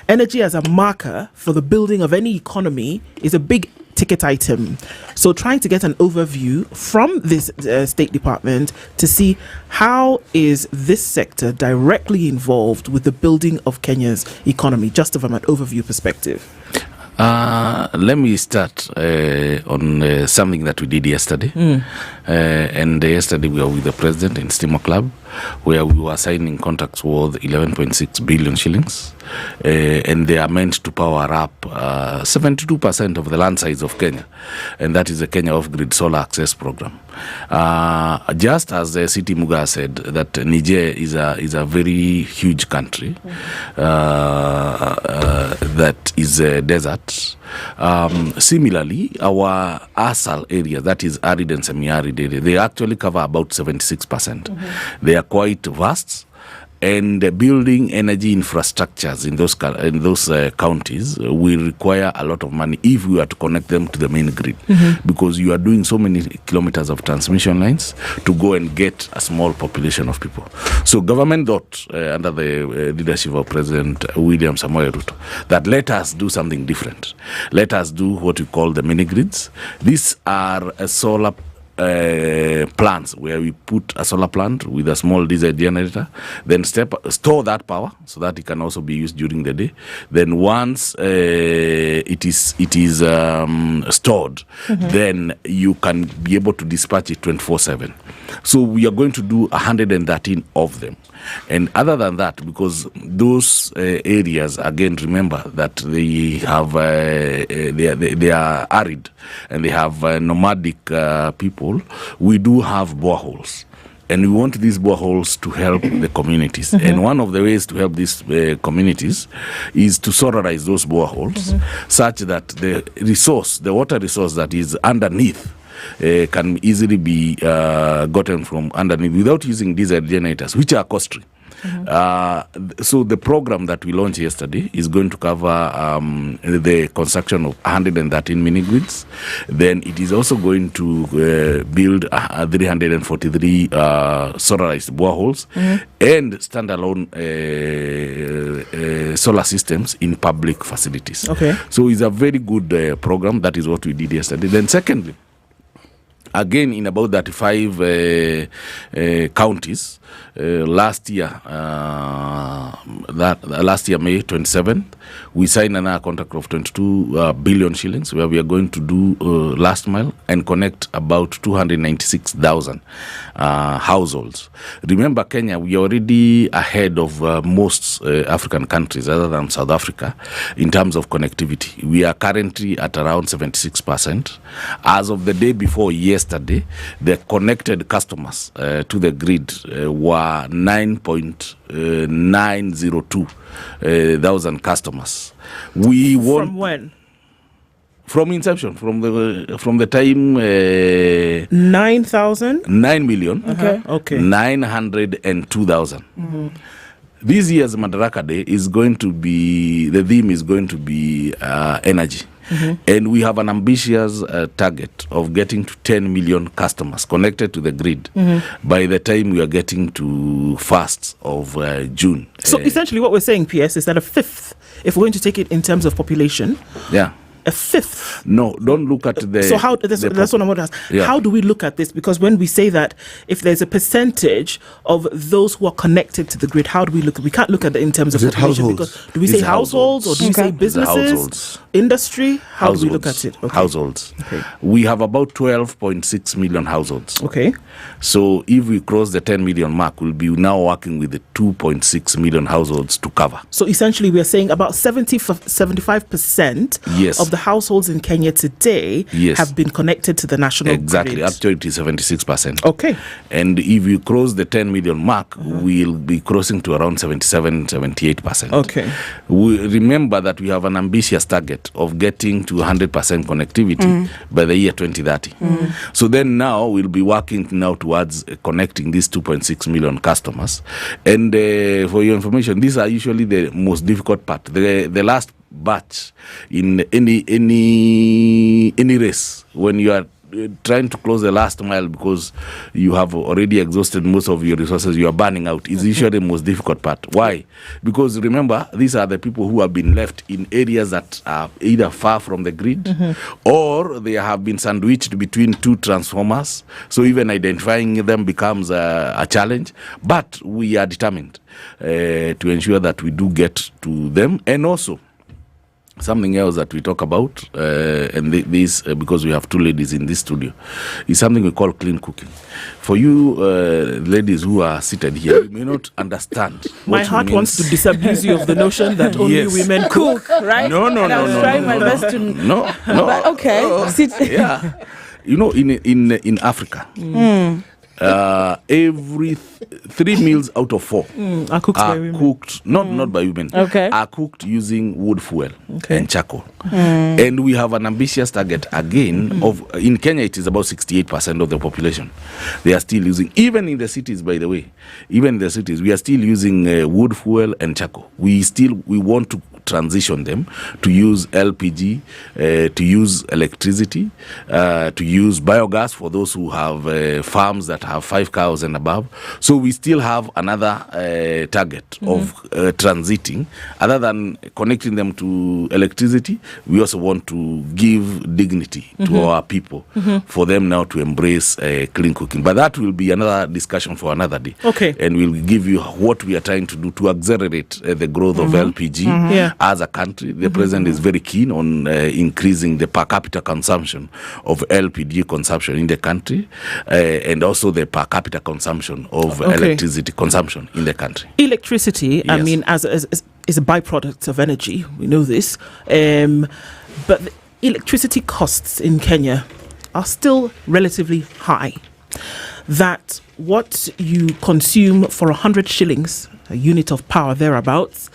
Energy as a marker for the building of any economy is a big ticket item. So trying to get an overview from this State Department to see how is this sector directly involved with the building of Kenya's economy, just from an overview perspective. Let me start on something that we did yesterday. And yesterday we were with the president in Steamer Club, where we were signing contracts worth 11.6 billion shillings. And they are meant to power up 72% of the land size of Kenya. And that is the Kenya Off-Grid Solar Access Program. Just as the city Muga said, that Niger is a very huge country that is a desert. Similarly, our ASAL area, that is arid and semi-arid area, they actually cover about 76%. They are quite vast. And building energy infrastructures in those counties will require a lot of money if we are to connect them to the main grid, because you are doing so many kilometers of transmission lines to go and get a small population of people. So government thought, under the leadership of President William Samoei Ruto, that let us do something different. Let us do what we call the mini grids. These are solar plants where we put a solar plant with a small diesel generator, then store that power so that it can also be used during the day. Then once it is stored, then you can be able to dispatch it 24/7. So we are going to do 113 of them. And other than that, because those areas, again, remember that they have they are arid and they have nomadic people, we do have boreholes. And we want these boreholes to help the communities. And one of the ways to help these communities is to solarize those boreholes such that the water resource that is underneath can easily be gotten from underneath without using diesel generators, which are costly. So the program that we launched yesterday is going to cover the construction of 113 mini grids. Then it is also going to build 343 solarized boreholes and standalone solar systems in public facilities. Okay. So it's a very good program. That is what we did yesterday. Then secondly, again, in about 35 counties, last year, May 27th, we signed another contract of 22 billion shillings, where we are going to do last mile and connect about 296,000 households. Remember, Kenya, we are already ahead of most African countries, other than South Africa, in terms of connectivity. We are currently at around 76%. As of the day before yesterday, the connected customers to the grid were 9.902 thousand customers. We want from when? From inception, from the time 9,000? 9 million. Okay. 902,000. This year's Madaraka Day is going to be, the theme is going to be energy. And we have an ambitious target of getting to 10 million customers connected to the grid by the time we are getting to 1st of June. So essentially what we're saying, PS, is that a fifth, if we're going to take it in terms of population, a fifth. No, don't look at the... So how, that's what I want to ask. Yeah. How do we look at this? Because when we say that if there's a percentage of those who are connected to the grid, how do we look? We can't look at it in terms of population. Because do we say households or do we say businesses? Industry? How do we look at it? Households. We have about 12.6 million households. Okay. So if we cross the 10 million mark, we'll be now working with the 2.6 million households to cover. So essentially we are saying about 75% of the households in Kenya today have been connected to the national grid. Exactly. Actually, it is 76%. Okay. And if we cross the 10 million mark, we'll be crossing to around 77-78%. Okay. We remember that we have an ambitious target of getting to 100% connectivity by the year 2030. So then now we'll be working now towards connecting these 2.6 million customers. And for your information, these are usually the most difficult part. The last batch in any race, when you are trying to close the last mile because you have already exhausted most of your resources, you are burning out, is usually the most difficult part. Why? Because remember, these are the people who have been left in areas that are either far from the grid or they have been sandwiched between two transformers. So even identifying them becomes a challenge. But we are determined to ensure that we do get to them. And also, something else that we talk about, and this, because we have two ladies in this studio, is something we call clean cooking. For you ladies who are seated here, you may not understand. My heart wants to disabuse you of the notion that only women cook, right? No. I was trying my best to... No. But okay. Yeah. You know, in Africa, every 3 meals out of 4 are cooked by women. Not by women. Are cooked using wood fuel and charcoal. And we have an ambitious target again of, in Kenya it is about 68% of the population. They are still using, even in the cities, by the way, even in the cities, we are still using wood fuel and charcoal. We want to transition them to use LPG, to use electricity, to use biogas for those who have farms that have 5 cows and above. So we still have another target of transiting. Other than connecting them to electricity, we also want to give dignity to our people for them now to embrace clean cooking. But that will be another discussion for another day. Okay. And we'll give you what we are trying to do to accelerate the growth of LPG as a country. The president is very keen on increasing the per capita consumption of LPG consumption in the country, and also the per capita consumption of electricity consumption in the country. Electricity, I mean, as is a byproduct of energy. We know this, but the electricity costs in Kenya are still relatively high. That what you consume for 100 shillings, a unit of power thereabouts,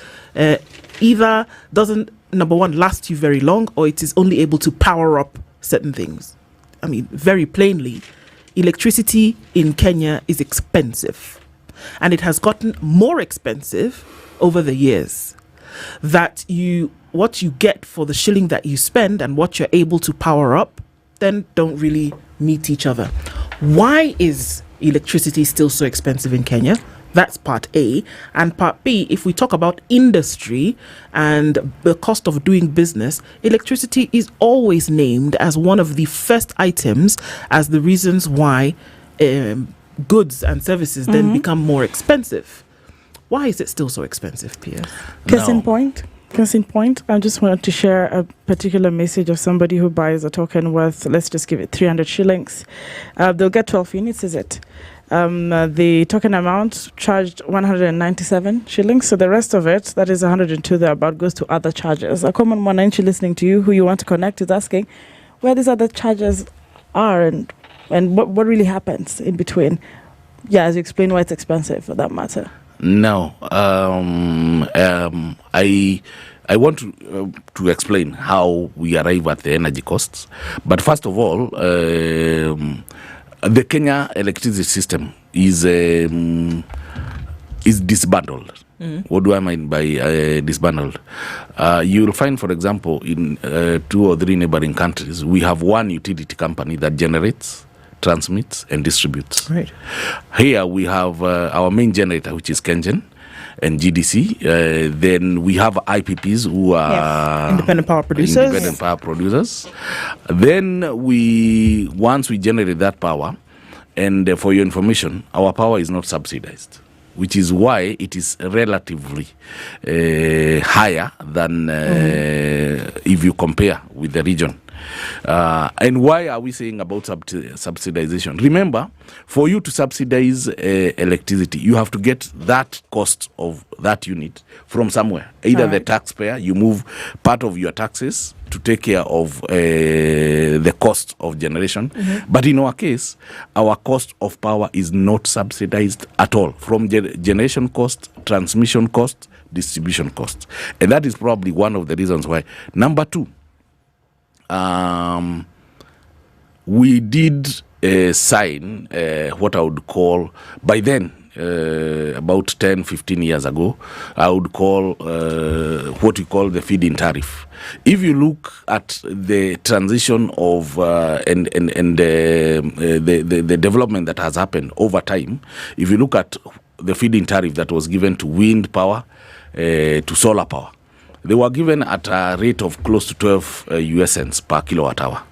either doesn't, number one, last you very long, or it is only able to power up certain things. very plainly, electricity in Kenya is expensive. And it has gotten more expensive over the years. That what you get for the shilling that you spend and what you're able to power up then don't really meet each other. Why is electricity still so expensive in Kenya? That's part A. And part B, if we talk about industry and the cost of doing business, electricity is always named as one of the first items as the reasons why goods and services then become more expensive. Why is it still so expensive, Pia? Case in point, I just wanted to share a particular message of somebody who buys a token worth, let's just give it 300 shillings. They'll get 12 units, is it? The token amount charged 197 shillings. So the rest of it, that is 102 thereabout, goes to other charges. A common Mwananchi listening to you, who you want to connect, is asking where these other charges are and what really happens in between. Yeah, as you explain why it's expensive for that matter. No, I want to explain how we arrive at the energy costs. But first of all, the Kenya electricity system is disbundled. What do I mean by disbundled? You will find, for example, in 2 or 3 neighboring countries, we have one utility company that generates, transmits, and distributes. Right. Here we have our main generator, which is KenGen and GDC. Then we have IPPs, who are independent power producers. Then once we generate that power, and for your information, our power is not subsidized, which is why it is relatively higher than if you compare with the region. And why are we saying about subsidization? Remember, for you to subsidize electricity, you have to get that cost of that unit from somewhere. Either the taxpayer, you move part of your taxes to take care of the cost of generation. But in our case, our cost of power is not subsidized at all, from generation cost, transmission cost, distribution cost. And that is probably one of the reasons why. Number 2, we did sign what I would call, by then, about 10, 15 years ago, I would call what we call the feed-in tariff. If you look at the transition of and the development that has happened over time, if you look at the feed-in tariff that was given to wind power, to solar power, they were given at a rate of close to 12 US cents per kilowatt hour.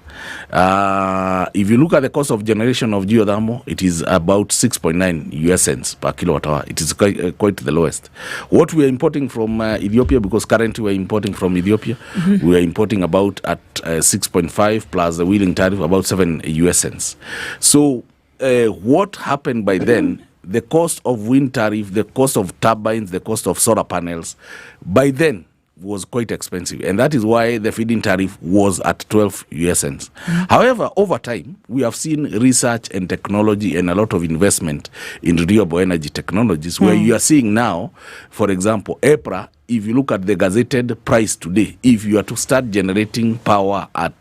If you look at the cost of generation of geothermal, it is about 6.9 US cents per kilowatt hour. It is quite the lowest. What we are importing from Ethiopia, because currently we are importing from Ethiopia, we are importing about at 6.5 plus the wheeling tariff, about 7 US cents. So what happened by then, the cost of wind tariff, the cost of turbines, the cost of solar panels, by then was quite expensive, and that is why the feed-in tariff was at 12 US cents. However, over time, we have seen research and technology and a lot of investment in renewable energy technologies, where you are seeing now, for example, EPRA, if you look at the gazetted price today, if you are to start generating power at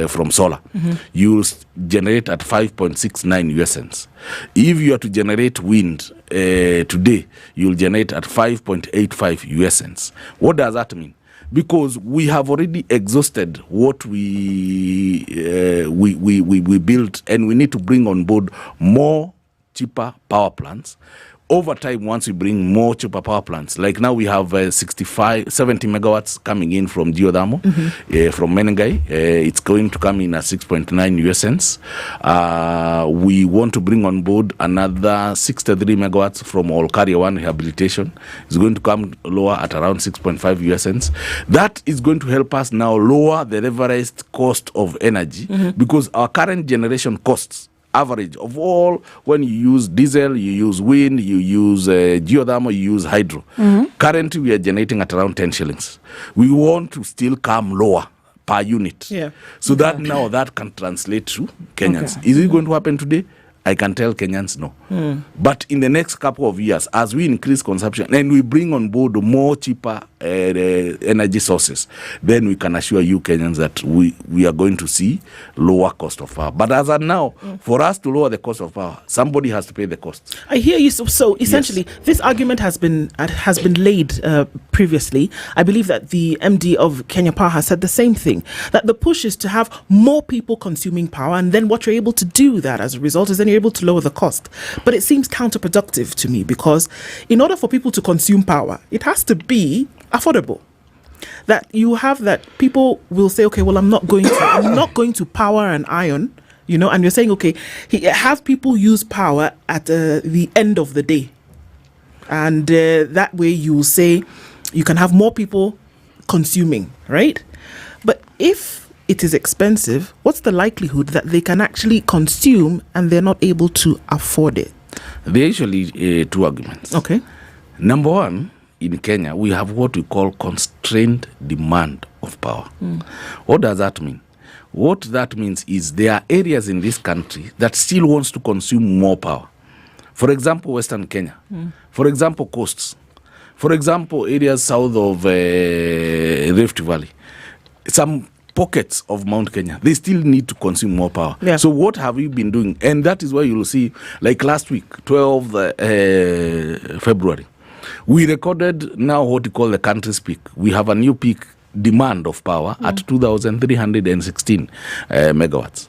from solar, you will generate at 5.69 US cents. If you are to generate wind today, you will generate at 5.85 US cents. What does that mean? Because we have already exhausted what we built, and we need to bring on board more cheaper power plants. Over time, once we bring more cheaper power plants, like now we have 70 megawatts coming in from geothermal, from Menengai. It's going to come in at 6.9 US cents. We want to bring on board another 63 megawatts from Olkaria 1 rehabilitation. It's going to come lower at around 6.5 US cents. That is going to help us now lower the leveraged cost of energy, because our current generation costs, average of all, when you use diesel, you use wind, you use geothermal, you use hydro. Currently, we are generating at around 10 shillings. We want to still come lower per unit. So that now that can translate to Kenyans. Is it going to happen today? I can tell Kenyans no. But in the next couple of years, as we increase consumption and we bring on board more cheaper energy sources, then we can assure you Kenyans that we are going to see lower cost of power. But as of now, for us to lower the cost of power, somebody has to pay the cost. I hear you. So essentially, this argument has been laid previously. I believe that the MD of Kenya Power has said the same thing, that the push is to have more people consuming power, and then what you're able to do that as a result is then you're able to lower the cost. But it seems counterproductive to me, because in order for people to consume power, it has to be affordable. That you have that people will say, okay, well, I'm not going to power an iron, and you're saying, okay, have people use power at the end of the day, and that way you will say you can have more people consuming, right? But if it is expensive, what's the likelihood that they can actually consume and they're not able to afford it? There are usually two arguments. Okay. Number one, in Kenya, we have what we call constrained demand of power. What does that mean? What that means is there are areas in this country that still wants to consume more power. For example, Western Kenya. For example, coasts. For example, areas south of Rift Valley. Some pockets of Mount Kenya, they still need to consume more power. Yeah. So what have we been doing? And that is why you'll see, like last week, 12 February, we recorded now what we call the country's peak. We have a new peak demand of power at 2,316 megawatts.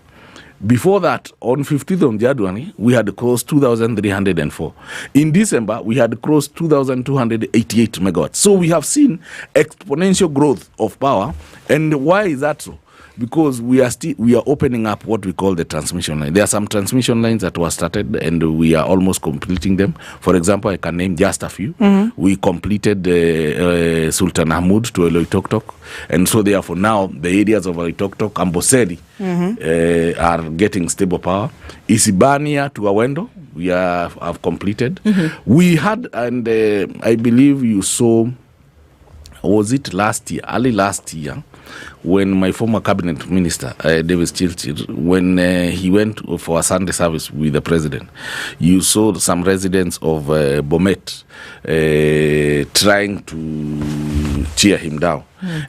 Before that, on 15th of January, we had crossed 2,304. In December, we had crossed 2,288 megawatts. So we have seen exponential growth of power. And why is that so? Because we are opening up what we call the transmission line. There are some transmission lines that were started, and we are almost completing them. For example, I can name just a few. We completed Sultan Ahmud to Oloitoktok, and so therefore now the areas of Oloitoktok, Amboseli, are getting stable power. Isibania to Awendo, we have completed. We had, and I believe you saw, was it early last year, when my former cabinet minister, Davis Chilchir, when he went for a Sunday service with the president, you saw some residents of Bomet trying to cheer him down.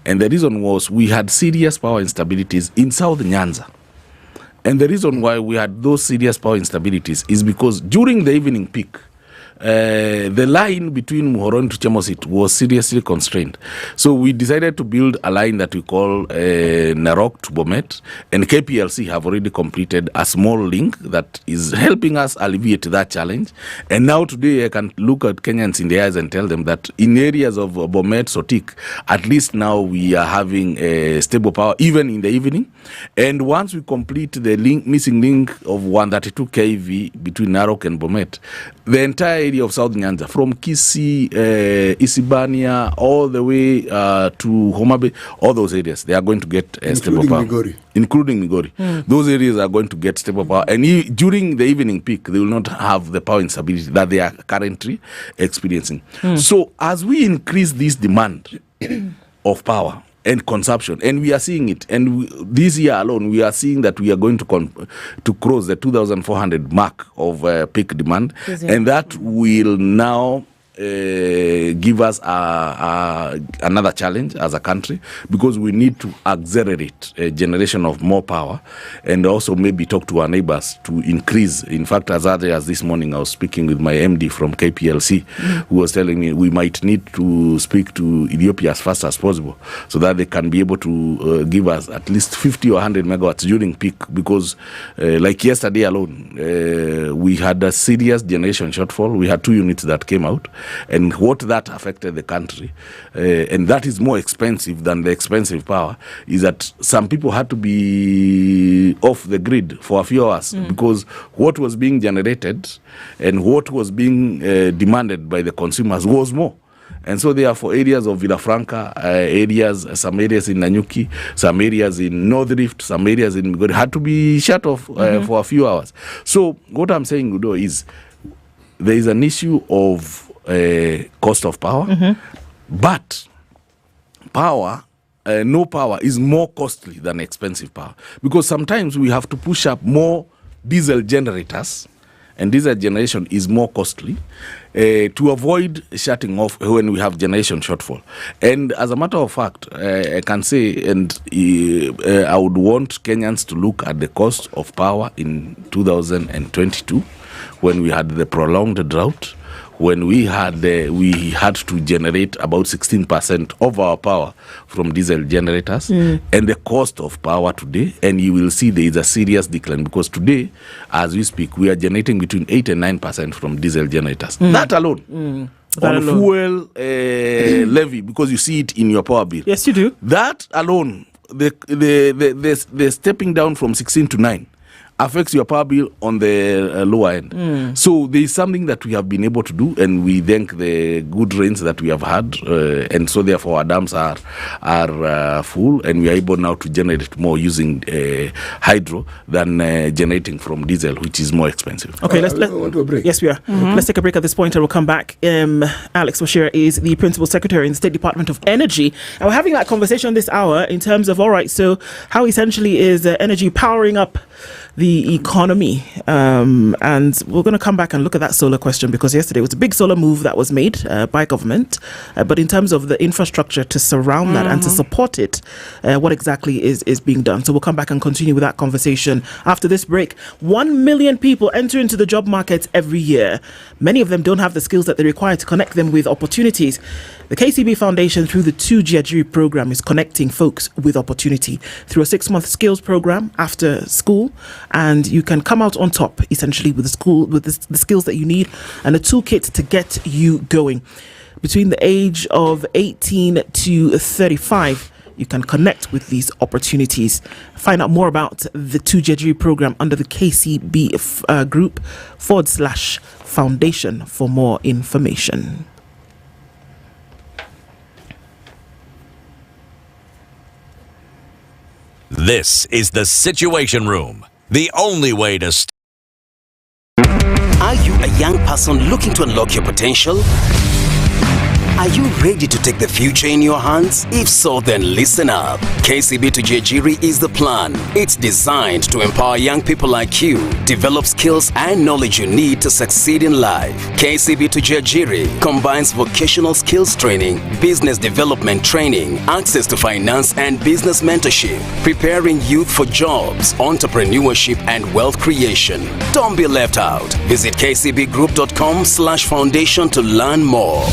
And the reason was we had serious power instabilities in South Nyanza. And the reason why we had those serious power instabilities is because during the evening peak, the line between Muhoron to Chemosit was seriously constrained. So we decided to build a line that we call Narok to Bomet, and KPLC have already completed a small link that is helping us alleviate that challenge. And now today I can look at Kenyans in the eyes and tell them that in areas of Bomet, Sotik, at least now we are having stable power even in the evening. And once we complete the missing link of 132 kV between Narok and Bomet, the entire area of South Nyanza, from Kisii, Isibania, all the way to Homabay, all those areas, they are going to get stable power. Including Migori. Those areas are going to get stable power. And during the evening peak, they will not have the power instability that they are currently experiencing. So as we increase this demand of power and consumption, and we are seeing it, and this year alone we are seeing that we are going to cross the 2,400 mark of peak demand, and that will now give us another challenge as a country, because we need to accelerate a generation of more power, and also maybe talk to our neighbors to increase. In fact, as early as this morning, I was speaking with my MD from KPLC, who was telling me we might need to speak to Ethiopia as fast as possible, so that they can be able to give us at least 50 or 100 megawatts during peak, because like yesterday alone, we had a serious generation shortfall. We had 2 units that came out, and what that affected the country, and that is more expensive than the expensive power, is that some people had to be off the grid for a few hours, because what was being generated and what was being demanded by the consumers was more. And so therefore areas of Villafranca, some areas in Nanyuki, some areas in North Rift, some areas in Migori had to be shut off for a few hours. So what I'm saying, Udo, is there is an issue of cost of power, but power, no power is more costly than expensive power, because sometimes we have to push up more diesel generators and diesel generation is more costly, to avoid shutting off when we have generation shortfall. And as a matter of fact, I can say, and I would want Kenyans to look at the cost of power in 2022, when we had the prolonged drought, when we had to generate about 16% of our power from diesel generators, and the cost of power today, and you will see there is a serious decline, because today, as we speak, we are generating between 8 and 9% from diesel generators. That alone. On fuel levy, because you see it in your power bill. Yes, you do. That alone, the stepping down from 16 to 9 affects your power bill on the lower end. So there is something that we have been able to do, and we thank the good rains that we have had, and so therefore our dams are full, and we are able now to generate more using hydro than generating from diesel, which is more expensive. Okay, let's go to a break. Yes, we are. Let's take a break at this point, and we'll come back. Alex Washira is the Principal Secretary in the State Department of Energy, and we're having that conversation this hour in terms of, all right, so how essentially is energy powering up the economy, and we're going to come back and look at that solar question, because yesterday was a big solar move that was made by government, but in terms of the infrastructure to surround that and to support it, what exactly is being done. So we'll come back and continue with that conversation after this break. 1 million people enter into the job market every year. Many of them don't have the skills that they require to connect them with opportunities. The KCB Foundation, through the 2Jajiri program, is connecting folks with opportunity through a 6-month skills program after school, and you can come out on top essentially with the skills that you need and a toolkit to get you going. Between the age of 18 to 35, you can connect with these opportunities. Find out more about the 2Jajiri program under the KCB group /foundation for more information. This is the Situation Room, the only way to Are you a young person looking to unlock your potential? Are you ready to take the future in your hands? If so, then listen up. KCB to Jajiri is the plan. It's designed to empower young people like you, develop skills and knowledge you need to succeed in life. KCB to Jajiri combines vocational skills training, business development training, access to finance and business mentorship, preparing youth for jobs, entrepreneurship and wealth creation. Don't be left out. Visit kcbgroup.com/foundation to learn more.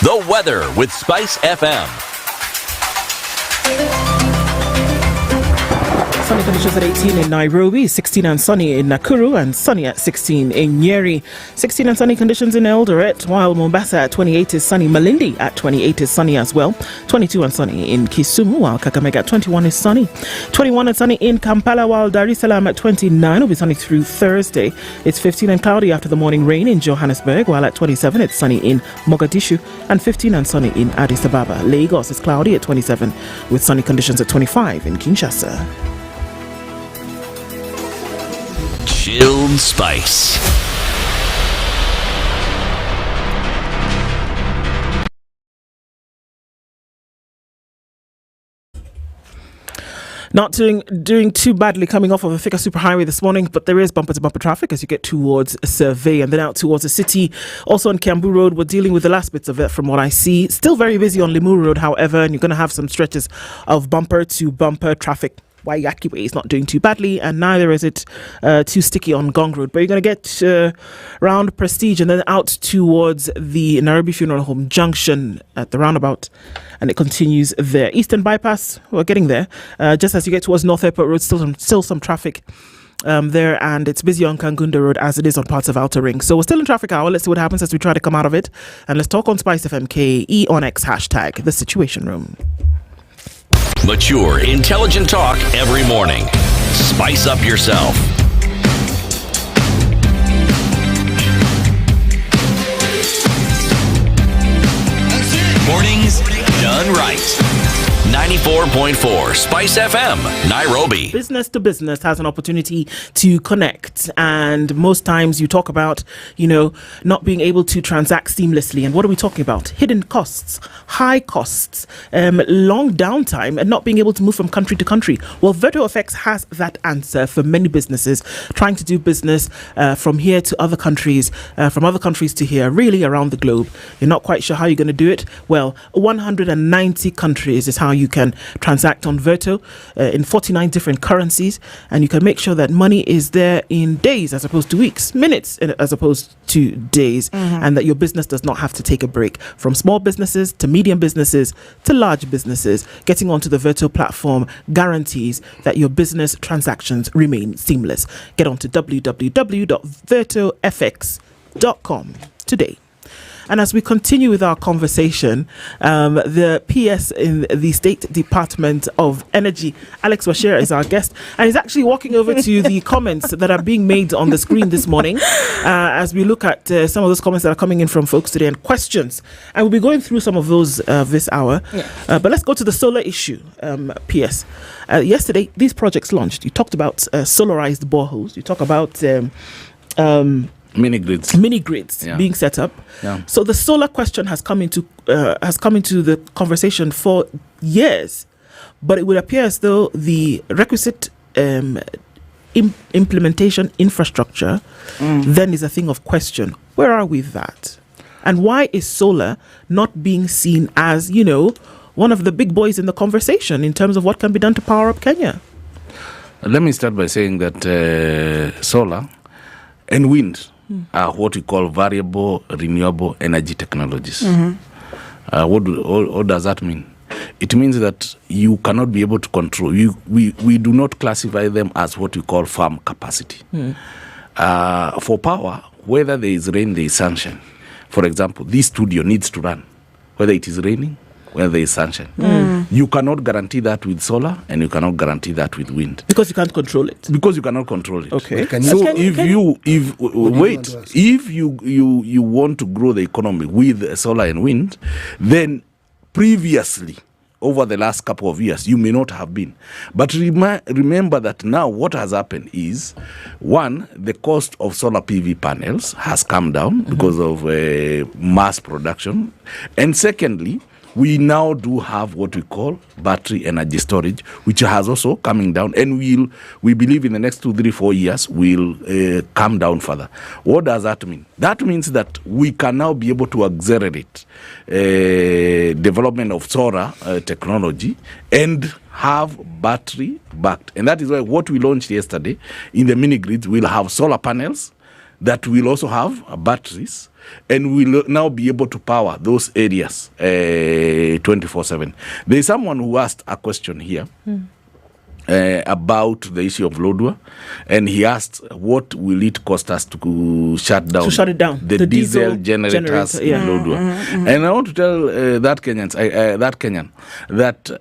The weather with SpiceFM. Sunny conditions at 18 in Nairobi, 16 and sunny in Nakuru, and sunny at 16 in Nyeri. 16 and sunny conditions in Eldoret, while Mombasa at 28 is sunny. Malindi at 28 is sunny as well. 22 and sunny in Kisumu, while Kakamega at 21 is sunny. 21 and sunny in Kampala, while Dar es Salaam at 29 will be sunny through Thursday. It's 15 and cloudy after the morning rain in Johannesburg, while at 27 it's sunny in Mogadishu, and 15 and sunny in Addis Ababa. Lagos is cloudy at 27 with sunny conditions at 25 in Kinshasa. Chilled Spice. Not doing too badly coming off of a Thika superhighway this morning, but there is bumper-to-bumper traffic as you get towards Survey and then out towards the city. Also on Kiambu Road, we're dealing with the last bits of it from what I see. Still very busy on Limuru Road, however, and you're going to have some stretches of bumper-to-bumper traffic. Waiyaki Way is not doing too badly, and neither is it too sticky on Gong Road. But you're going to get round Prestige and then out towards the Nairobi Funeral Home Junction at the roundabout, and it continues there. Eastern Bypass, we're getting there. Just as you get towards North Airport Road, still some traffic there, and it's busy on Kangunda Road as it is on parts of Outer Ring. So we're still in traffic hour. Let's see what happens as we try to come out of it, and let's talk on SpiceFM KE on X hashtag The Situation Room. Mature, intelligent talk every morning. Spice up yourself. Mornings done right. 94.4 Spice FM, Nairobi. Business to business has an opportunity to connect, and most times you talk about, not being able to transact seamlessly. And what are we talking about? Hidden costs, high costs, long downtime, and not being able to move from country to country. Well, VirtualFX has that answer for many businesses trying to do business from here to other countries, from other countries to here, really around the globe. You're not quite sure how you're going to do it. Well, 190 countries is how you can transact on Virto in 49 different currencies, and you can make sure that money is there in days as opposed to weeks, minutes as opposed to days, and that your business does not have to take a break. From small businesses to medium businesses to large businesses, getting onto the Virto platform guarantees that your business transactions remain seamless. Get onto www.virtofx.com today. And as we continue with our conversation, the PS in the State Department of Energy, Alex Washira, is our guest. And he's actually walking over to the comments that are being made on the screen this morning as we look at some of those comments that are coming in from folks today and questions. And we'll be going through some of those this hour. Yeah. But let's go to the solar issue, PS. Yesterday, these projects launched. You talked about solarized boreholes. You talk about... mini grids being set up. Yeah. So the solar question has come into the conversation for years, but it would appear as though the requisite implementation infrastructure then is a thing of question. Where are we with that? And why is solar not being seen as, one of the big boys in the conversation in terms of what can be done to power up Kenya? Let me start by saying that solar and wind are what we call variable renewable energy technologies. What does that mean? It means that you cannot be able to control. We do not classify them as what we call firm capacity. For power, whether there is rain, there is sunshine. For example, this studio needs to run, whether it is raining, whether there is sunshine. You cannot guarantee that with solar, and you cannot guarantee that with wind. Because you can't control it. Because you cannot control it. Okay. If you want to grow the economy with solar and wind, then previously, over the last couple of years, you may not have been. But remember that now what has happened is, one, the cost of solar PV panels has come down because of mass production. And secondly, we now do have what we call battery energy storage, which has also coming down, and we believe in the next 2, 3, 4 years will come down further. What does that mean? That means that we can now be able to accelerate development of solar technology and have battery backed. And that is why what we launched yesterday in the mini grids will have solar panels that will also have batteries, and we'll now be able to power those areas 24/7. There is someone who asked a question here about the issue of Lodwar, and he asked, what will it cost us to shut it down the diesel generators in Lodwar? And I want to tell that Kenyan that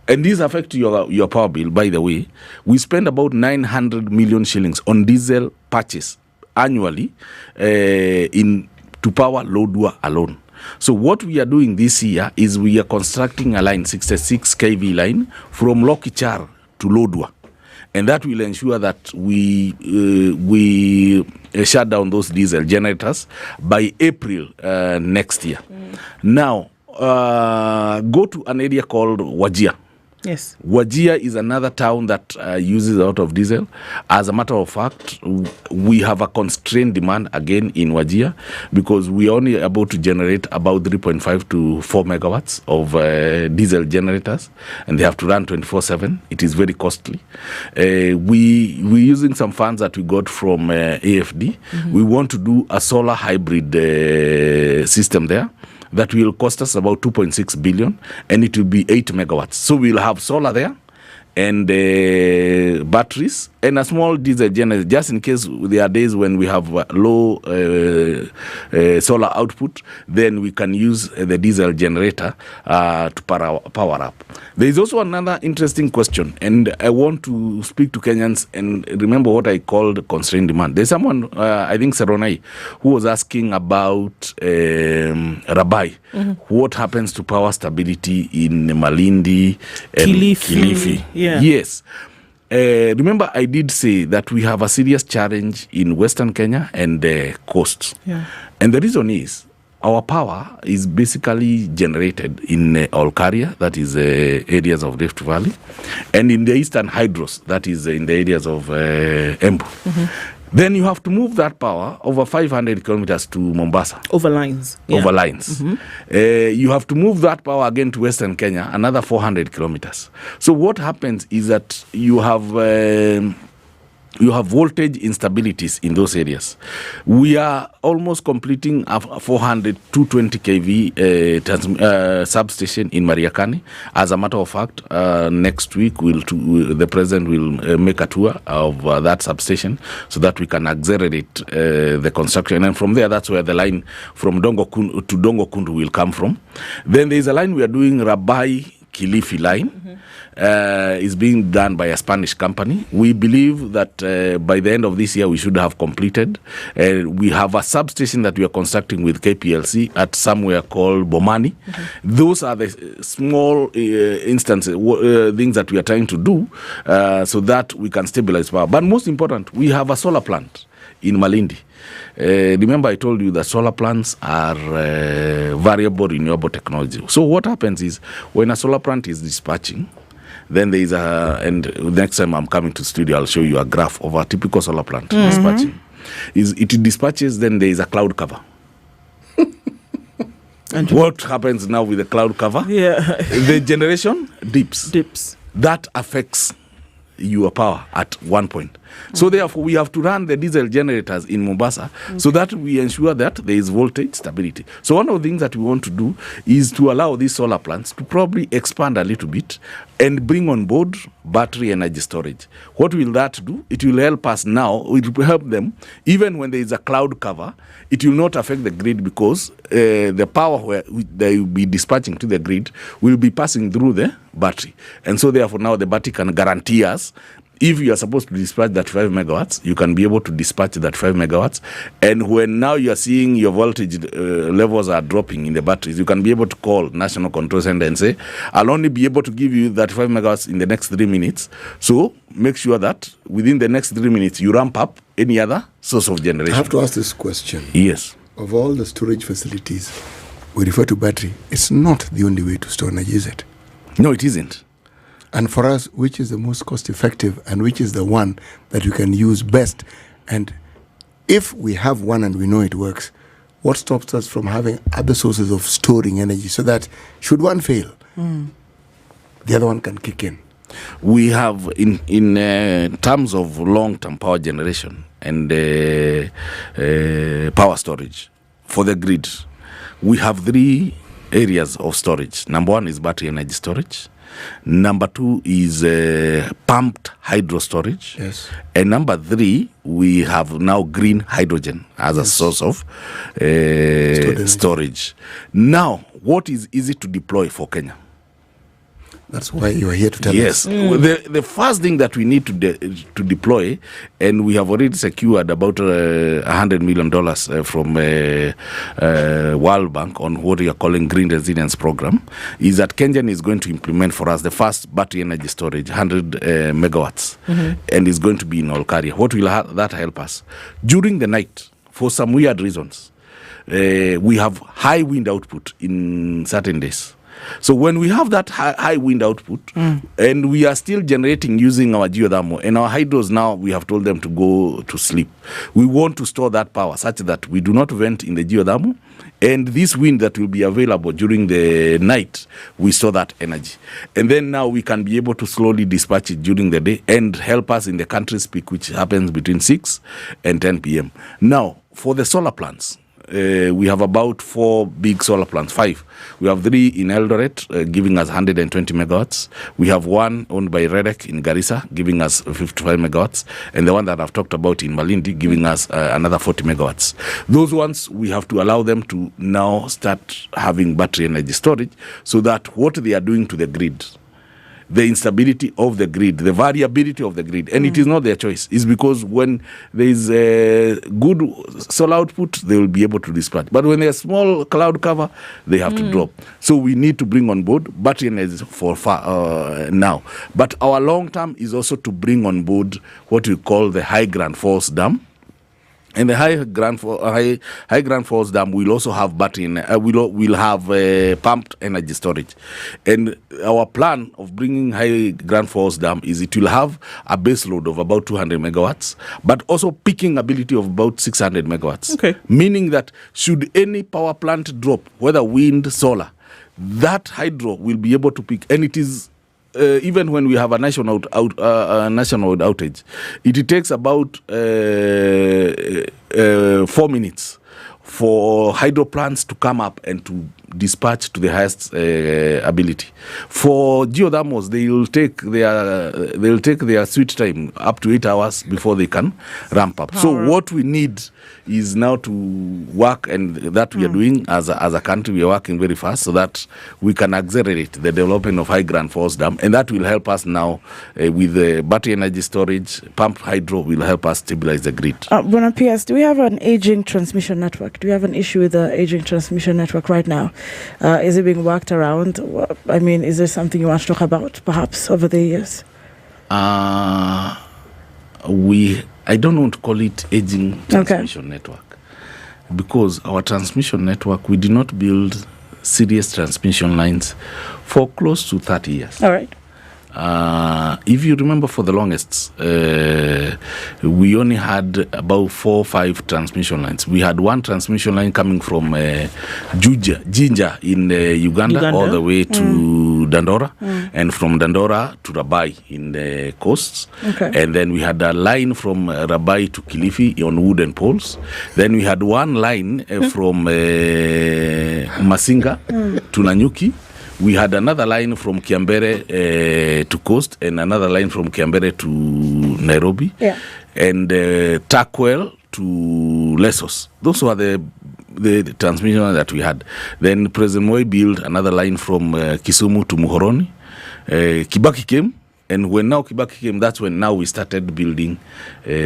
and these affect your power bill, by the way. We spend about 900 million shillings on diesel purchase annually to power Lodwar alone. So what we are doing this year is we are constructing a line, 66 kV line, from Lokichar to Lodwar. And that will ensure that we shut down those diesel generators by April next year. Now, go to an area called Wajir. Yes. Wajir is another town that uses a lot of diesel. As a matter of fact, we have a constrained demand again in Wajir because we are only able to generate about 3.5 to 4 megawatts of diesel generators, and they have to run 24/7. It is very costly. We're using some funds that we got from AFD. We want to do a solar hybrid system there. That will cost us about 2.6 billion, and it will be 8 megawatts. So we'll have solar there and batteries and a small diesel generator, just in case there are days when we have low solar output, then we can use the diesel generator to power up. There is also another interesting question, and I want to speak to Kenyans and remember what I called constrained demand. There's someone, I think Saronai, who was asking about Rabai. What happens to power stability in Malindi and Kilifi? Yeah. Yes. Remember, I did say that we have a serious challenge in Western Kenya and the coast. Yeah. And the reason is our power is basically generated in Olkaria, that is areas of Rift Valley, and in the Eastern Hydros, that is in the areas of Embu. Then you have to move that power over 500 kilometers to Mombasa. Over lines. Over lines. You have to move that power again to Western Kenya, another 400 kilometers. So what happens is that you have voltage instabilities in those areas. We are almost completing a 220 kV substation in Mariakani. As a matter of fact, next week the president will make a tour of that substation so that we can accelerate the construction. And from there, that's where the line from Dongo to Dongo Kundu will come from. Then there is a line we are doing, Rabai Kilifi line. Is being done by a Spanish company. We believe that by the end of this year we should have completed. We have a substation that we are constructing with KPLC at somewhere called Bomani. Those are the small instances, things that we are trying to do so that we can stabilize power. But most important, we have a solar plant in Malindi. Remember I told you that solar plants are variable renewable technology. So what happens is when a solar plant is dispatching, then there is and next time I'm coming to studio, I'll show you a graph of a typical solar plant dispatching. It dispatches, then there is a cloud cover. And what happens now with the cloud cover? Yeah. The generation dips. That affects your power at one point. So therefore, we have to run the diesel generators in Mombasa so that we ensure that there is voltage stability. So one of the things that we want to do is to allow these solar plants to probably expand a little bit and bring on board battery energy storage. What will that do? It will help us now. It will help them even when there is a cloud cover. It will not affect the grid because the power where they will be dispatching to the grid will be passing through the battery. And so therefore now the battery can guarantee us if you are supposed to dispatch that 5 megawatts, you can be able to dispatch that 5 megawatts. And when now you are seeing your voltage levels are dropping in the batteries, you can be able to call National Control Center and say, I'll only be able to give you that 5 megawatts in the next 3 minutes. So make sure that within the next 3 minutes, you ramp up any other source of generation. I have to ask this question. Yes. Of all the storage facilities, we refer to battery. It's not the only way to store energy, is it? No, it isn't. And for us, which is the most cost effective and which is the one that we can use best? And if we have one and we know it works, what stops us from having other sources of storing energy so that should one fail, the other one can kick in? We have in terms of long-term power generation and power storage for the grid, we have 3 areas of storage. Number 1 is battery energy storage. Number 2 is pumped hydro storage. Yes. And number 3, we have now green hydrogen as a source of storage. Now, what is easy to deploy for Kenya? That's why you are here to tell us. Yes. The first thing that we need to deploy, and we have already secured about $100 million from World Bank on what we are calling Green Resilience Program, is that Kenyan is going to implement for us the first battery energy storage, 100 megawatts, and is going to be in Olkaria. What will that help us? During the night, for some weird reasons, we have high wind output in certain days. So when we have that high wind output and we are still generating using our geothermal and our hydros now, we have told them to go to sleep. We want to store that power such that we do not vent in the geothermal, and this wind that will be available during the night, we store that energy. And then now we can be able to slowly dispatch it during the day and help us in the country's peak, which happens between 6 and 10 p.m. Now, for the solar plants, we have about 4 big solar plants, 5. We have 3 in Eldoret, giving us 120 megawatts. We have 1 owned by Redek in Garissa, giving us 55 megawatts. And the one that I've talked about in Malindi, giving us another 40 megawatts. Those ones, we have to allow them to now start having battery energy storage so that what they are doing to the grid, the instability of the grid, the variability of the grid, and it is not their choice. It's because when there is a good solar output, they will be able to dispatch. But when there's small cloud cover, they have to drop. So we need to bring on board battery energy for now. But our long term is also to bring on board what we call the High Grand Falls Dam. And the High Grand Falls Dam will also have battery. Will have pumped energy storage. And our plan of bringing High Grand Falls Dam is it will have a base load of about 200 megawatts, but also peaking ability of about 600 megawatts. Okay. Meaning that should any power plant drop, whether wind, solar, that hydro will be able to peak. And it is even when we have a national outage, it takes about 4 minutes for hydro plants to come up and to dispatch to the highest ability. For geothermals, they will take their sweet time up to 8 hours before they can ramp up. So what we need is now to work, and that we are doing as a country. We are working very fast so that we can accelerate the development of High Grand Falls Dam, and that will help us now with the battery energy storage. Pumped hydro will help us stabilize the grid. Bona PS, do we have an aging transmission network? Do we have an issue with the aging transmission network right now? Is it being worked around? I mean, is there something you want to talk about, perhaps, over the years? I don't want to call it aging transmission network, because our transmission network, we did not build serious transmission lines for close to 30 years. All right. If you remember, for the longest, we only had about 4 or 5 transmission lines. We had 1 transmission line coming from Jinja in Uganda all the way to Dandora, and from Dandora to Rabai in the coasts. Okay. And then we had a line from Rabai to Kilifi on wooden poles. Then we had 1 line from Masinga to Nanyuki. We had another line from Kiambere to Coast, and another line from Kiambere to Nairobi, and Takwel to Lesos. Those were the transmission that we had. Then President Moi built another line from Kisumu to Muhoroni. Kibaki came, and when now Kibaki came, that's when now we started building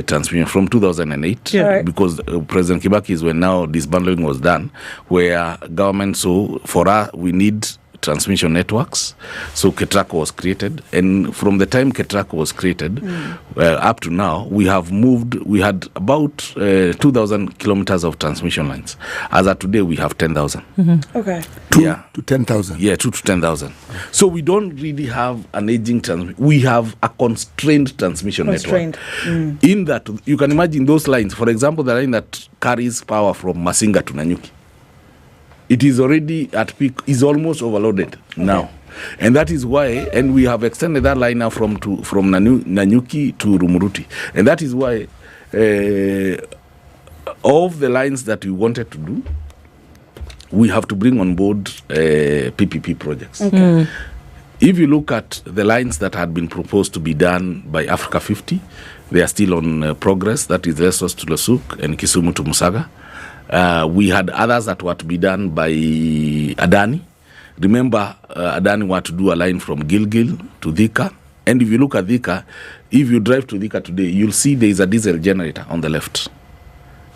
transmission from 2008, because President Kibaki is when now disbanding was done, where government, so for us, we need transmission networks. So KETRACO was created, and from the time KETRACO was created up to now, we have moved. We had about 2,000 kilometers of transmission lines. As of today, we have 10,000. Okay. 2 to 10,000. Yeah, 2 to 10,000. So we don't really have an aging transmission. We have a constrained transmission network. In that, you can imagine those lines. For example, the line that carries power from Masinga to Nanyuki, it is already at peak, is almost overloaded now. And that is why, and we have extended that line now from Nanyuki to Rumuruti. And that is why of the lines that we wanted to do, we have to bring on board PPP projects. Okay. If you look at the lines that had been proposed to be done by Africa 50, they are still on progress. That is Lesos to Losuk and Kisumu to Musaga. We had others that were to be done by Adani. Remember, Adani wanted to do a line from Gilgil to Thika. And if you look at Thika, if you drive to Thika today, you'll see there is a diesel generator on the left.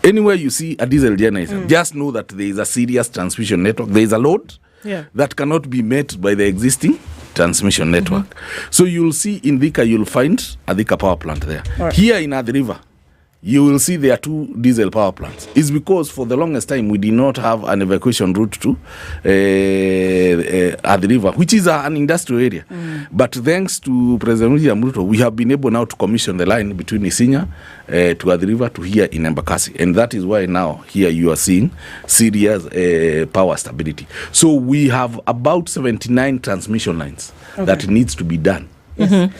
Anywhere you see a diesel generator, just know that there is a serious transmission network. There is a load that cannot be met by the existing transmission network. So you'll see in Thika, you'll find a Thika power plant there. Here in Athi River, you will see there are 2 diesel power plants. It's because for the longest time we did not have an evacuation route to Athi River, which is an industrial area. But thanks to President William Ruto, we have been able now to commission the line between Isinya to Athi River to here in Embakasi. And that is why now here you are seeing serious power stability. So we have about 79 transmission lines that needs to be done Yes.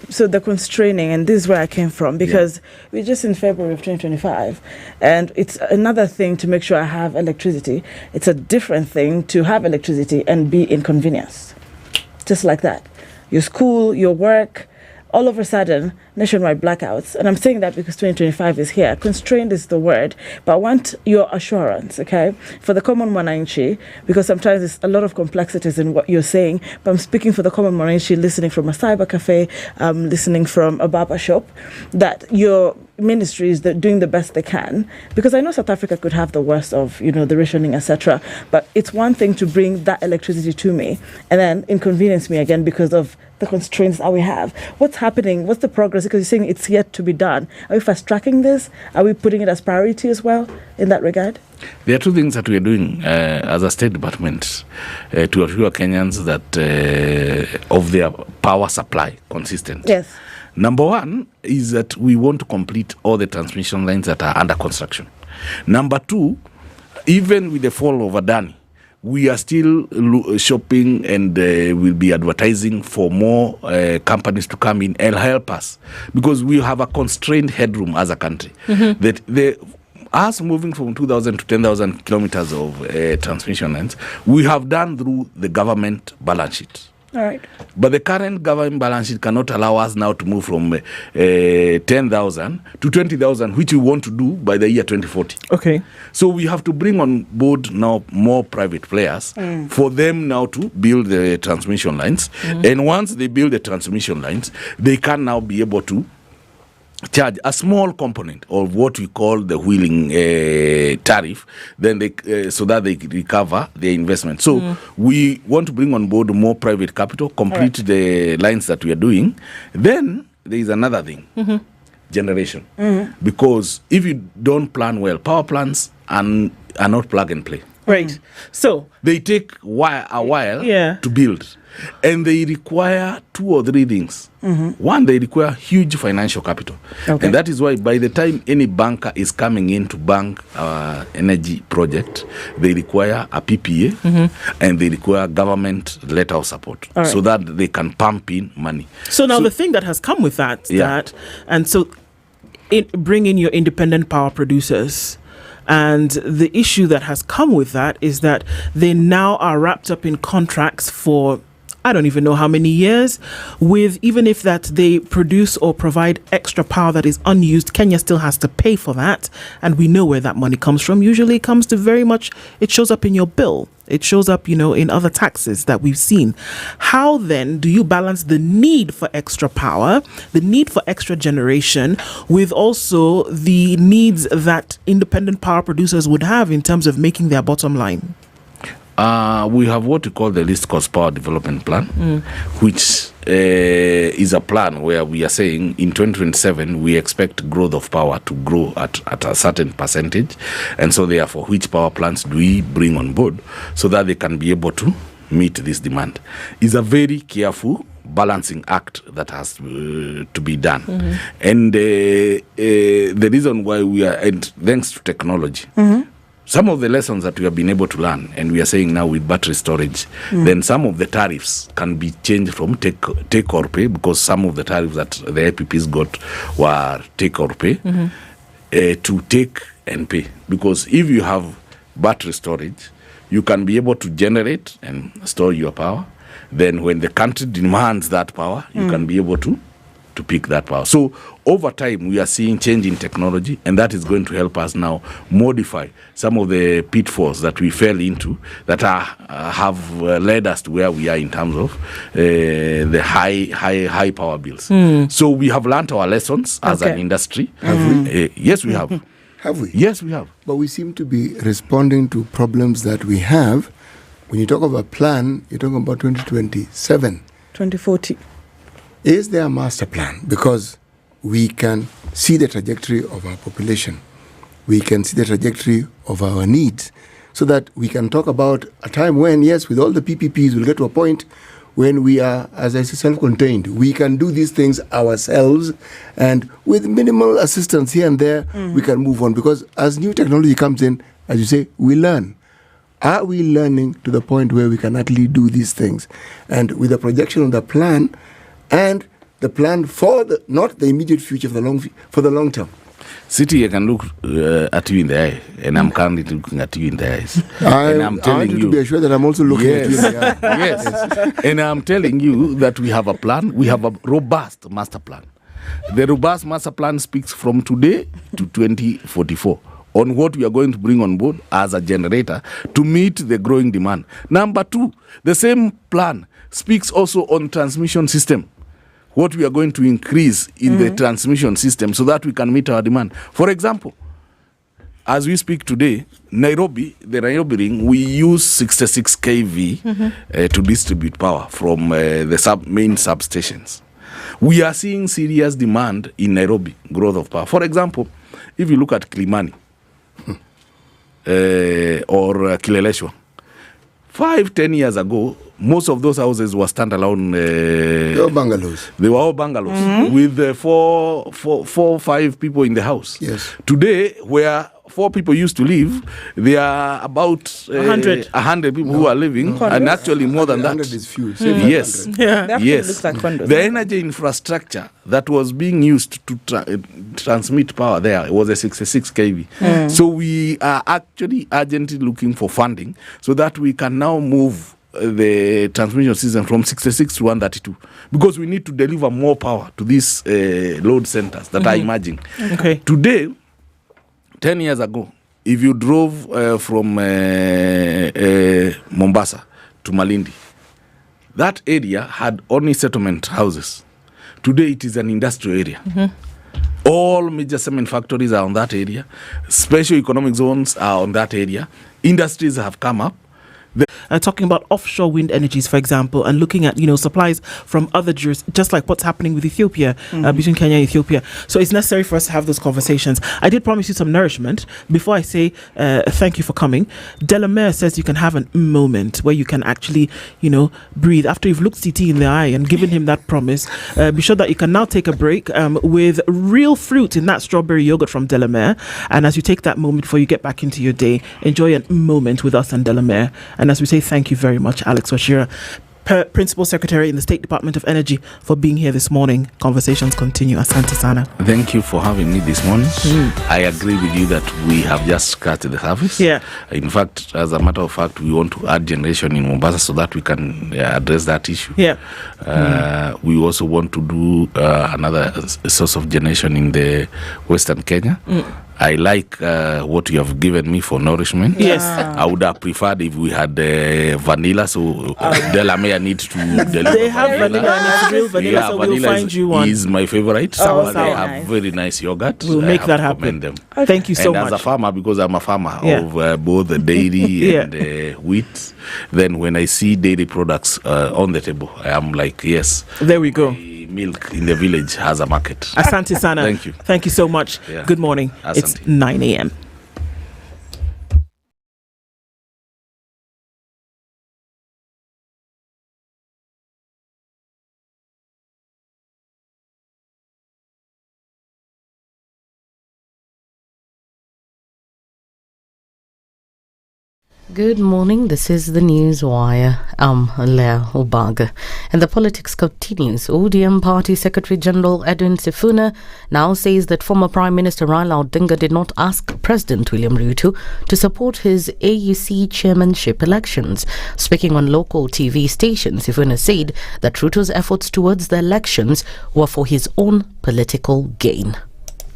So the constraining, and this is where I came from, because we're just in February of 2025, and it's another thing to make sure I have electricity. It's a different thing to have electricity and be inconvenienced. Just like that. Your school, your work, all of a sudden, nationwide blackouts. And I'm saying that because 2025 is here. Constrained is the word, but I want your assurance, okay, for the common mwananchi, because sometimes there's a lot of complexities in what you're saying, but I'm speaking for the common mwananchi listening from a cyber cafe, listening from a barber shop, that your ministry is doing the best they can, because I know South Africa could have the worst of, the rationing, etc., but it's one thing to bring that electricity to me and then inconvenience me again because of the constraints that we have. What's happening? What's the progress? Because you're saying it's yet to be done. Are we fast tracking this? Are we putting it as priority as well in that regard? There are two things that we are doing as a State Department to assure Kenyans that of their power supply consistent. Yes. Number one is that we want to complete all the transmission lines that are under construction. Number two, even with the fall of Adani, we are still shopping and will be advertising for more companies to come in and help us, because we have a constrained headroom as a country. That us moving from 2,000 to 10,000 kilometers of transmission lines, we have done through the government balance sheet. All right. But the current government balance sheet cannot allow us now to move from 10,000 to 20,000, which we want to do by the year 2040. Okay. So we have to bring on board now more private players for them now to build the transmission lines. And once they build the transmission lines, they can now be able to charge a small component of what we call the wheeling tariff, then they so that they recover their investment. So we want to bring on board more private capital, complete the lines that we are doing. Then there is another thing, generation. Because if you don't plan well, power plants are not plug and play. Right. So they take a while to build. And they require 2 or 3 things. One, they require huge financial capital. And that is why by the time any banker is coming in to bank our energy project, they require a PPA and they require government letter of support so that they can pump in money. So now the thing that has come with that, bring in your independent power producers. And the issue that has come with that is that they now are wrapped up in contracts for I don't even know how many years, with even if that they produce or provide extra power that is unused, Kenya still has to pay for that. And we know where that money comes from. Usually it comes to it shows up in your bill. It shows up, in other taxes that we've seen. How then do you balance the need for extra power, the need for extra generation, with also the needs that independent power producers would have in terms of making their bottom line? We have what we call the least cost power development plan, which is a plan where we are saying in 2027 we expect growth of power to grow at a certain percentage, and so therefore which power plants do we bring on board so that they can be able to meet this demand. It's a very careful balancing act that has to be done. And the reason why we are, and thanks to technology, some of the lessons that we have been able to learn, and we are saying now with battery storage, then some of the tariffs can be changed from take or pay, because some of the tariffs that the IPPs got were take or pay, to take and pay. Because if you have battery storage, you can be able to generate and store your power. Then when the country demands that power, you can be able to pick that power. So over time, we are seeing change in technology, and that is going to help us now modify some of the pitfalls that we fell into that have led us to where we are in terms of the high power bills. So we have learned our lessons as an industry. Have we? Yes, we have. Have we? Yes, we have. But we seem to be responding to problems that we have. When you talk of a plan, you're talking about 2027. 2040. Is there a master plan? Because we can see the trajectory of our population. We can see the trajectory of our needs, so that we can talk about a time when, yes, with all the PPPs, we'll get to a point when we are, as I say, self-contained. We can do these things ourselves, and with minimal assistance here and there, we can move on. Because as new technology comes in, as you say, we learn. Are we learning to the point where we can actually do these things? And with the projection of the plan, and the plan for not the immediate future, for the long term. City, I can look at you in the eye, and I'm currently looking at you in the eyes. And I'm telling you to be assured that I'm also looking at you in the eye. Yes. And I'm telling you that we have a plan. We have a robust master plan. The robust master plan speaks from today to 2044 on what we are going to bring on board as a generator to meet the growing demand. Number two, the same plan speaks also on transmission system. What we are going to increase in the transmission system so that we can meet our demand. For example, as we speak today, the Nairobi ring, we use 66 kV to distribute power from the main substations. We are seeing serious demand in Nairobi, growth of power. For example, if you look at Kilimani or Kileleshwa, 5-10 years ago, most of those houses were standalone. They were bungalows. They were all bungalows with 4 or 5 people in the house. Yes. Today, where 4 people used to live, there are about 100 people who are living, and actually more than that. 100 is few. Yes. Yeah. Yes. Looks like condos. The energy infrastructure that was being used to transmit power there was a 66 kV. So we are actually urgently looking for funding so that we can now move the transmission system from 66 to 132, because we need to deliver more power to these load centers that are emerging. Okay. Today, 10 years ago, if you drove from Mombasa to Malindi, that area had only settlement houses. Today, it is an industrial area. All major cement factories are on that area. Special economic zones are on that area. Industries have come up. Talking about offshore wind energies, for example, and looking at supplies from other jurisdictions, just like what's happening with Ethiopia, between Kenya and Ethiopia. So it's necessary for us to have those conversations. I did promise you some nourishment. Before I say thank you for coming, Delamere says you can have a moment where you can actually, breathe. After you've looked CT in the eye and given him that promise, be sure that you can now take a break with real fruit in that strawberry yogurt from Delamere. And as you take that moment before you get back into your day, enjoy a moment with us and Delamere. And as we say, thank you very much, Alex Washira, Principal Secretary in the State Department of Energy, for being here this morning. Conversations continue. Asante sana. Thank you for having me this morning. I agree with you that we have just scratched the surface. Yeah. In fact, as a matter of fact, we want to add generation in Mombasa so that we can address that issue. Yeah. We also want to do another source of generation in the Western Kenya. I like what you have given me for nourishment. Yes. I would have preferred if we had vanilla, so Delamere needs to deliver. They have vanilla and it's real vanilla, so we'll find you one. Is my favorite. Oh, they have very nice yogurt. We'll make that happen. Them. Thank you so much. And as a farmer, because I'm a farmer of both the dairy and wheat, then when I see dairy products on the table, I am like, yes. There we go. Milk in the village has a market. Asante sana. Thank you. Thank you so much. Yeah. Good morning. Asante. It's 9 a.m. Good morning, this is the News Wire. I'm Leah Obaga. And the politics continues. ODM Party Secretary General Edwin Sifuna now says that former Prime Minister Raila Odinga did not ask President William Ruto to support his AUC chairmanship elections. Speaking on local TV stations, Sifuna said that Ruto's efforts towards the elections were for his own political gain.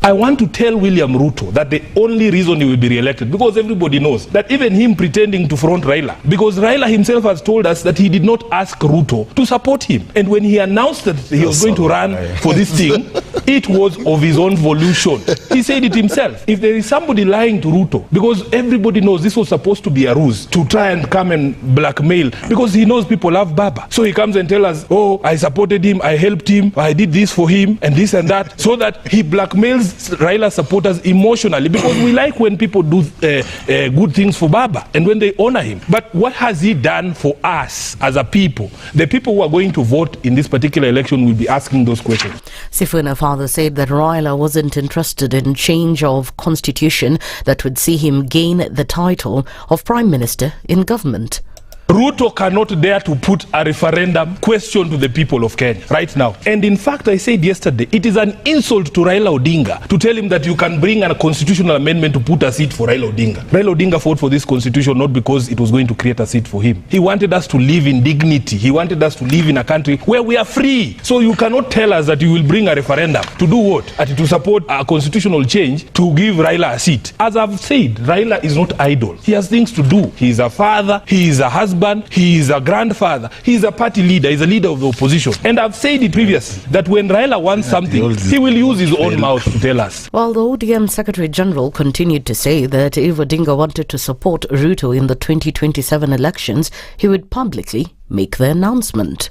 I want to tell William Ruto that the only reason he will be re-elected, because everybody knows that even him pretending to front Raila, because Raila himself has told us that he did not ask Ruto to support him. And when he announced that he was going to run for this thing, it was of his own volition. He said it himself. If there is somebody lying to Ruto, because everybody knows this was supposed to be a ruse to try and come and blackmail, because he knows people love Baba. So he comes and tells us, oh, I supported him, I helped him, I did this for him, and this and that, so that he blackmails Raila supporters emotionally, because we like when people do good things for Baba and when they honor him. But what has he done for us as a people? The people who are going to vote in this particular election will be asking those questions. Sifuna further said that Raila wasn't interested in change of constitution that would see him gain the title of Prime Minister in government. Ruto cannot dare to put a referendum question to the people of Kenya right now. And in fact, I said yesterday, it is an insult to Raila Odinga to tell him that you can bring a constitutional amendment to put a seat for Raila Odinga. Raila Odinga fought for this constitution not because it was going to create a seat for him. He wanted us to live in dignity. He wanted us to live in a country where we are free. So you cannot tell us that you will bring a referendum to do what? To support a constitutional change to give Raila a seat. As I've said, Raila is not idle. He has things to do. He is a father. He is a husband. He is a grandfather. He is a party leader. He is a leader of the opposition. And I've said it previously that when Raila wants something, he will use his own mouth to tell us. While the ODM Secretary General continued to say that if Odinga wanted to support Ruto in the 2027 elections, he would publicly make the announcement.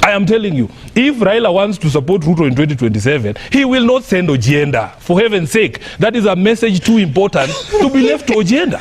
I am telling you, if Raila wants to support Ruto in 2027, he will not send Ojienda. For heaven's sake, that is a message too important to be left to Ojienda.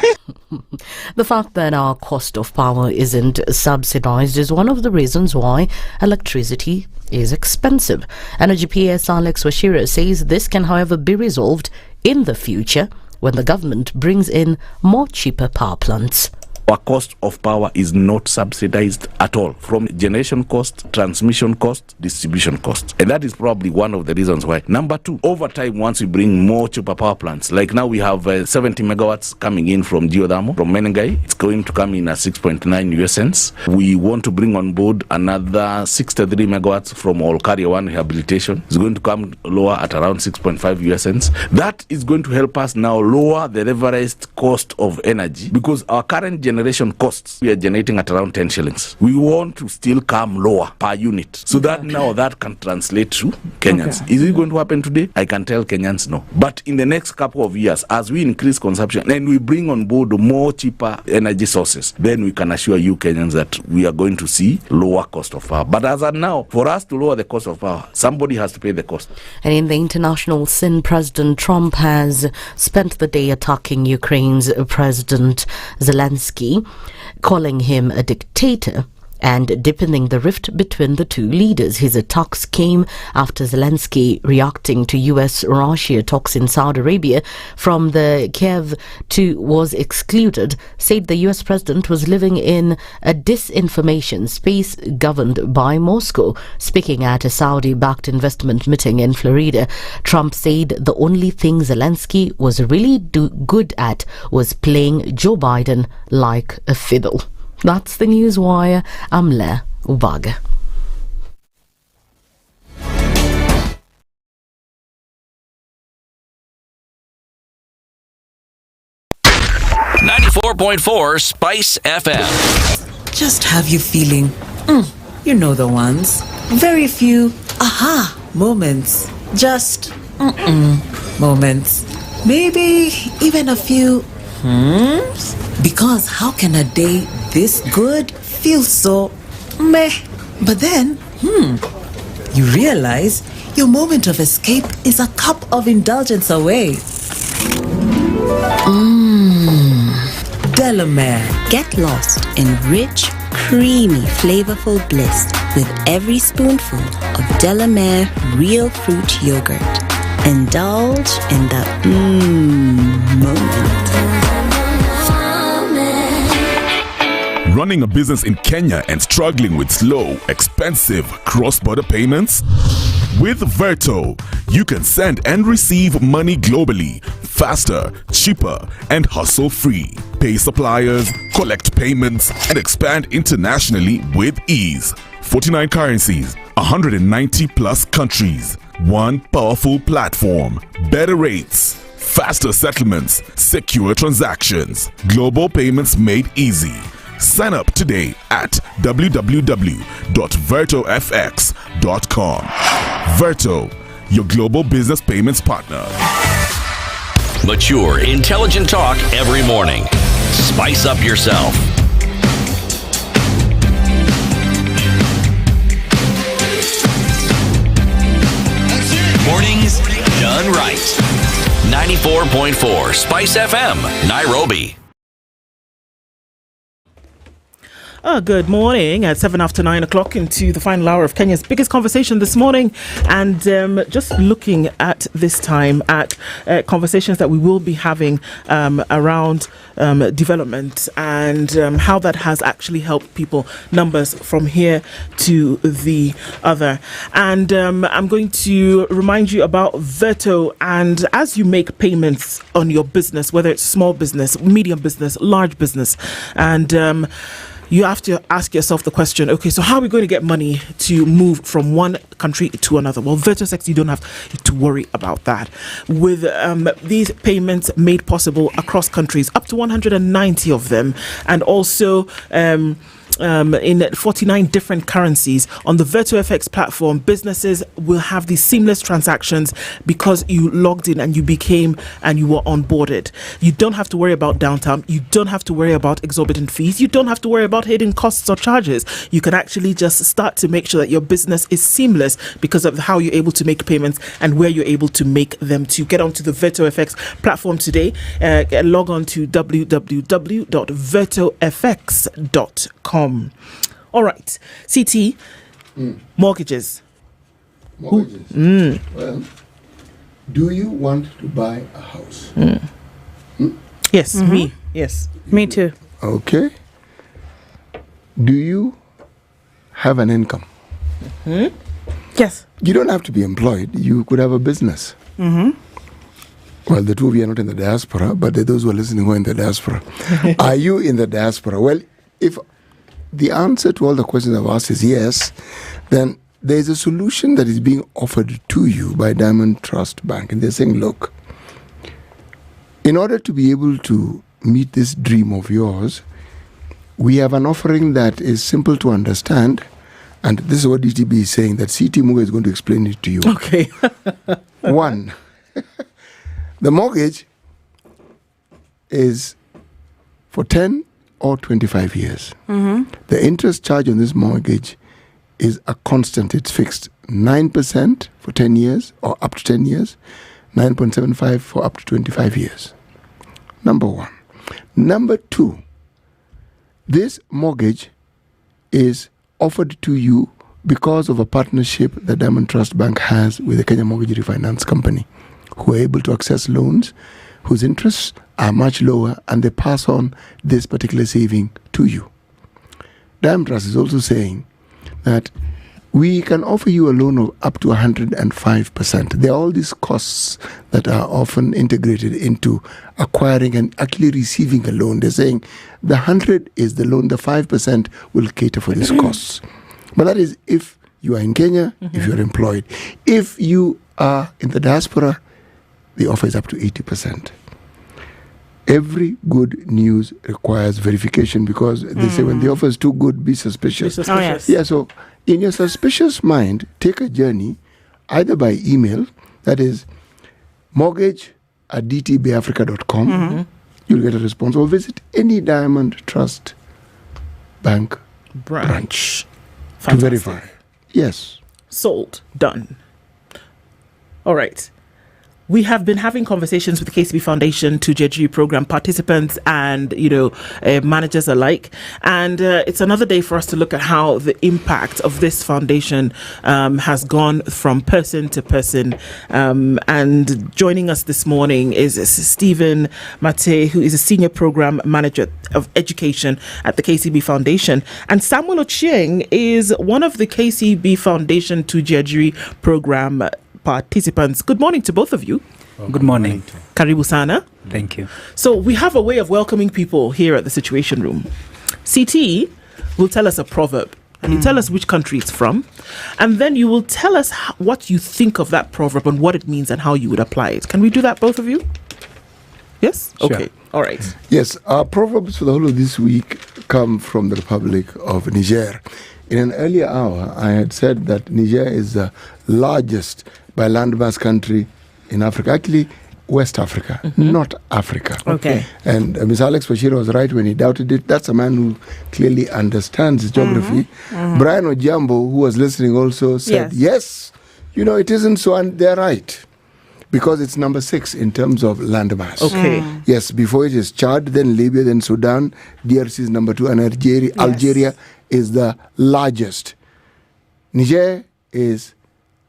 The fact that our cost of power isn't subsidized is one of the reasons why electricity is expensive. Energy PS Alex Washira says this can, however, be resolved in the future when the government brings in more cheaper power plants. Our cost of power is not subsidized at all, from generation cost, transmission cost, distribution cost. And that is probably one of the reasons why. Number two, over time, once we bring more cheaper power plants, like now we have 70 megawatts coming in from geothermal, from Menengai. It's going to come in at 6.9 US cents. We want to bring on board another 63 megawatts from Olkaria 1 rehabilitation. It's going to come lower at around 6.5 US cents. That is going to help us now lower the leveraged cost of energy, because our current generation costs, we are generating at around 10 shillings. We want to still come lower per unit, so that now that can translate to Kenyans. Okay. Is it going to happen today? I can tell Kenyans no. But in the next couple of years, as we increase consumption and we bring on board more cheaper energy sources, then we can assure you Kenyans that we are going to see lower cost of power. But as of now, for us to lower the cost of power, somebody has to pay the cost. And in the international scene, President Trump has spent the day attacking Ukraine's President Zelensky, calling him a dictator and deepening the rift between the two leaders. His attacks came after Zelensky, reacting to US-Russia talks in Saudi Arabia from the Kiev to was excluded, said the US president was living in a disinformation space governed by Moscow. Speaking at a Saudi-backed investment meeting in Florida, Trump said the only thing Zelensky was really good at was playing Joe Biden like a fiddle. That's the Newswire. I'm Le Ubaga. .4 Spice FM. Just have you feeling, you know the ones. Very few aha moments. Just moments. Maybe even a few because how can a day this good feel so meh? But then, you realize your moment of escape is a cup of indulgence away. Delamere. Get lost in rich, creamy, flavorful bliss with every spoonful of Delamere real fruit yogurt. Indulge in that moment. Running a business in Kenya and struggling with slow, expensive cross-border payments? With Verto, you can send and receive money globally, faster, cheaper, and hassle-free. Pay suppliers, collect payments, and expand internationally with ease. 49 currencies, 190 plus countries. One powerful platform. Better rates, faster settlements, secure transactions. Global payments made easy. Sign up today at www.vertofx.com. Verto, your global business payments partner. Mature, intelligent talk every morning. Spice up yourself. Mornings done right. 94.4 Spice FM, Nairobi. Good morning. At 7 after 9 o'clock into the final hour of Kenya's biggest conversation this morning, and just looking at this time at conversations that we will be having around development and how that has actually helped people, numbers from here to the other. And I'm going to remind you about Verto. And as you make payments on your business, whether it's small business, medium business, large business, and you have to ask yourself the question, okay, so how are we going to get money to move from one country to another? Well, VertoSex, you don't have to worry about that. With these payments made possible across countries, up to 190 of them, and also in 49 different currencies on the VertoFX platform, businesses will have these seamless transactions because you logged in and you were onboarded. You don't have to worry about downtime. You don't have to worry about exorbitant fees. You don't have to worry about hidden costs or charges. You can actually just start to make sure that your business is seamless because of how you're able to make payments and where you're able to make them to. Get onto the VertoFX platform today. Log on to www.vertofx.com. All right, CT, mortgages. Mortgages. Well, do you want to buy a house? Yes, me. Yes, me too. Okay. Do you have an income? Yes. You don't have to be employed. You could have a business. Well, the two of you are not in the diaspora, but those who are listening who are in the diaspora. Are you in the diaspora? Well, if the answer to all the questions I've asked is yes, then there's a solution that is being offered to you by Diamond Trust Bank. And they're saying, look, in order to be able to meet this dream of yours, we have an offering that is simple to understand. And this is what DTB is saying, that CT Muga is going to explain it to you. Okay. One, the mortgage is for 10 or 25 years. The interest charge on this mortgage is a constant. It's fixed 9% for 10 years or up to 10 years, 9.75 for up to 25 years. Number one. Number two, this mortgage is offered to you because of a partnership that Diamond Trust Bank has with the Kenya Mortgage Refinance Company, who are able to access loans whose interests are much lower, and they pass on this particular saving to you. Diamond Trust is also saying that we can offer you a loan of up to 105%. There are all these costs that are often integrated into acquiring and actually receiving a loan. They're saying the 100 is the loan, the 5% will cater for these costs. But that is if you are in Kenya, if you're employed. If you are in the diaspora, the offer is up to 80%. Every good news requires verification because they say when the offer is too good, be suspicious. Oh, yes. Yeah, so in your suspicious mind, take a journey either by email, that is mortgage@dtbafrica.com. You'll get a response, or visit any Diamond Trust Bank branch to verify. Yes. Sold. Done. All right. We have been having conversations with the KCB Foundation to Judicial program participants and, managers alike. And it's another day for us to look at how the impact of this foundation has gone from person to person. And joining us this morning is Stephen Mate, who is a senior program manager of education at the KCB Foundation. And Samuel Ochieng is one of the KCB Foundation to Judicial program participants. Good morning to both of you. Good morning. Karibu sana. Thank you. So we have a way of welcoming people here at the Situation Room. CT will tell us a proverb and you tell us which country it's from, and then you will tell us what you think of that proverb and what it means and how you would apply it. Can we do that, both of you? Yes? Sure. Okay. All right. Yes, our proverbs for the whole of this week come from the Republic of Niger. In an earlier hour, I had said that Niger is the largest by landmass country in Africa, actually West Africa, not Africa. Okay. And Ms. Alex Bashir was right when he doubted it. That's a man who clearly understands his geography. Brian Ojambo, who was listening, also said, yes, it isn't so, and they're right. because it's number 6 in terms of land mass. Okay. Yes, before it is Chad, then Libya, then Sudan. DRC is number 2, and Algeria is the largest. Niger is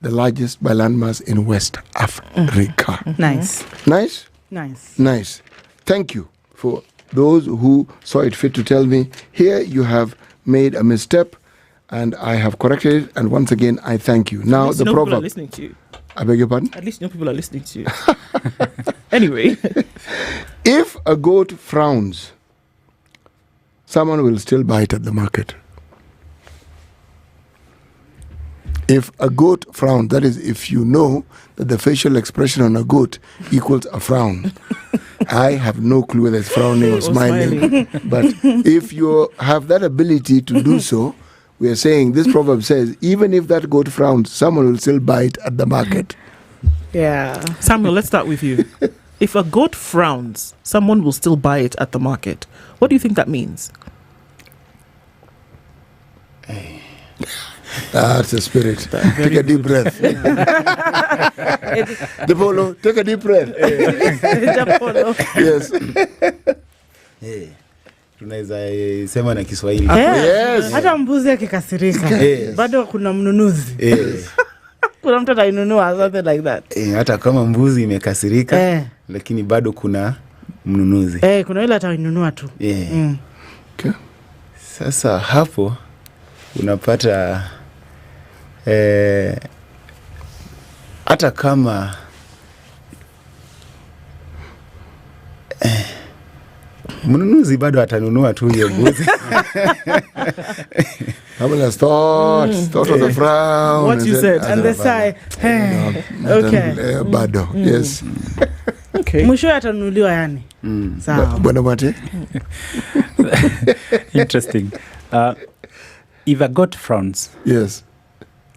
the largest by land mass in West Africa. Nice. Nice? Nice. Nice. Thank you for those who saw it fit to tell me, here you have made a misstep, and I have corrected it, and once again, I thank you. Now, the people are proverb. listening to you. I beg your pardon? At least people are listening to you. Anyway. If a goat frowns, someone will still buy it at the market. If a goat frowns, that is, if you know that the facial expression on a goat equals a frown. I have no clue whether it's frowning or smiling. But if you have that ability to do so, we are saying, this proverb says, even if that goat frowns, someone will still buy it at the market. Yeah. Samuel, let's start with you. If a goat frowns, someone will still buy it at the market. What do you think that means? That's the spirit. Take a deep breath. Depolo, take a deep breath. Yes. Tunaweza sema na Kiswahili. Yes. Hata mbuzi akikasirika bado kuna mnunuzi. Kuna mtu atainunua, something like that. Hata kama mbuzi imekasirika lakini bado kuna mnunuzi. Kuna yule atainunua tu. Okay. Sasa hapo unapata hata kama mnunuzi bado atanunua tu hiyo mbuzi. Start of the frown. What you said, and they say, okay. Bado, yes. Okay. Mwisho atanunuliwa yani. Sawa. Bwana Mate. Interesting. If a goat frowns, yes,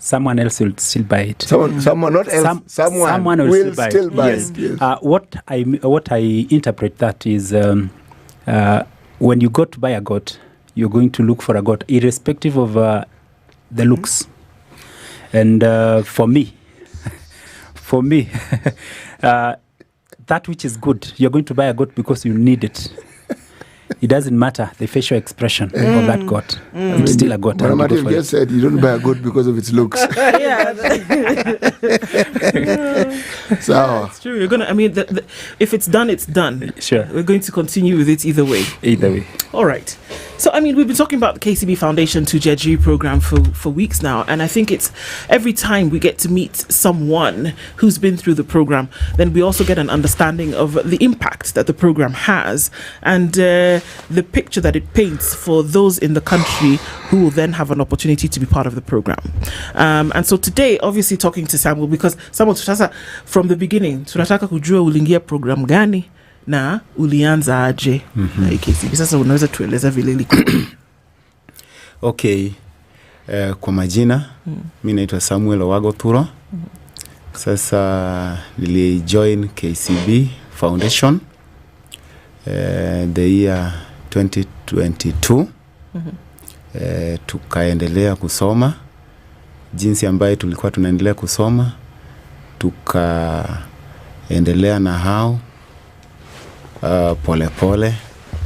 someone else will still buy it. Someone not else. Someone will still buy it. Yes. What I interpret that is, when you go to buy a goat, you're going to look for a goat, irrespective of the looks. And for me, that which is good, you're going to buy a goat because you need it. It doesn't matter the facial expression of that goat. It's still a goat. But Matthew just said you don't buy a goat because of its looks. So it's true. You're gonna. I mean, if it's done, it's done. Sure. We're going to continue with it either way. Either way. All right. So, I mean, we've been talking about the KCB Foundation to Judicial program for weeks now, and I think it's every time we get to meet someone who's been through the program, then we also get an understanding of the impact that the program has and the picture that it paints for those in the country who will then have an opportunity to be part of the program. And so today, obviously talking to Samuel, because Samuel, from the beginning, tunataka kujua uliingia program gani na ulianza aje na KCB. Sasa unaweza tueleza vile ilikuwa? Okay. Kwa majina, mimi naitwa Samuel Owagoturo. Sasa nilijoin KCB Foundation the year 2022. Tukaendelea kusoma jinsi ambayo tulikuwa tunaendelea kusoma, tukaendelea na hao pole pole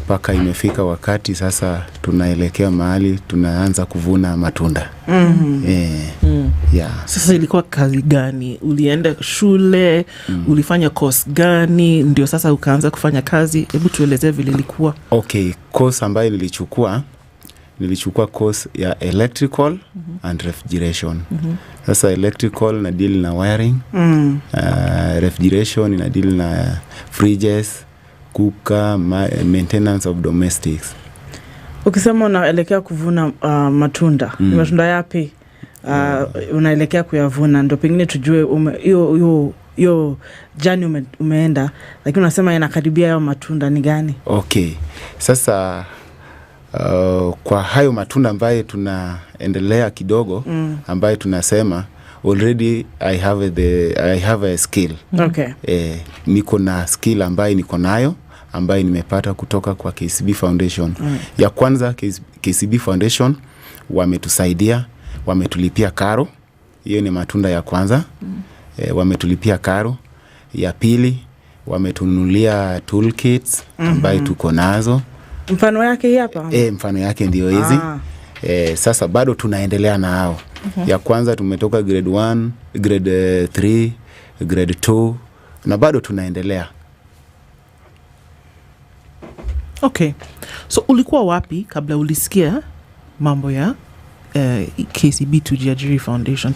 mpaka imefika wakati sasa tunaelekea mahali tunaanza kuvuna matunda. Yeah. Sasa ilikuwa kazi gani? Ulienda shule? Ulifanya course gani ndio sasa ukaanza kufanya kazi? Hebu tuelezee vile ilikuwa. Okay, course ambayo nilichukua course ya electrical and refrigeration. Sasa electrical na deal na wiring, refrigeration na deal na fridges, cooker, maintenance of domestics. Ukisema unaelekea kuvuna matunda, matunda yapi unaelekea kuyavuna? Ndio pengine tujue hiyo jani umeenda, lakini unasema yanakaribia hayo matunda ni gani? Okay. Sasa kwa hayo matunda ambayo tunaendelea kidogo, ambayo tunasema already I have a skill. Okay. Niko na skill ambayo niko nayo, ambayo nimepata kutoka kwa KCB Foundation. Ya kwanza, KCB Foundation wametusaidia, wametulipia karo. Hiyo ni matunda ya kwanza. Wametulipia karo. Ya pili wametunulia toolkits ambaye tuko nazo. Mfano yake hii hapa? Mfano yake ndio hizi. Sasa bado tunaendelea na hao. Ya kwanza tumetoka grade 1, grade 3, grade 2 na bado tunaendelea. Okay. So ulikuwa wapi kabla ulisikia mambo ya KCB Tujiajiri Foundation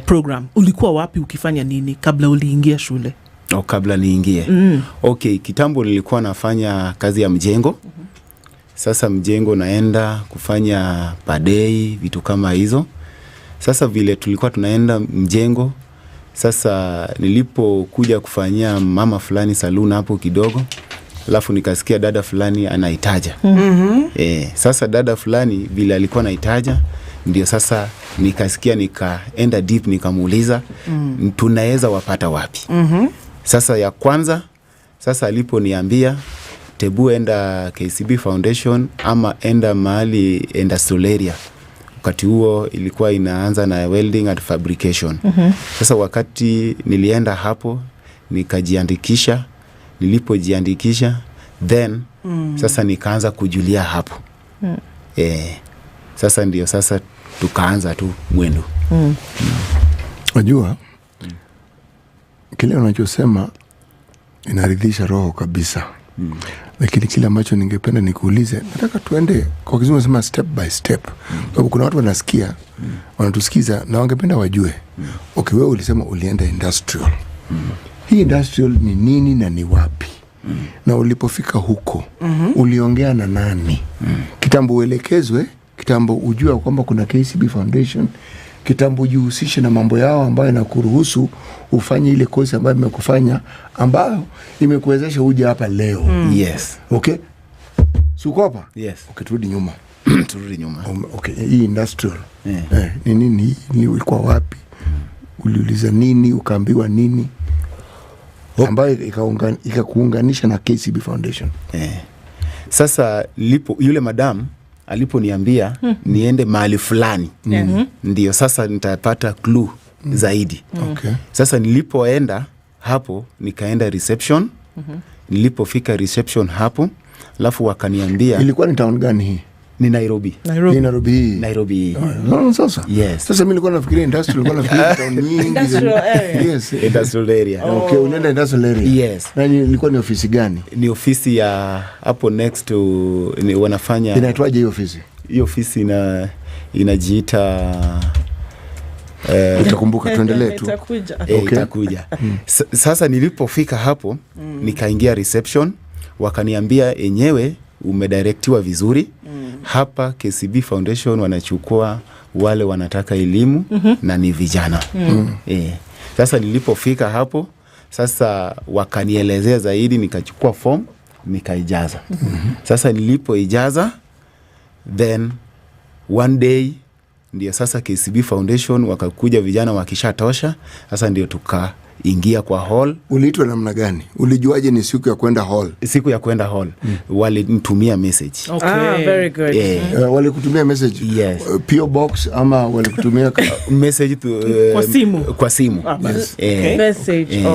program? Ulikuwa wapi ukifanya nini kabla uliingia shule? Kabla niingie. Okay, kitambo nilikuwa nafanya kazi ya mjengo. Sasa mjengo naenda kufanya padei, vitu kama hizo. Sasa vile tulikuwa tunaenda mjengo, sasa nilipokuja kufanyia mama fulani saluni hapo kidogo, alafu nikasikia dada fulani anaitaja. Sasa dada fulani vile alikuwa anaitaja, ndio sasa nikasikia, nikaenda deep, nikamuuliza tunaweza wapata wapi? Sasa ya kwanza, sasa aliponiambia tebu enda KCB Foundation ama enda mahali industrial area. Wakati huo ilikuwa inaanza na welding and fabrication. Sasa wakati nilienda hapo nikajiandikisha, nilipojiandikisha then sasa nikaanza kujulia hapo. Sasa ndio sasa tukaanza tu mwendo. Unajua kile unachosema inaridhisha roho kabisa. Lakini kile ambacho ningependa nikuulize, nataka tuende kwa kizungu nasema step by step. Sababu kuna watu wanasikia, wanatusikiza na wangependa wajue. Okay, wewe ulisema ulienda industrial. Hii industrial ni nini na ni wapi? Na ulipofika huko, uliongea na nani? Kitambo uelekezwe, kitambo ujua kwamba kuna KCB Foundation, kitambo ujihusishe na mambo yao ambayo inakuruhusu ufanye ile kozi ambayo imekufanya, ambayo imekuwezesha uje hapa leo. Yes. Okay? Suko hapa? Yes. Okay, turudi nyuma. Turudi nyuma. Okay, hii industrial. Ni nini? Ni ulikuwa wapi? Uliuliza nini? Ukaambiwa nini? Ambayo ikakuunganisha na KCB Foundation. Sasa yule madam aliponiambia niende mahali fulani, ndio sasa nitapata clue zaidi. Okay. Sasa nilipoenda hapo nikaenda reception. Nilipofika reception hapo, alafu wakaniambia ilikuwa ni town gani hii? Ni Nairobi. Nairobi. Sasa. Yes. Sasa mimi nilikuwa nafikiria industrial, nilikuwa nafikiria town nyingi. Industrial area. Yes. Industrial area. Okay, unaenda industrial area. Yes. Na ilikuwa ni ofisi gani? Ni ofisi ya hapo next to wanafanya. Inaitwaje hiyo ofisi? Hiyo ofisi inajiita utakumbuka, tuendelee tu. Itakuja. Sasa nilipofika hapo nikaingia reception, wakaniambia enyewe umedirectiwa vizuri. Hapa KCB Foundation wanachukua wale wanataka elimu na ni vijana. Sasa nilipofika hapo, sasa wakanielezea zaidi, nikachukua form nikaijaza. Sasa nilipoijaza, then one day ndio sasa KCB Foundation wakakuja vijana wakishatosha. Sasa ndio tukaingia kwa hall. Uliitwa namna gani? Ulijuaje ni siku ya kwenda hall? Siku ya kwenda hall walinitumia message. Okay. Very good. Walikutumia message? Yes. PO box ama walikutumia message to, kwa simu. Yes. Okay. Message.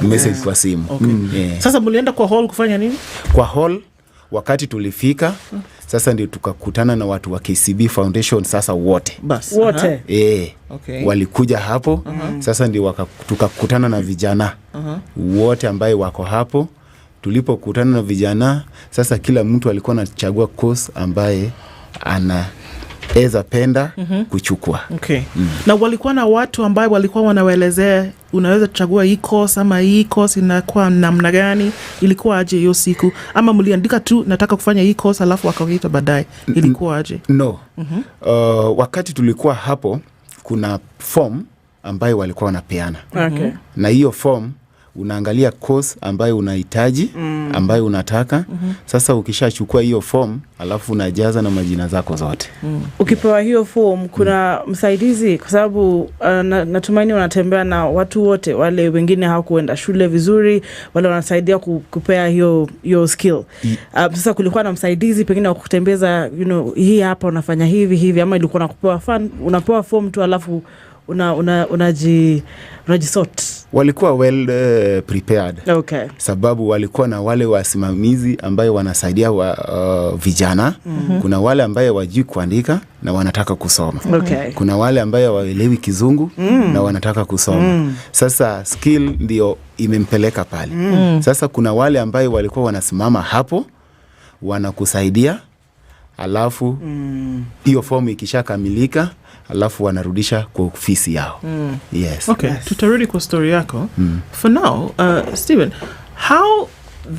Message kwa simu. Okay. Sasa mlienda kwa hall kufanya nini? Kwa hall wakati tulifika, sasa ndio tukakutana na watu wa KCB Foundation sasa wote. Wote? Okay. Walikuja hapo. Sasa ndio tukakutana na vijana wote ambaye wako hapo. Tulipokutana na vijana, sasa kila mtu alikuwa anachagua course ambaye anaweza penda kuchukua. Okay. Na walikuwa na watu ambaye walikuwa wanawaelezea unaweza kuchagua hii course ama hii course inakuwa namna gani? Ilikuwa aje hiyo siku? Ama mliandika tu nataka kufanya hii course alafu wakaita baadaye? Ilikuwa aje? No. Wakati tulikuwa hapo kuna form ambayo walikuwa wanapeana. Okay. Na hiyo form unaangalia course ambayo unahitaji, ambayo unataka. Sasa ukishachukua hiyo form, alafu unajaza na majina zako zote. Ukipewa hiyo form, kuna msaidizi? Kwa sababu natumaini unatembea na watu wote, wale wengine hawakuenda shule vizuri, wale wanasaidia kupea hiyo skill. Sasa kulikuwa na msaidizi pengine wa kutembeza, hii hapa unafanya hivi, ama ilikuwa unapewa form tu alafu unajisort? Walikuwa well prepared. Okay. Sababu walikuwa na wale wasimamizi ambayo wanasaidia vijana. Kuna wale ambayo wajui kuandika na wanataka kusoma. Okay. Kuna wale ambayo waelewi kizungu na wanataka kusoma. Sasa skill ndio imempeleka pale. Sasa kuna wale ambayo walikuwa wanasimama hapo wanakusaidia, alafu hiyo fomu ikishakamilika, alafu wanarudisha kwa ofisi yao. Yes. Okay, tutarudi kwa story yako. For now, Stephen, how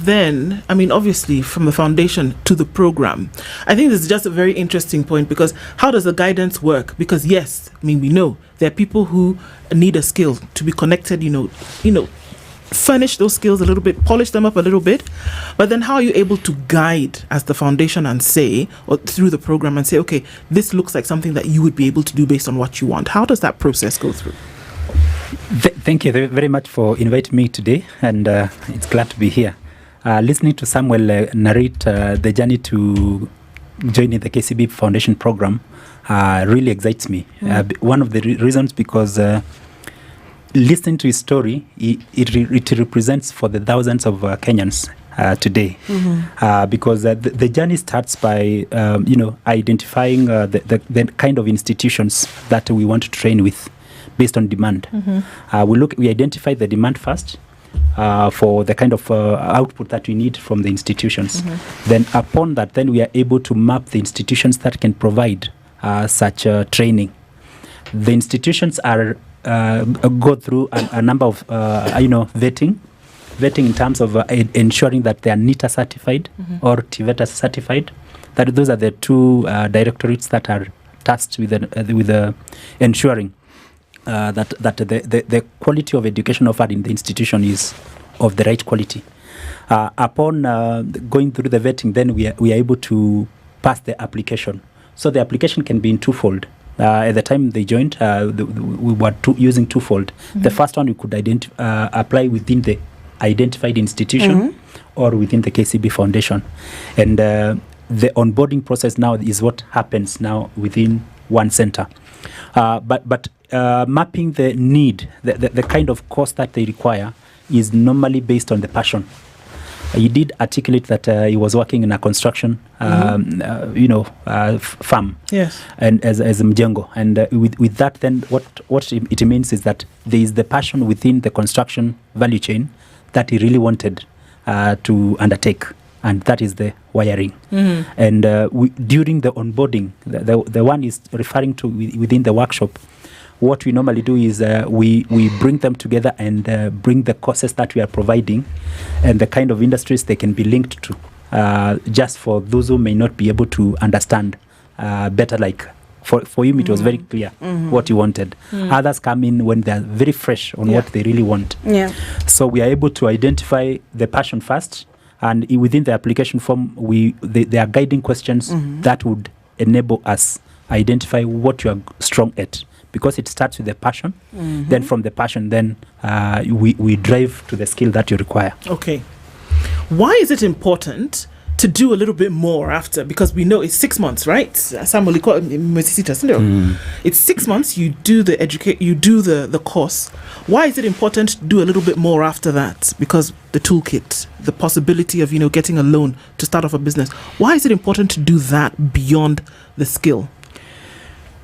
then, I mean, obviously from the foundation to the program, I think this is just a very interesting point, because how does the guidance work? Because yes, I mean, we know there are people who need a skill to be connected, you know, furnish those skills a little bit, polish them up a little bit, but then how are you able to guide as the foundation and say, or through the program and say, okay, this looks like something that you would be able to do based on what you want? How does that process go through? Thank you very much for inviting me today, and it's glad to be here. Listening to Samuel narrate the journey to joining the KCB Foundation program really excites me. One of the reasons, because listening to his story, it represents for the thousands of Kenyans today, because the journey starts by identifying the kind of institutions that we want to train with based on demand. We identify the demand first for the kind of output that we need from the institutions. Then upon that, then we are able to map the institutions that can provide such training. The institutions are go through a number of vetting in terms of ensuring that they are NITA certified or TVETA certified. That those are the two directorates that are tasked with ensuring that the quality of education offered in the institution is of the right quality. Upon going through the vetting, then we are able to pass the application. So the application can be in twofold. At the time they joined, we were using twofold. The first one, we could apply within the identified institution or within the KCB Foundation. And the onboarding process now is what happens now within one center. But mapping the need, the kind of course that they require is normally based on the passion. He did articulate that he was working in a construction, farm. Yes. And as mjengo, and with that, then what it means is that there is the passion within the construction value chain that he really wanted to undertake, and that is the wiring. And during the onboarding, the one is referring to within the workshop. What we normally do is we bring them together and bring the courses that we are providing and the kind of industries they can be linked to, just for those who may not be able to understand better. Like for him, it was very clear what he wanted. Others come in when they are very fresh on what they really want. So we are able to identify the passion first, and within the application form, there are guiding questions that would enable us identify what you are strong at. Because it starts with the passion, then from the passion, then we drive to the skill that you require. Okay. Why is it important to do a little bit more after? Because we know it's 6 months, right? It's 6 months. You do the course. Why is it important to do a little bit more after that? Because the toolkit, the possibility of getting a loan to start off a business. Why is it important to do that beyond the skill?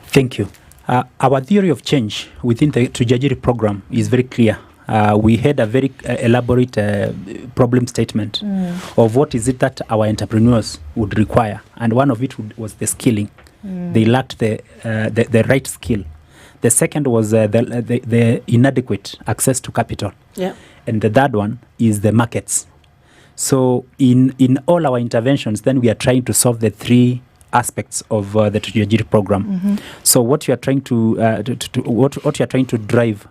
Thank you. Our theory of change within the Trajectory program is very clear. We had a very elaborate problem statement of what is it that our entrepreneurs would require, and one of it was the skilling. They lacked the right skill. The second was the inadequate access to capital. And the third one is the markets. So in all our interventions, then we are trying to solve the three aspects of the Trajectory program. So what you are trying to what you are trying to drive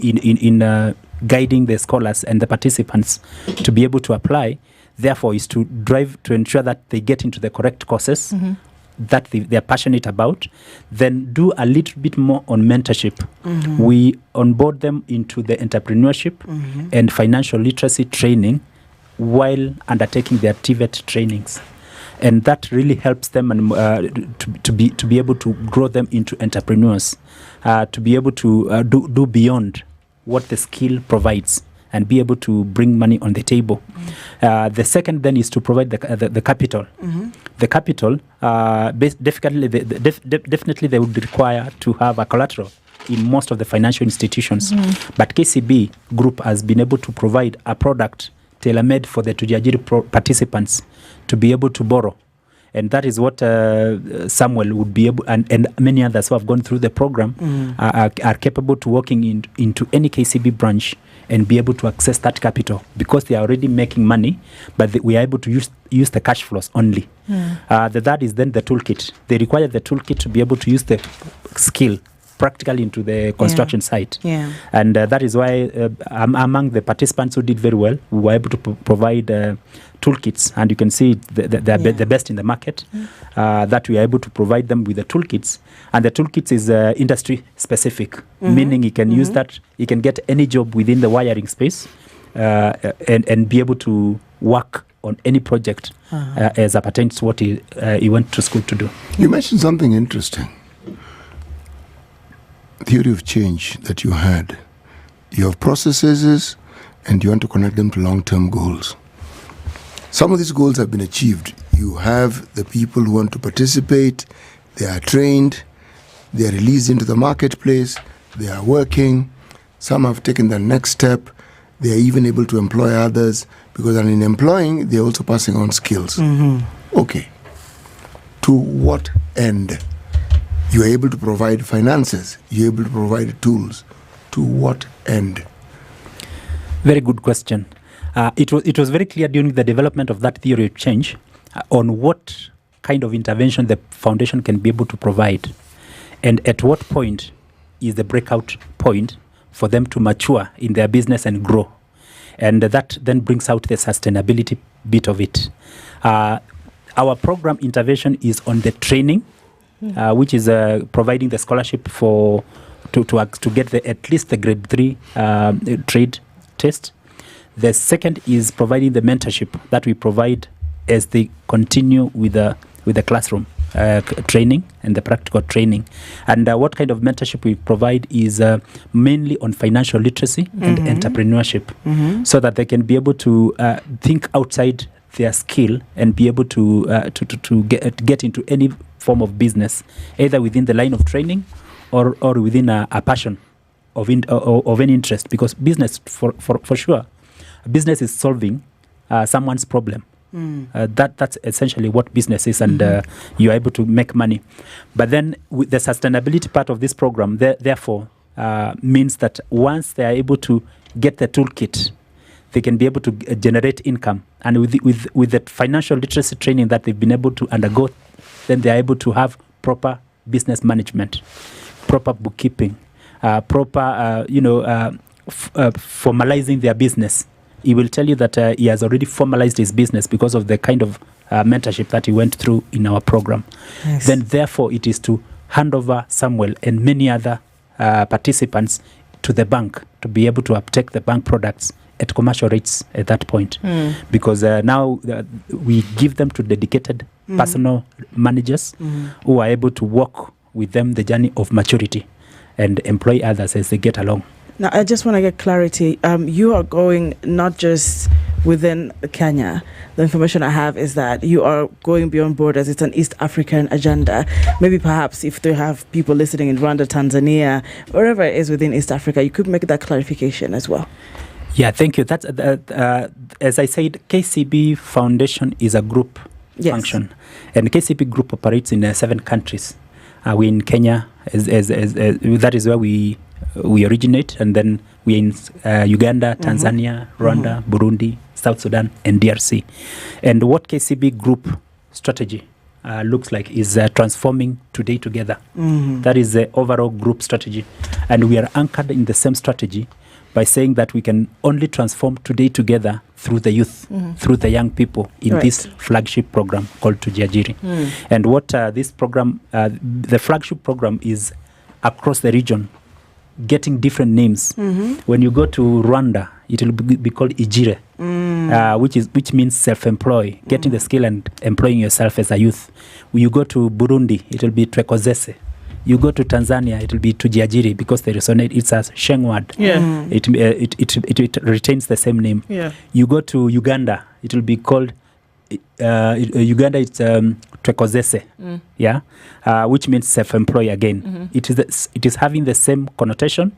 in guiding the scholars and the participants to be able to apply, therefore, is to drive to ensure that they get into the correct courses that they are passionate about. Then do a little bit more on mentorship. We onboard them into the entrepreneurship and financial literacy training while undertaking their TVET trainings. and that really helps them and to be able to grow them into entrepreneurs, to be able to do beyond what the skill provides and be able to bring money on the table. The second then is to provide the capital. The capital, definitely they would require to have a collateral in most of the financial institutions. But KCB Group has been able to provide a product tailor-made for the Tujiajiri participants to be able to borrow. And that is what Samuel would be able, and many others who have gone through the program are capable to walking into any KCB branch and be able to access that capital because they are already making money, but we are able to use the cash flows only. The third is then the toolkit. They require the toolkit to be able to use the skill practically into the construction site. And that is why among the participants who did very well, we were able to provide toolkits, and you can see the best in the market, that we are able to provide them with the toolkits. And the toolkits is industry specific, meaning you can use that, you can get any job within the wiring space and be able to work on any project as it pertains to what he went to school to do. You mentioned something interesting. Theory of change that you had. You have processes and you want to connect them to long-term goals. Some of these goals have been achieved. You have the people who want to participate, they are trained, they are released into the marketplace, they are working, some have taken the next step, they are even able to employ others, because in employing, they are also passing on skills. Okay. To what end? You are able to provide finances, you are able to provide tools. To what end? Very good question. It was very clear during the development of that theory of change on what kind of intervention the foundation can be able to provide, and at what point is the breakout point for them to mature in their business and grow. And that then brings out the sustainability bit of it. Our program intervention is on the training, which is providing the scholarship to get at least the grade 3 trade test. The second is providing the mentorship that we provide as they continue with the classroom training and the practical training. And what kind of mentorship we provide is mainly on financial literacy and entrepreneurship, so that they can be able to think outside their skill and be able to get into any form of business, either within the line of training or within a passion of any interest. Because business, for sure, business is solving someone's problem. That's essentially what business is, and you are able to make money. But then with the sustainability part of this program, therefore, means that once they are able to get the toolkit, they can be able to generate income. And with the financial literacy training that they've been able to undergo, then they are able to have proper business management, proper bookkeeping, proper, formalizing their business. He will tell you that he has already formalized his business because of the kind of mentorship that he went through in our program. Yes. Then, therefore, it is to hand over Samuel and many other participants to the bank to be able to uptake the bank products at commercial rates at that point. Because now we give them to dedicated personal managers who are able to walk with them the journey of maturity and employ others as they get along. Now, I just want to get clarity. You are going not just within Kenya. The information I have is that you are going beyond borders. It's an East African agenda. Maybe perhaps if they have people listening in Rwanda, Tanzania, wherever it is within East Africa, you could make that clarification as well. Yeah, thank you. That's as I said, KCB Foundation is a group function, and KCB Group operates in 7 countries. We in Kenya, that is where we originate, and then we're in Uganda, Tanzania, Rwanda, Burundi, South Sudan, and DRC. And what KCB Group strategy looks like is transforming today together. That is the overall group strategy. And we are anchored in the same strategy by saying that we can only transform today together through the youth, through the young people in this flagship program called Tujiajiri. And what this program, the flagship program is across the region, getting different names. When you go to Rwanda, it will be called Ijire. which means self-employ, getting the skill and employing yourself as a youth. When you go to Burundi, it will be twekozese. You go to Tanzania, it will be tujiajiri because they resonate. It's a Sheng word. Yeah. It retains the same name. Yeah. You go to Uganda, it will be called Uganda. It's twekozese. Yeah, which means self-employ again. It is having the same connotation,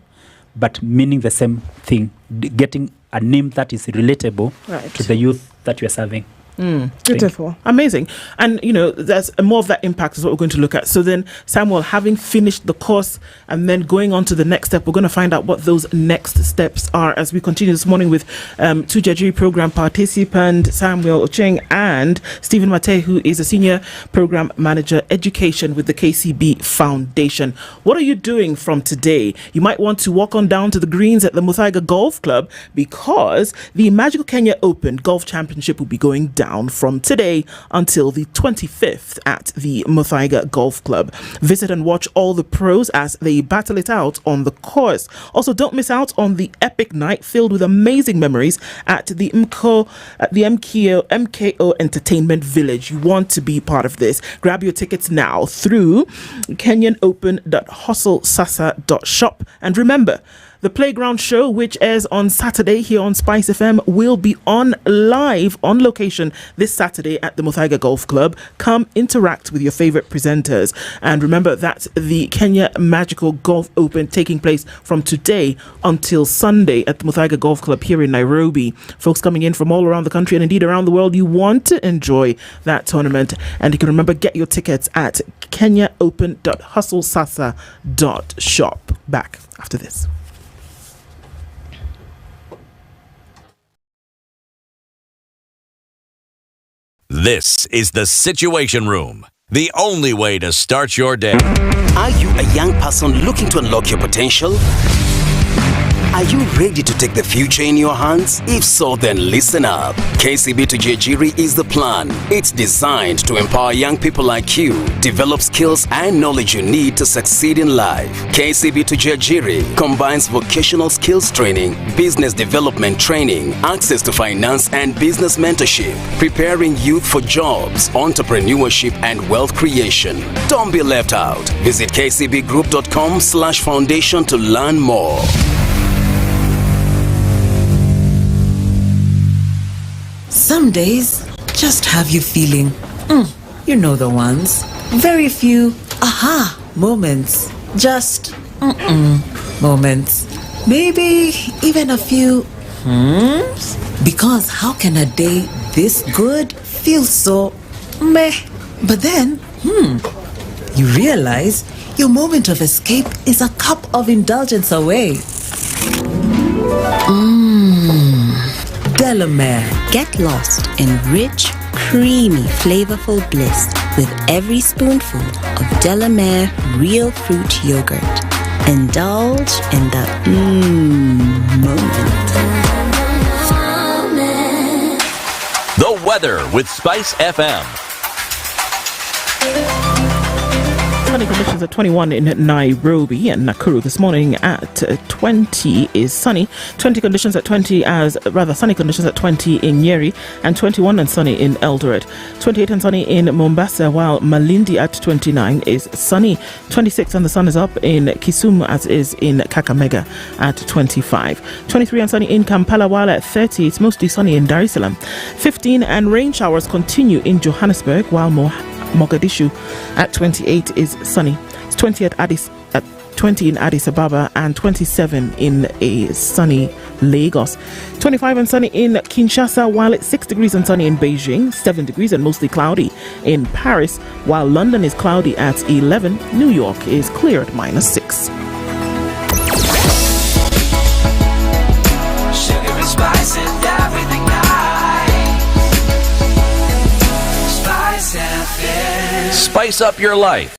but meaning the same thing. Getting a name that is relatable to the youth that you are serving. Beautiful. Amazing. And, there's more of that impact is what we're going to look at. So then, Samuel, having finished the course and then going on to the next step, we're going to find out what those next steps are as we continue this morning with Tujajiri program participant Samuel Ocheng and Stephen Mate, who is a senior program manager education with the KCB Foundation. What are you doing from today? You might want to walk on down to the greens at the Muthaiga Golf Club because the Magical Kenya Open Golf Championship will be going down from today until the 25th at the Muthaiga Golf Club. Visit and watch all the pros as they battle it out on the course. Also, don't miss out on the epic night filled with amazing memories at the MKO Entertainment Village. You want to be part of this. Grab your tickets now through kenyanopen.hustlesasa.shop. And remember, the Playground Show, which airs on Saturday here on Spice FM, will be on live on location this Saturday at the Muthaiga Golf Club. Come interact with your favorite presenters. And remember, that's the Kenya Magical Golf Open taking place from today until Sunday at the Muthaiga Golf Club here in Nairobi. Folks coming in from all around the country and indeed around the world, you want to enjoy that tournament. And you can remember, get your tickets at kenyanopen.hustlesasa.shop. Back after this. This is the Situation Room, the only way to start your day. Are you a young person looking to unlock your potential? Are you ready to take the future in your hands? If so, then listen up. KCB to Jejiri is the plan. It's designed to empower young people like you, develop skills and knowledge you need to succeed in life. KCB to Jejiri combines vocational skills training, business development training, access to finance and business mentorship, preparing youth for jobs, entrepreneurship and wealth creation. Don't be left out. Visit kcbgroup.com/foundation to learn more. Some days just have you feeling, you know the ones. Very few aha moments. Just moments. Maybe even a few Because how can a day this good feel so meh? But then, you realize your moment of escape is a cup of indulgence away. Delamere. Get lost in rich, creamy, flavorful bliss with every spoonful of Delamere real fruit yogurt. Indulge in the moment. The weather with Spice FM. Sunny conditions at 21 in Nairobi and Nakuru. This morning at 20 is sunny. 20 conditions at 20 sunny conditions at 20 in Nyeri and 21 and sunny in Eldoret. 28 and sunny in Mombasa, while Malindi at 29 is sunny. 26 and the sun is up in Kisumu, as is in Kakamega at 25. 23 and sunny in Kampala, while at 30 it's mostly sunny in Dar es Salaam. 15 and rain showers continue in Johannesburg, while Mogadishu at 28 is sunny. It's 20 at 20 in Addis Ababa and 27 in a sunny Lagos. 25 and sunny in Kinshasa, while it's 6 degrees and sunny in Beijing, 7 degrees and mostly cloudy in Paris, while London is cloudy at 11, New York is clear at -6. Sugar and spice and everything nice. Spice FM. Spice up your life.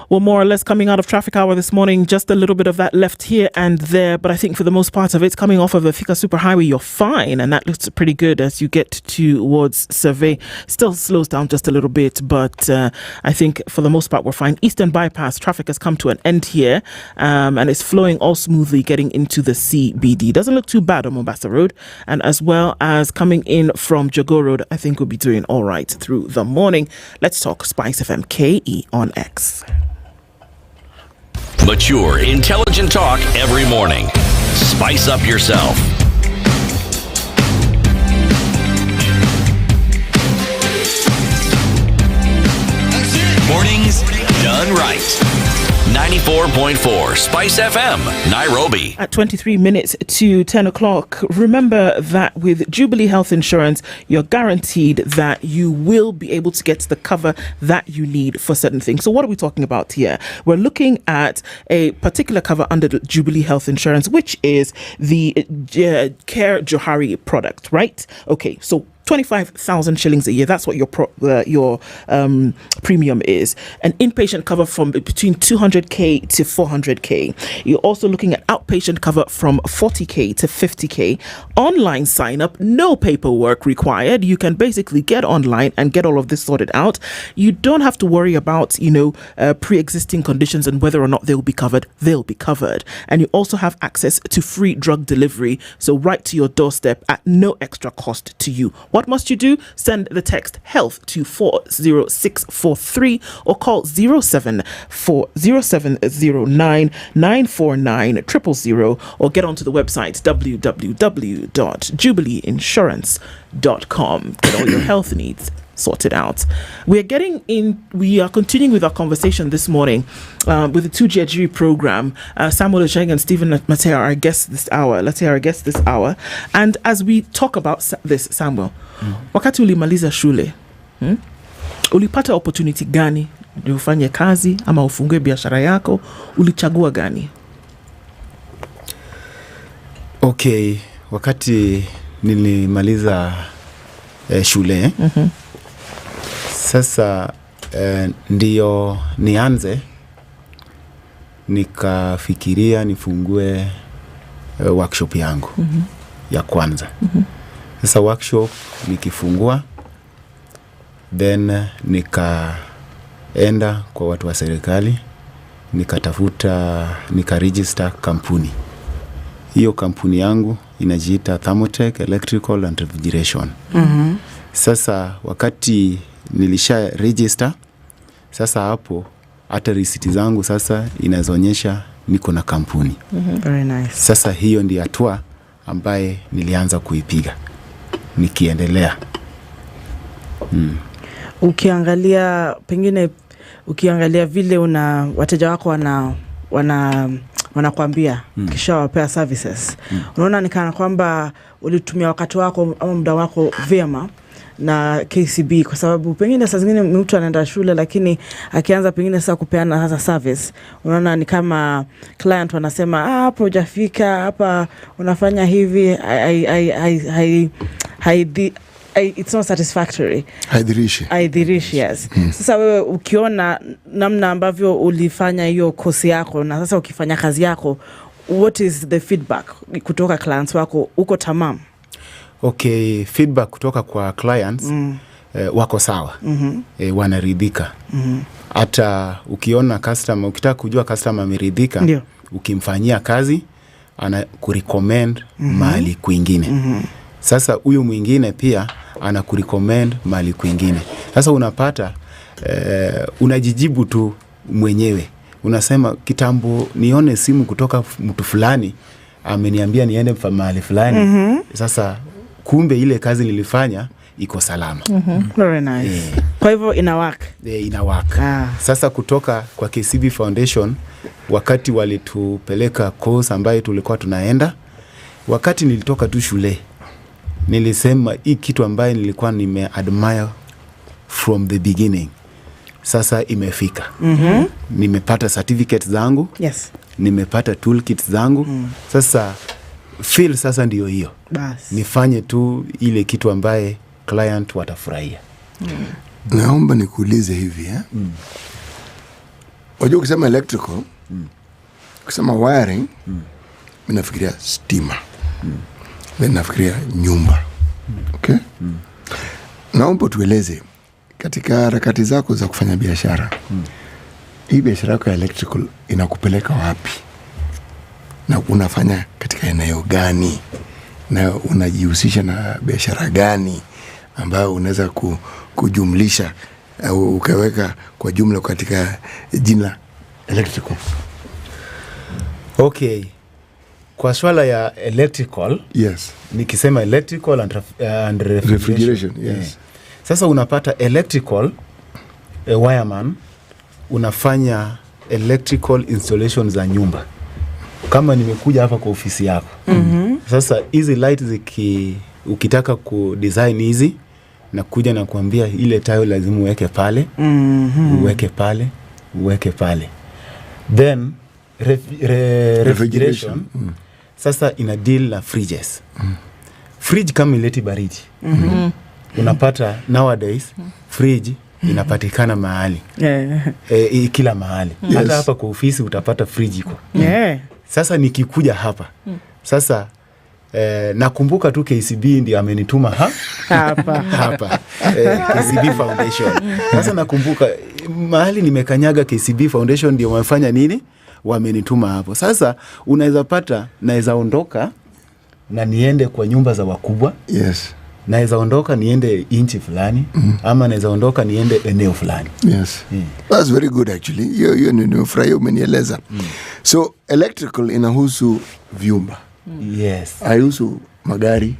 Well, more or less coming out of traffic hour this morning, just a little bit of that left here and there, but I think for the most part of it, coming off of the Thika Superhighway, you're fine, and that looks pretty good as you get towards Survey. Still slows down just a little bit, but I think for the most part we're fine. Eastern Bypass, traffic has come to an end here, and it's flowing all smoothly getting into the CBD. Doesn't look too bad on Mombasa Road, and as well as coming in from Jago Road, I think we'll be doing all right through the morning. Let's talk SpiceFM KE on X. Mature, intelligent talk every morning. Spice up yourself. Mornings done right. 94.4 Spice FM, Nairobi. At 23 minutes to 10 o'clock, remember that with Jubilee Health Insurance, you're guaranteed that you will be able to get the cover that you need for certain things. So what are we talking about here? We're looking at a particular cover under the Jubilee Health Insurance, which is the Care Johari product, right? Okay, so 25,000 shillings a year. That's what your premium is. An inpatient cover from between 200k to 400k. You're also looking at outpatient cover from 40k to 50k. Online sign up, no paperwork required. You can basically get online and get all of this sorted out. You don't have to worry about, pre-existing conditions and whether or not they'll be covered. They'll be covered. And you also have access to free drug delivery. So right to your doorstep at no extra cost to you. What must you do? Send the text HEALTH to 40643 or call 0709 949 000 or get onto the website www.jubileeinsurance.com. Get all your health needs sorted out. We are continuing with our conversation this morning with the 2GHG program. Samuel Ocheng and Stephen Mateo are our guests this hour. And as we talk about this, Samuel, wakati ulimaliza shule, ulipata opportunity gani ndio ufanye kazi ama ufungue biashara yako? Ulichagua gani? Okay, wakati nilimaliza shule, sasa ndio nianze, nikafikiria nifungue workshop yangu ya kwanza. Sasa workshop nikifungua, then nikaenda kwa watu wa serikali, nika-register kampuni. Hiyo kampuni yangu inajiita Thermotech Electrical and Refrigeration. Sasa wakati nilisha register, sasa hapo hata risiti zangu sasa inazoonyesha niko na kampuni. Very nice. Sasa hiyo ndio hatua ambaye nilianza kuipiga nikiendelea. Ukiangalia vile wateja wako wanakuambia kisha wapea services. Unaona ni kana kwamba ulitumia wakati wako au muda wako vyema na KCB, kwa sababu pengine saa zingine mtu anaenda shule lakini akianza pengine sasa kupeana hasa service, unaona ni kama client wanasema hapo hujafika, hapa unafanya hivi, it's not satisfactory. Haidhirishi, yes. Sasa wewe ukiona namna ambavyo ulifanya hiyo kosi yako na sasa ukifanya kazi yako, what is the feedback kutoka clients wako? Uko tamam? Okay, feedback kutoka kwa clients wako sawa. Wanaridhika. Hata ukiona customer, ukitaka kujua customer ameridhika, ukimfanyia kazi ana kurecommend mahali kwingine. Sasa huyu mwingine pia ana kurecommend mahali kwingine. Sasa unapata unajijibu tu mwenyewe. Unasema kitambo nione simu kutoka mtu fulani ameniambia niende mahali fulani. Sasa kumbe ile kazi nilifanya iko salama. Very nice. Kwa hivyo ina work. Ina work. Sasa kutoka kwa KCB Foundation, wakati walitupeleka course ambayo tulikuwa tunaenda, wakati nilitoka tu shule, nilisema hii kitu ambayo nilikuwa nime-admire from the beginning, sasa imefika. Nimepata certificates zangu. Yes. Nimepata toolkits zangu. Sasa feel sasa ndio hiyo. Nifanye tu ile kitu ambaye client watafurahia. Naomba nikuulize hivi, Wajua ukisema electrical, ukisema wiring, mimi nafikiria stima. Mimi nafikiria nyumba. Okay? Naomba tueleze katika harakati zako za kufanya biashara. Hii biashara yako ya electrical inakupeleka wapi? Na unafanya katika eneo gani? Na unajihusisha na biashara gani ambayo unaweza kujumlisha au ukaweka kwa jumla katika jina electrical? Okay. Kwa swala ya electrical, yes. Nikisema electrical and refrigeration. Yes. Sasa unapata electrical wireman unafanya electrical installation za nyumba. Kama nimekuja hapa kwa ofisi yako. Sasa hizi light ukitaka kudesign hizi na kuja na kuambia ile tayo lazima uweke pale, uweke pale. Then refrigeration. Sasa ina deal na fridges. Fridge kama ileti baridi. Unapata nowadays fridge inapatikana mahali. Kila mahali. Hata hapa kwa ofisi utapata fridge iko. Sasa nikikuja hapa. Sasa nakumbuka tu KCB ndio amenituma hapa. KCB Foundation. Sasa nakumbuka mahali nimekanyaga KCB Foundation ndio wamefanya nini? Wamenituma hapo. Sasa unaweza pata naweza ondoka na niende kwa nyumba za wakubwa. Yes. Naweza ondoka niende inchi fulani ama naweza ondoka niende eneo fulani. Yes. That's very good actually. Hiyo nimefurahia umenieleza. So electrical inahusu vyumba. Yes. Haihusu magari.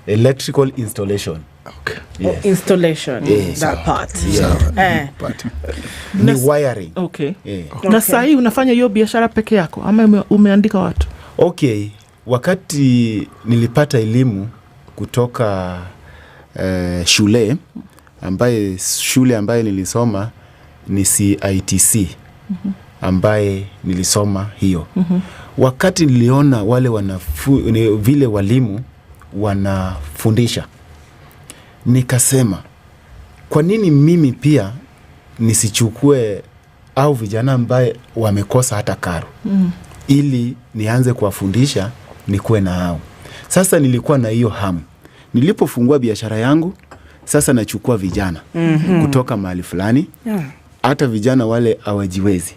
Electrical installation. Okay. Yes. Installation. That part. Ni wiring. Okay. Na sasa hii unafanya hiyo biashara peke yako ama umeandika watu? Okay. Wakati nilipata elimu kutoka shule ambaye nilisoma ni CITC ambaye nilisoma hiyo. Wakati niliona wale vile walimu wanafundisha, nikasema kwa nini mimi pia nisichukue au vijana ambaye wamekosa hata karo ili nianze kuwafundisha nikuwe na hao. Sasa nilikuwa na hiyo hamu. Nilipofungua biashara yangu, sasa nachukua vijana kutoka mahali fulani. Hata vijana wale hawajiwezi.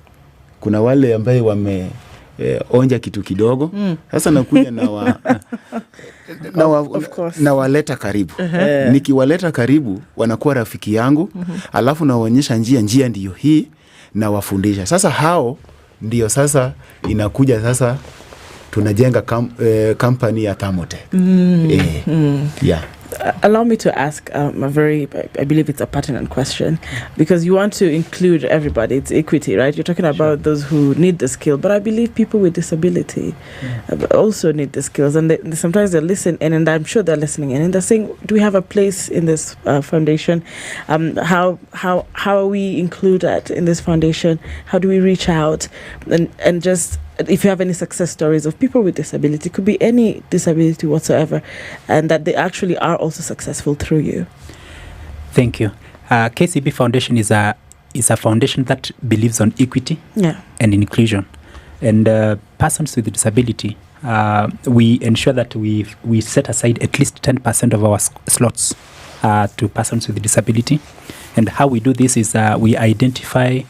Kuna wale ambaye onja kitu kidogo. Sasa nakuja na waleta karibu. Nikiwaleta karibu wanakuwa rafiki yangu. Alafu nawaonyesha njia ndiyo hii na wafundisha. Sasa hao ndio sasa inakuja sasa tunajenga company ya Thermotech. Yeah. Allow me to ask I believe it's a pertinent question, because you want to include everybody. It's equity, right? You're talking about those who need the skill, but I believe people with disability also need the skills, and sometimes they listen in, and I'm sure they're listening in, and they're saying, do we have a place in this foundation? How we include that in this foundation? How do we reach out? And just if you have any success stories of people with disability, could be any disability whatsoever, and that they actually are also successful through you. Thank you. KCB Foundation is a foundation that believes on equity and inclusion, and persons with disability. We ensure that we set aside at least 10% of our slots to persons with disability, and how we do this is we identify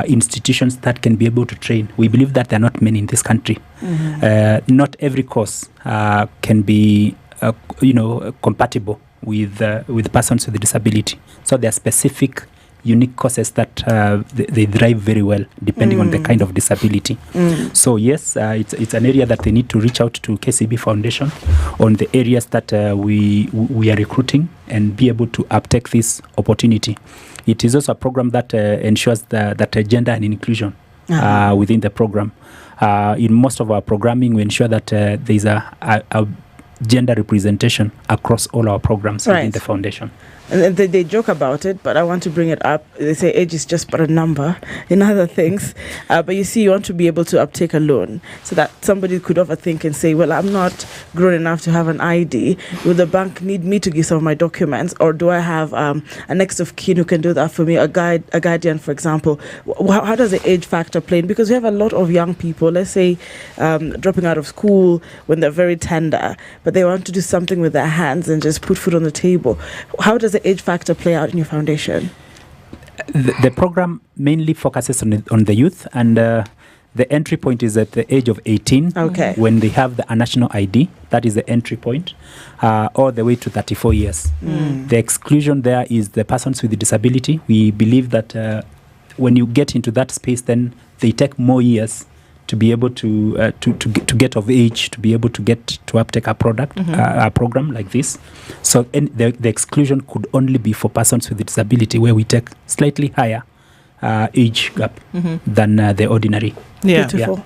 institutions that can be able to train. We believe that there are not many in this country. Not every course can be compatible with persons with disability. So there are specific unique courses that they drive very well depending on the kind of disability. So yes, it's an area that they need to reach out to KCB Foundation on the areas that we are recruiting and be able to uptake this opportunity. It is also a program that ensures that gender and inclusion within the program. In most of our programming, we ensure that there is a gender representation across all our programs within the foundation. And they joke about it, but I want to bring it up. They say age is just but a number in other things. But you see, you want to be able to uptake a loan so that somebody could overthink and say, well, I'm not grown enough to have an ID. Will the bank need me to give some of my documents? Or do I have a next of kin who can do that for me, a guardian, for example? How does the age factor play in? Because we have a lot of young people, let's say, dropping out of school when they're very tender, but they want to do something with their hands and just put food on the table. How does the age factor play out in your foundation? The program mainly focuses on the youth, and the entry point is at the age of 18, when they have a national ID. That is the entry point, all the way to 34 years. The exclusion there is the persons with disability. We believe that when you get into that space, then they take more years to be able to get of age, to be able to get to uptake a product, a program like this. So the exclusion could only be for persons with disability, where we take slightly higher age gap than the ordinary. Beautiful.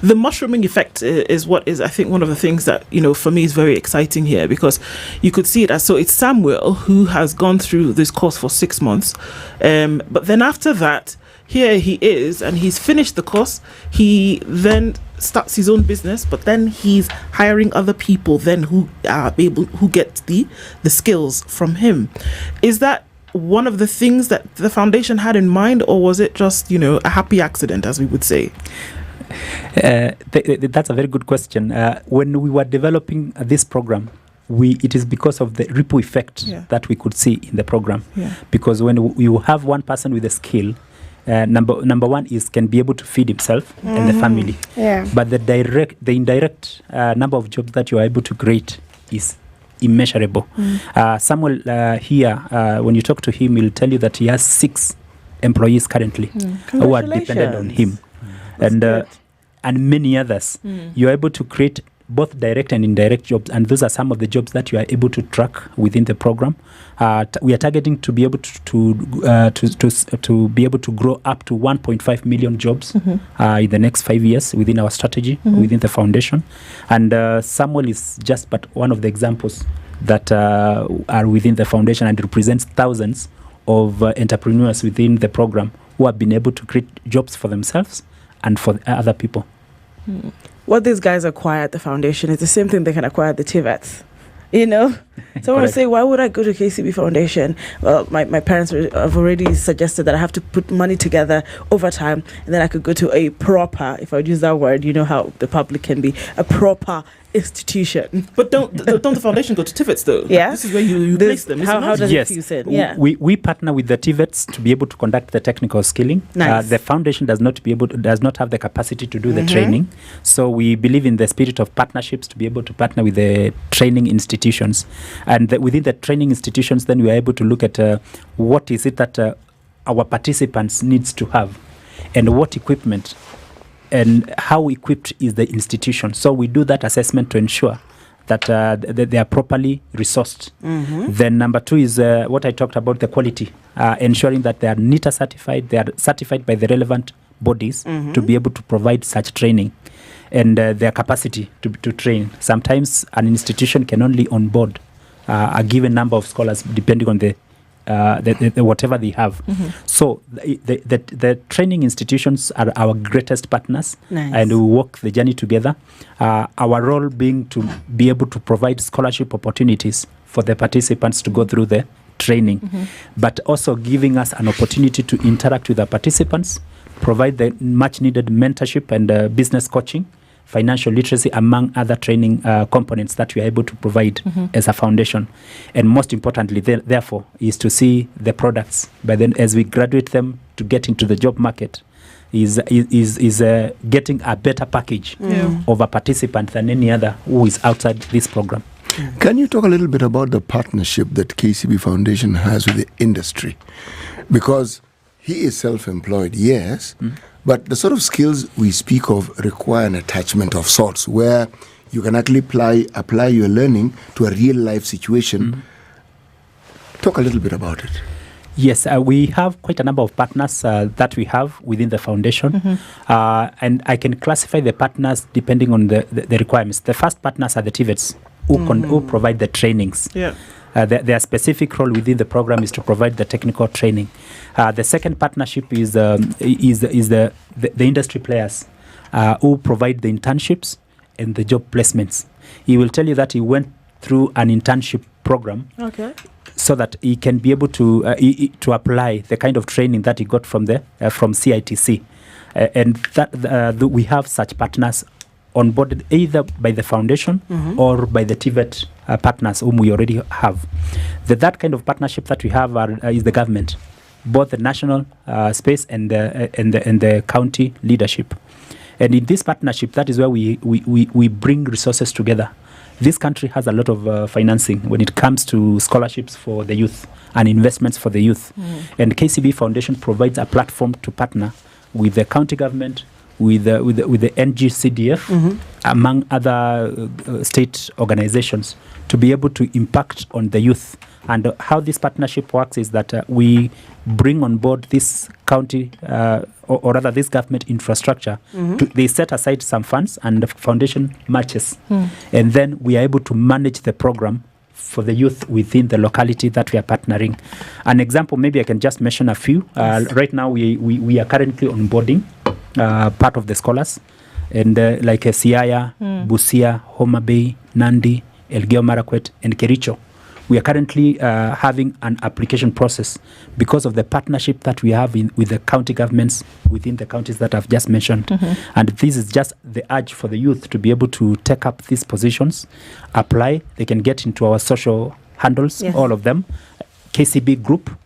The mushrooming effect is what is, I think, one of the things that, for me is very exciting here, because you could see it as, so it's Samuel who has gone through this course for 6 months. But then after that, here he is, and he's finished the course. He then starts his own business, but then he's hiring other people then who are able, who get the skills from him. Is that one of the things that the foundation had in mind, or was it just, a happy accident, as we would say? That's a very good question. When we were developing this program, it is because of the ripple effect that we could see in the program. Because when you have one person with a skill, number one is can be able to feed himself and the family. But the indirect number of jobs that you are able to create is immeasurable. Samuel here, when you talk to him, he'll tell you that he has 6 employees currently who are dependent on him. And many others. You're able to create both direct and indirect jobs, and those are some of the jobs that you are able to track within the program. We are targeting to be able to be able to grow up to 1.5 million jobs in the next 5 years within our strategy, within the foundation. And Samuel is just but one of the examples that are within the foundation, and represents thousands of entrepreneurs within the program who have been able to create jobs for themselves and for other people. What these guys acquire at the foundation is the same thing they can acquire at the TVETs. Someone would say, why would I go to KCB Foundation? Well, my parents have already suggested that I have to put money together over time, and then I could go to a proper, if I would use that word, how the public can be, a proper institution. But don't the foundation go to TVETs though? Yeah. This is where you place them. How does it fuse in? Yeah. We partner with the TVETs to be able to conduct the technical skilling. Nice. The foundation does not have the capacity to do the training. So we believe in the spirit of partnerships to be able to partner with the training institutions. And within the training institutions, then we are able to look at what is it that our participants needs to have, and what equipment and how equipped is the institution. So we do that assessment to ensure that they are properly resourced. Then number 2 is what I talked about, the quality, ensuring that they are NITA certified, they are certified by the relevant bodies to be able to provide such training, and their capacity to train. Sometimes an institution can only onboard a given number of scholars depending on the whatever they have. So the training institutions are our greatest partners. Nice. And we walk the journey together. Our role being to be able to provide scholarship opportunities for the participants to go through the training, but also giving us an opportunity to interact with the participants, provide the much needed mentorship and business coaching, financial literacy, among other training components that we are able to provide as a foundation. And most importantly, therefore, is to see the products, but then as we graduate them to get into the job market, is getting a better package of a participant than any other who is outside this program. Can you talk a little bit about the partnership that KCB Foundation has with the industry? Because he is self-employed, yes, but the sort of skills we speak of require an attachment of sorts, where you can actually apply your learning to a real-life situation. Talk a little bit about it. Yes, we have quite a number of partners that we have within the foundation, and I can classify the partners depending on the requirements. The first partners are the TVETs who provide the trainings. Their specific role within the program is to provide the technical training. The second partnership is the industry players who provide the internships and the job placements. He will tell you that he went through an internship program, so that he can be able to apply the kind of training that he got from CITC, and that we have such partners on board either by the foundation or by the TVET partners whom we already have. That kind of partnership that we have is the government, both the national space and the county leadership. And in this partnership, that is where we bring resources together. This country has a lot of financing when it comes to scholarships for the youth and investments for the youth. And KCB Foundation provides a platform to partner with the county government, with the NGCDF, among other state organizations, to be able to impact on the youth. And how this partnership works is that we bring on board this county, or rather this government infrastructure. They set aside some funds and the foundation matches. And then we are able to manage the program for the youth within the locality that we are partnering. An example, maybe I can just mention a few. Right now we are currently onboarding part of the scholars, and like Siaya, Busia, Homa Bay, Nandi, Elgeyo Marakwet, and Kericho. We are currently having an application process because of the partnership that we have with the county governments within the counties that I've just mentioned. And this is just the urge for the youth to be able to take up these positions, apply. They can get into our social handles, all of them, KCB Group,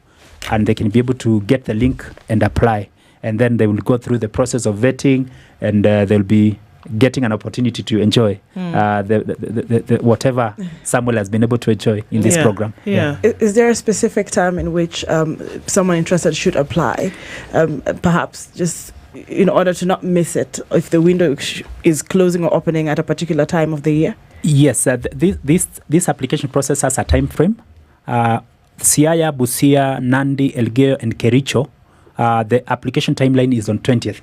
and they can be able to get the link and apply. And then they will go through the process of vetting, and they'll be getting an opportunity to enjoy the whatever Samuel has been able to enjoy in this program. Is there a specific time in which someone interested should apply? Perhaps just in order to not miss it, if the window is closing or opening at a particular time of the year? Yes, this application process has a time frame. Siaya, Busia, Nandi, Elgeyo, and Kericho, the application timeline is on 20th.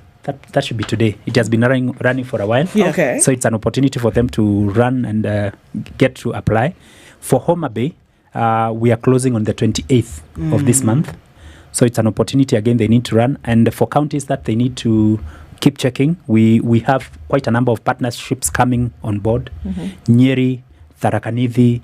That should be today. It has been running for a while. So it's an opportunity for them to run and get to apply. For Homa Bay, we are closing on the 28th of this month. So it's an opportunity, again, they need to run. And for counties that they need to keep checking, we have quite a number of partnerships coming on board. Nyeri, Tharaka Nithi,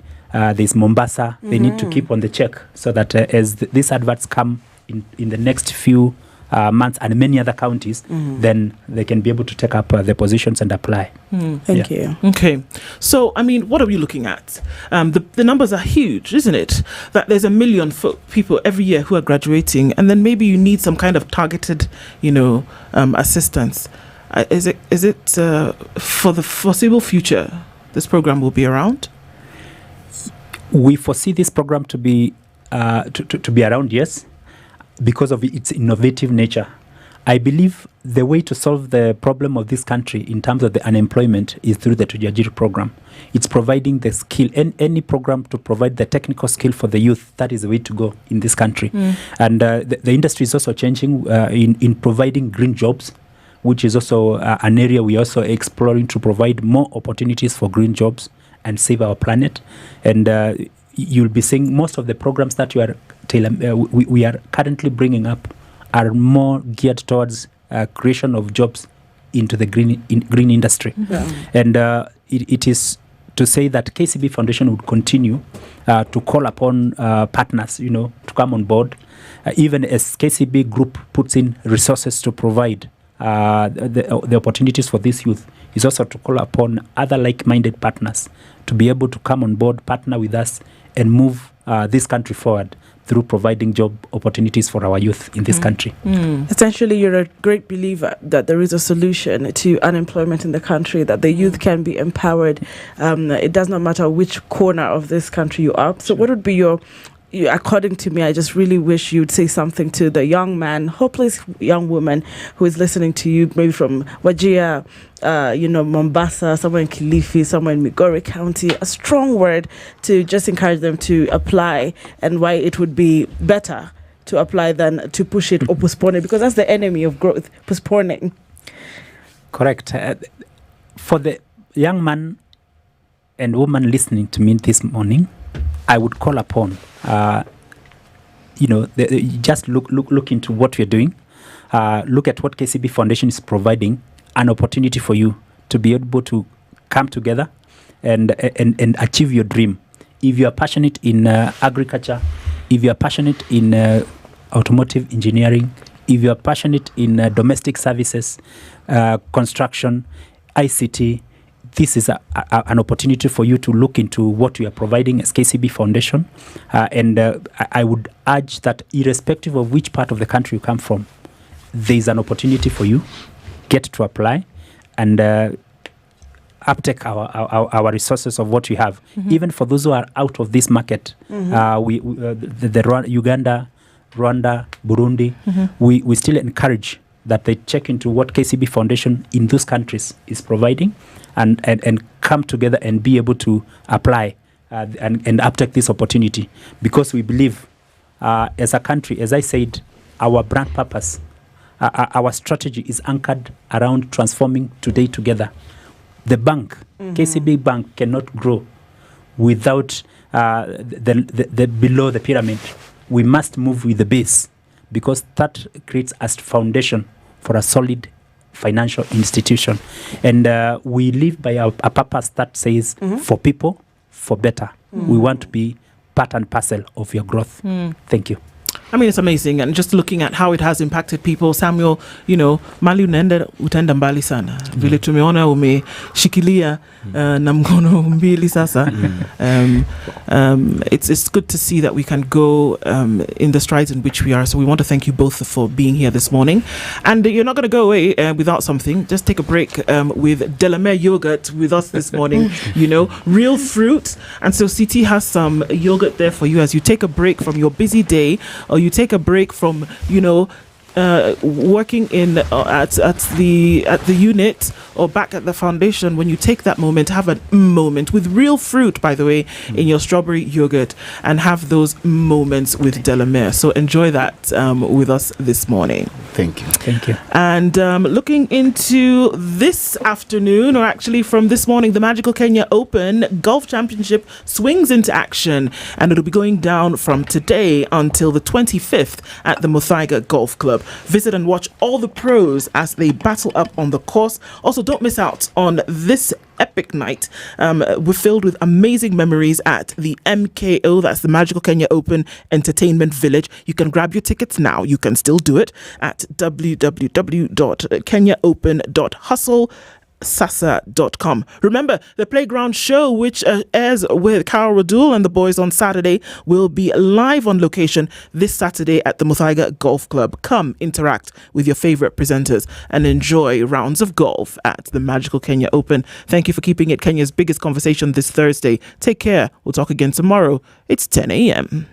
there's Mombasa. They need to keep on the check so that as these adverts come in the next few months and many other counties, then they can be able to take up the positions and apply. Thank you. Okay. So, I mean, what are we looking at? The numbers are huge, isn't it? That there's 1 million people every year who are graduating, and then maybe you need some kind of targeted, assistance. Is it for the foreseeable future, this program will be around? We foresee this program to be around, yes, because of its innovative nature. I believe the way to solve the problem of this country in terms of the unemployment is through the Tujajiri program. It's providing the skill, any program to provide the technical skill for the youth. That is the way to go in this country. And the industry is also changing in providing green jobs, which is also an area we are also exploring to provide more opportunities for green jobs and save our planet. And you'll be seeing most of the programs that we are currently bringing up are more geared towards creation of jobs into the green industry. And it is to say that KCB Foundation would continue to call upon partners, to come on board, even as KCB Group puts in resources to provide the opportunities for this youth, is also to call upon other like-minded partners to be able to come on board, partner with us, and move this country forward through providing job opportunities for our youth in this country. Essentially, you're a great believer that there is a solution to unemployment in the country, that the youth can be empowered. It does not matter which corner of this country you are. So what would be according to me, I just really wish you'd say something to the young man, hopeless young woman who is listening to you, maybe from Wajir, Mombasa, somewhere in Kilifi, somewhere in Migori County, a strong word to just encourage them to apply, and why it would be better to apply than to push it or postpone it, because that's the enemy of growth, postponing. Correct. For the young man and woman listening to me this morning, I would call upon, just look into what we're doing. Look at what KCB Foundation is providing, an opportunity for you to be able to come together and achieve your dream. If you are passionate in agriculture, if you are passionate in automotive engineering, if you are passionate in domestic services, construction, ICT, this is an opportunity for you to look into what we are providing as KCB Foundation. I would urge that irrespective of which part of the country you come from, there is an opportunity for you. Get to apply and uptake our resources of what we have. Mm-hmm. Even for those who are out of this market, the Uganda, Rwanda, Burundi, we still encourage that they check into what KCB Foundation in those countries is providing and come together and be able to apply and uptake this opportunity. Because we believe as a country, as I said, our brand purpose, our strategy is anchored around transforming today together. The bank, KCB Bank, cannot grow without the below the pyramid. We must move with the base, because that creates a foundation for a solid financial institution. And we live by a purpose that says, for people, for better. We want to be part and parcel of your growth. Thank you. I mean, it's amazing. And just looking at how it has impacted people, Samuel, mali unaenda utenda mbali sana. Vile tumeona umeshikilia na mkono mbili sasa. It's good to see that we can go in the strides in which we are. So we want to thank you both for being here this morning. And you're not going to go away without something. Just take a break with Delamere yogurt with us this morning. Real fruit. And so CT has some yogurt there for you as you take a break from your busy day, or you take a break from working in at the unit or back at the foundation. When you take that moment, have a moment with real fruit, by the way, in your strawberry yogurt, and have those moments with Delamere. So enjoy that with us this morning. Thank you. And looking into this afternoon, or actually from this morning, the Magical Kenya Open Golf Championship swings into action, and it'll be going down from today until the 25th at the Muthaiga Golf Club. Visit and watch all the pros as they battle up on the course. Also, don't miss out on this epic night. We're filled with amazing memories at the MKO, that's the Magical Kenya Open Entertainment Village. You can grab your tickets now. You can still do it at www.kenyaopen.hustlesasa.com. Remember, the Playground Show, which airs with Carol Radul and the boys on Saturday, will be live on location this Saturday at the Muthaiga Golf Club. Come interact with your favorite presenters and enjoy rounds of golf at the Magical Kenya Open. Thank you for keeping it Kenya's biggest conversation this Thursday. Take care. We'll talk again tomorrow. It's 10 a.m.